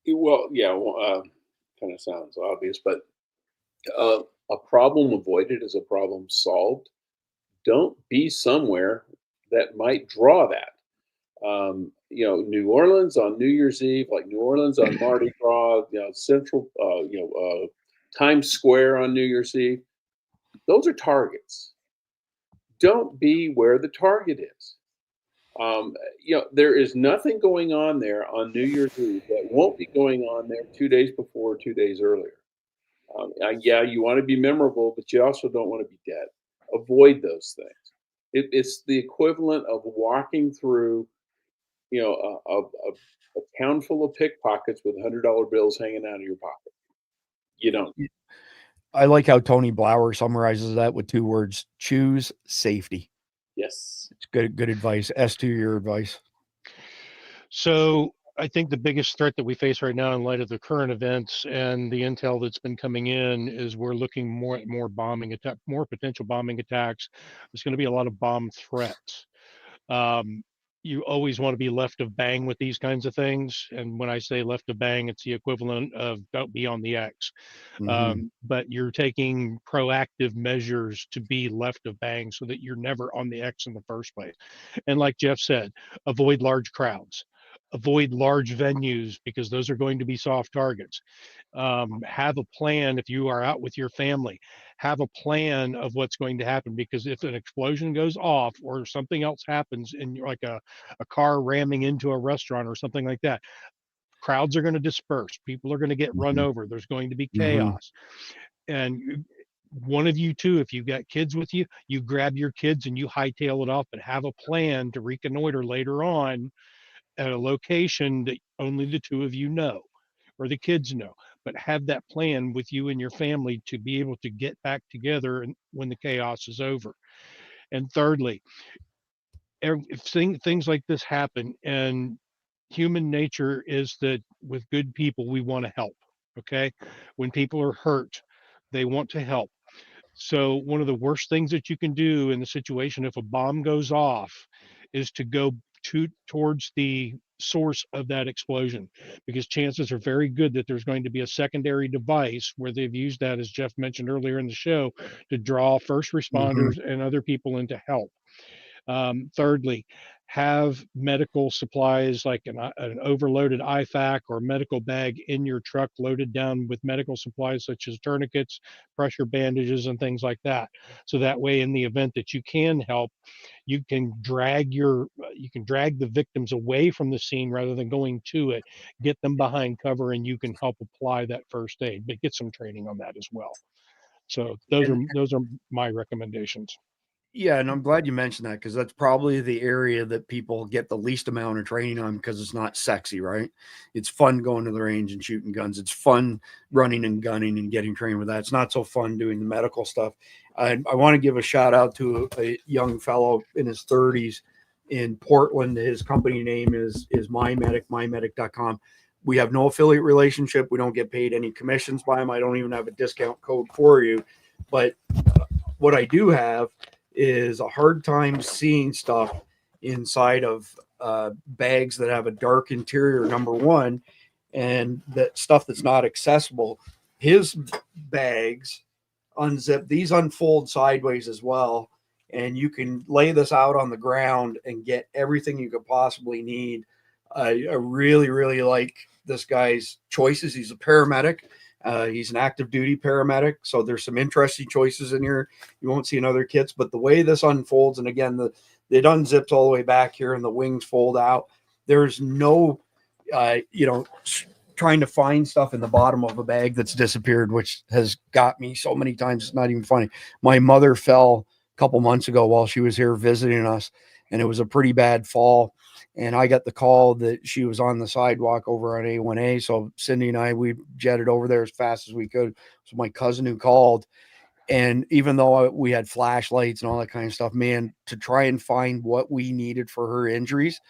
Well, yeah, kind of sounds obvious, but a problem avoided is a problem solved. Don't be somewhere that might draw that. New Orleans on New Year's Eve, like New Orleans on Mardi Gras, Central, Times Square on New Year's Eve. Those are targets. Don't be where the target is. There is nothing going on there on New Year's Eve that won't be going on there 2 days before, 2 days earlier. You want to be memorable, but you also don't want to be dead. Avoid those things. It's the equivalent of walking through, a town full of pickpockets with $100 bills hanging out of your pocket. You don't. I like how Tony Blauer summarizes that with 2 words: choose safety. Yes. It's good advice. S2, your advice. So I think the biggest threat that we face right now in light of the current events and the intel that's been coming in is we're looking more at more potential bombing attacks. There's going to be a lot of bomb threats. You always want to be left of bang with these kinds of things. And when I say left of bang, it's the equivalent of don't be on the X. But you're taking proactive measures to be left of bang so that you're never on the X in the first place. And like Jeff said, avoid large crowds. Avoid large venues because those are going to be soft targets. Have a plan if you are out with your family. Have a plan of what's going to happen, because if an explosion goes off or something else happens and you're like a car ramming into a restaurant or something like that, crowds are going to disperse. People are going to get run over. There's going to be chaos. And one of you two, if you've got kids with you, you grab your kids and you hightail it off, but have a plan to reconnoiter later on at a location that only the two of you know or the kids know, but have that plan with you and your family to be able to get back together and when the chaos is over. And thirdly, if things like this happen, and human nature is that with good people, we want to help. Okay. When people are hurt, they want to help. So one of the worst things that you can do in the situation, if a bomb goes off, is to go towards the source of that explosion, because chances are very good that there's going to be a secondary device where they've used that, as Jeff mentioned earlier in the show, to draw first responders and other people into help. Thirdly, have medical supplies like an overloaded IFAC or medical bag in your truck loaded down with medical supplies such as tourniquets, pressure bandages, and things like that. So that way, in the event that you can help, you can drag the victims away from the scene rather than going to it, get them behind cover, and you can help apply that first aid, but get some training on that as well. So those are my recommendations. Yeah, and I'm glad you mentioned that, because that's probably the area that people get the least amount of training on, because it's not sexy, right? It's fun going to the range and shooting guns. It's fun running and gunning and getting trained with that. It's not so fun doing the medical stuff. I want to give a shout out to a young fellow in his 30s in Portland. His company name is mymedic.com. We have no affiliate relationship. We don't get paid any commissions by him. I don't even have a discount code for you. But what I do have is a hard time seeing stuff inside of bags that have a dark interior, number one, and that stuff that's not accessible. His bags unzip, these unfold sideways as well, and you can lay this out on the ground and get everything you could possibly need. I really, really like this guy's choices. He's a paramedic. He's an active duty paramedic. So there's some interesting choices in here. You won't see in other kits, but the way this unfolds, and again, it unzips all the way back here and the wings fold out. There's no, trying to find stuff in the bottom of a bag that's disappeared, which has got me so many times. It's not even funny. My mother fell a couple months ago while she was here visiting us, and it was a pretty bad fall. And I got the call that she was on the sidewalk over on A1A. So Cindy and I, we jetted over there as fast as we could. So my cousin who called, and even though we had flashlights and all that kind of stuff, man, to try and find what we needed for her injuries,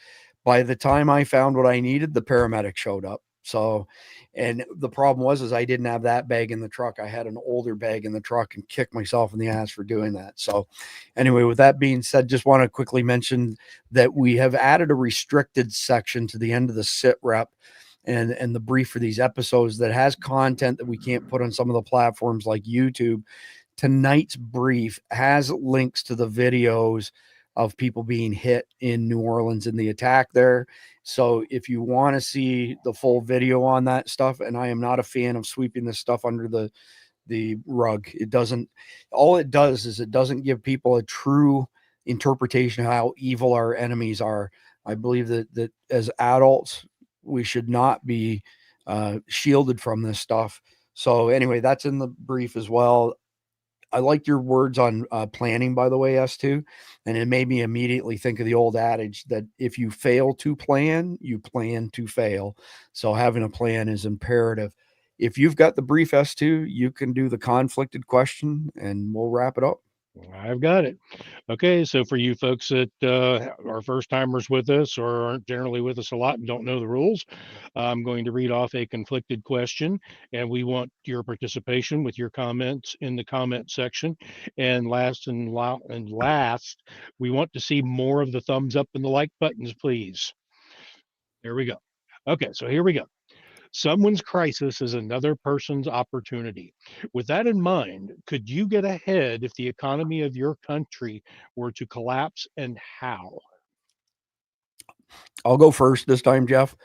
by the time I found what I needed, the paramedic showed up. So, and the problem was I didn't have that bag in the truck. I had an older bag in the truck and kicked myself in the ass for doing that. So anyway, with that being said, just want to quickly mention that we have added a restricted section to the end of the sit rep and the brief for these episodes that has content that we can't put on some of the platforms like YouTube. Tonight's brief has links to the videos of people being hit in New Orleans in the attack there. So if you want to see the full video on that stuff, and I am not a fan of sweeping this stuff under the rug. It doesn't, all it does is it doesn't give people a true interpretation of how evil our enemies are. I believe that as adults, we should not be shielded from this stuff. So anyway, that's in the brief as well. I liked your words on planning, by the way, S2, and it made me immediately think of the old adage that if you fail to plan, you plan to fail. So having a plan is imperative. If you've got the brief S2, you can do the conflicted question and we'll wrap it up. I've got it. Okay, so for you folks that are first timers with us or aren't generally with us a lot and don't know the rules, I'm going to read off a conflicted question, and we want your participation with your comments in the comment section. And last, we want to see more of the thumbs up and the like buttons, please. There we go. Okay, so here we go. Someone's crisis is another person's opportunity. With that in mind, could you get ahead if the economy of your country were to collapse, and how? I'll go first this time, Jeff,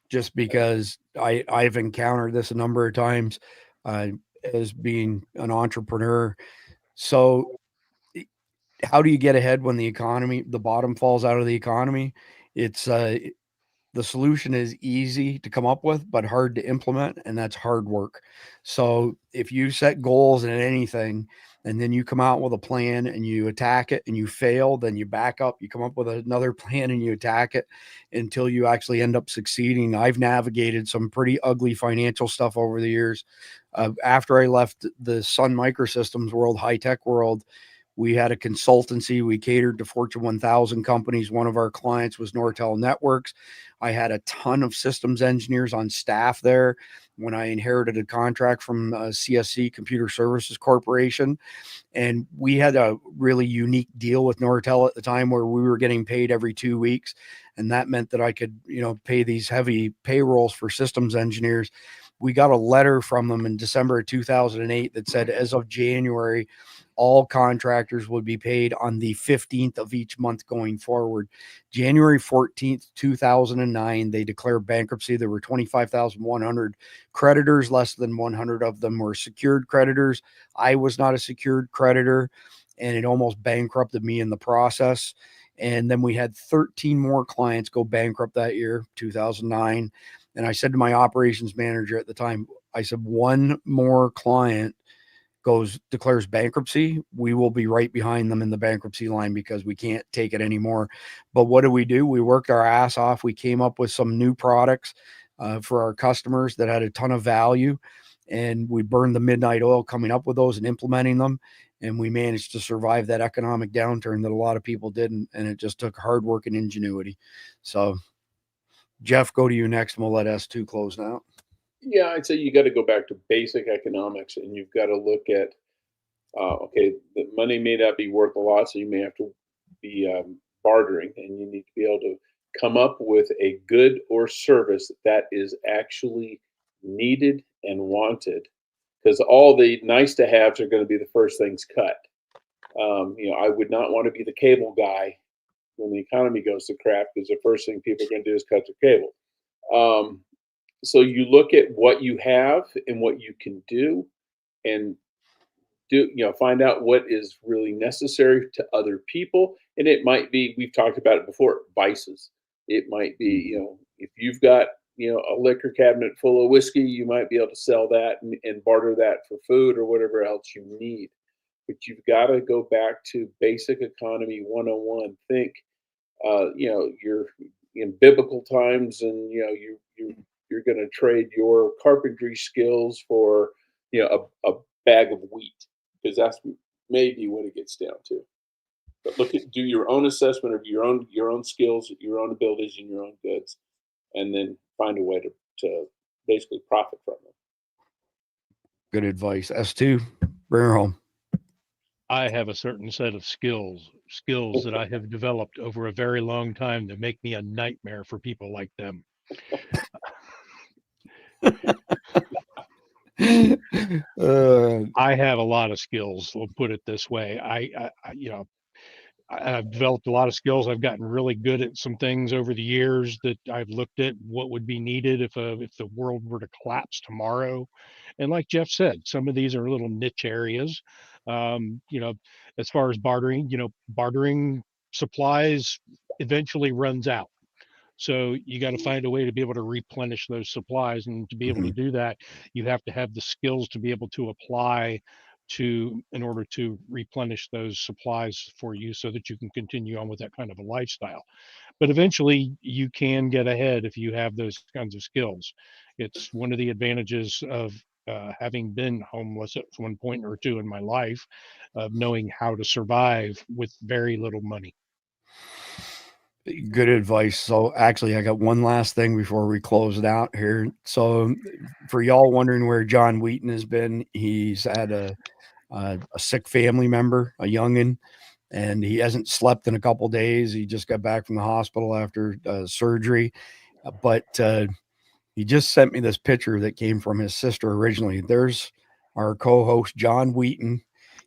just because I've encountered this a number of times as being an entrepreneur. So how do you get ahead when the bottom falls out of the economy? It's the solution is easy to come up with, but hard to implement, and that's hard work. So if you set goals in anything, and then you come out with a plan and you attack it and you fail, then you back up, you come up with another plan and you attack it until you actually end up succeeding. I've navigated some pretty ugly financial stuff over the years. After I left the Sun Microsystems world, high-tech world, we had a consultancy. We catered to Fortune 1000 companies. One of our clients was Nortel Networks. I had a ton of systems engineers on staff there when I inherited a contract from CSC Computer Services Corporation. And we had a really unique deal with Nortel at the time where we were getting paid every 2 weeks. And that meant that I could, pay these heavy payrolls for systems engineers. We got a letter from them in December of 2008 that said, as of January, all contractors would be paid on the 15th of each month going forward. January 14th, 2009, they declared bankruptcy. There were 25,100 creditors. Less than 100 of them were secured creditors. I was not a secured creditor, and it almost bankrupted me in the process. And then we had 13 more clients go bankrupt that year, 2009. And I said to my operations manager at the time, I said, one more client declares bankruptcy, we will be right behind them in the bankruptcy line because we can't take it anymore. But what did? We worked our ass off. We came up with some new products for our customers that had a ton of value, and we burned the midnight oil coming up with those and implementing them. And we managed to survive that economic downturn that a lot of people didn't. And it just took hard work and ingenuity. So Jeff, go to you next, and we'll let S2 close now. Yeah, I'd say you got to go back to basic economics, and you've got to look at, okay, the money may not be worth a lot, so you may have to be bartering, and you need to be able to come up with a good or service that is actually needed and wanted, because all the nice to haves are going to be the first things cut. I would not want to be the cable guy when the economy goes to crap, because the first thing people are going to do is cut their cable. So you look at what you have and what you can do, and find out what is really necessary to other people. And it might be, we've talked about it before, vices. It might be, if you've got, a liquor cabinet full of whiskey, you might be able to sell that and barter that for food or whatever else you need. But you've got to go back to basic economy 101. Think, you're in biblical times, and you're going to trade your carpentry skills for, a bag of wheat, because that's maybe what it gets down to. But do your own assessment of your own skills, your own abilities, and your own goods, and then find a way to basically profit from them. Good advice. S2, bring her home. I have a certain set of skills that I have developed over a very long time that make me a nightmare for people like them. I have a lot of skills. We'll put it this way. I've developed a lot of skills. I've gotten really good at some things over the years that I've looked at what would be needed if the world were to collapse tomorrow. And like Jeff said, some of these are little niche areas. As far as bartering, bartering supplies eventually runs out. So you got to find a way to be able to replenish those supplies. And to be able to do that, you have to have the skills to be able to apply in order to replenish those supplies for you so that you can continue on with that kind of a lifestyle. But eventually you can get ahead if you have those kinds of skills. It's one of the advantages of having been homeless at one point or two in my life, of knowing how to survive with very little money. Good advice. So actually, I got one last thing before we close it out here. So for y'all wondering where John Wheaton has been, he's had a sick family member, a youngin', and he hasn't slept in a couple days. He just got back from the hospital after surgery, but he just sent me this picture that came from his sister originally. There's our co-host John Wheaton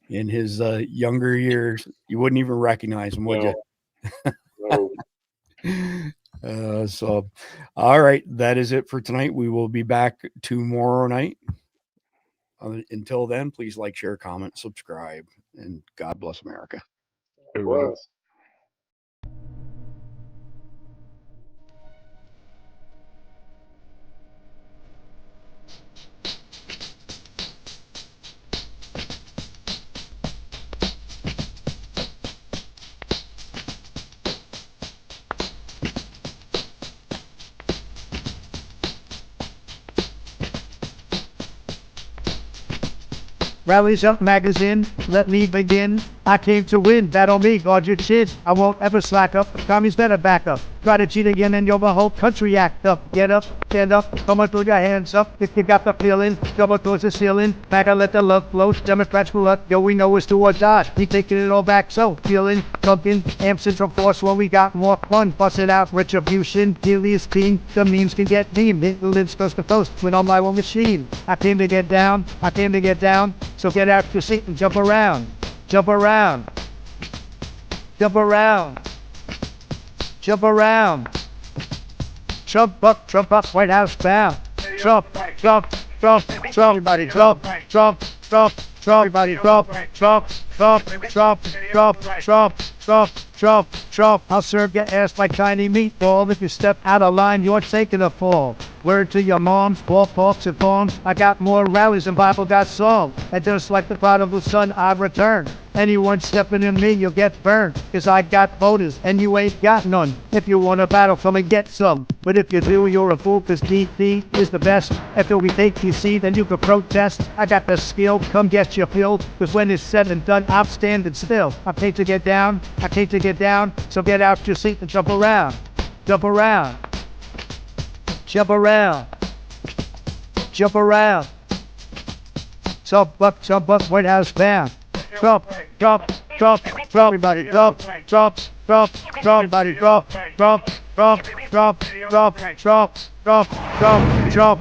in his younger years. You wouldn't even recognize him, would you? So all right, that is it for tonight. We will be back tomorrow night. Until then, please like, share, comment, subscribe, and God bless America. It was. Rallies Up Magazine, let me begin. I came to win, bet on me, guard your chin. I won't ever slack up, Tommy's better back up. Try to cheat again and your whole country act up. Get up, stand up, come on, throw your hands up. If you got the feeling, double towards the ceiling. Back and let the love flow, Democrats pull up. Yo, we know it's do or die. We taking it all back, so feeling, pumping, amp central force when we got more fun. Busting out retribution, daily is clean. The memes can get mean, it lives coast to coast with on my own machine. I came to get down, so get out your seat and jump around. Jump around. Jump around. Jump around. Trump up, White House bound. Trump, everybody Trump, everybody Trump. I'll serve your ass like tiny meatball. If you step out of line, you're taking a fall. Word to your moms, ballparks and farms. I got more rallies than Bible got songs. And just like the prodigal son, I've returned. Anyone stepping in me, you'll get burned. Cause I got voters, and you ain't got none. If you want a battle, come and get some. But if you do, you're a fool, cause DC is the best. If we take DC, then you can protest. I got the skill, come get your filled. Cause when it's said and done, I'm standing still. I hate to get down, so get out your seat and jump around. Jump around. Jump around. Jump around. Jump up, White House bound. Trump, everybody Trump, everybody Trump.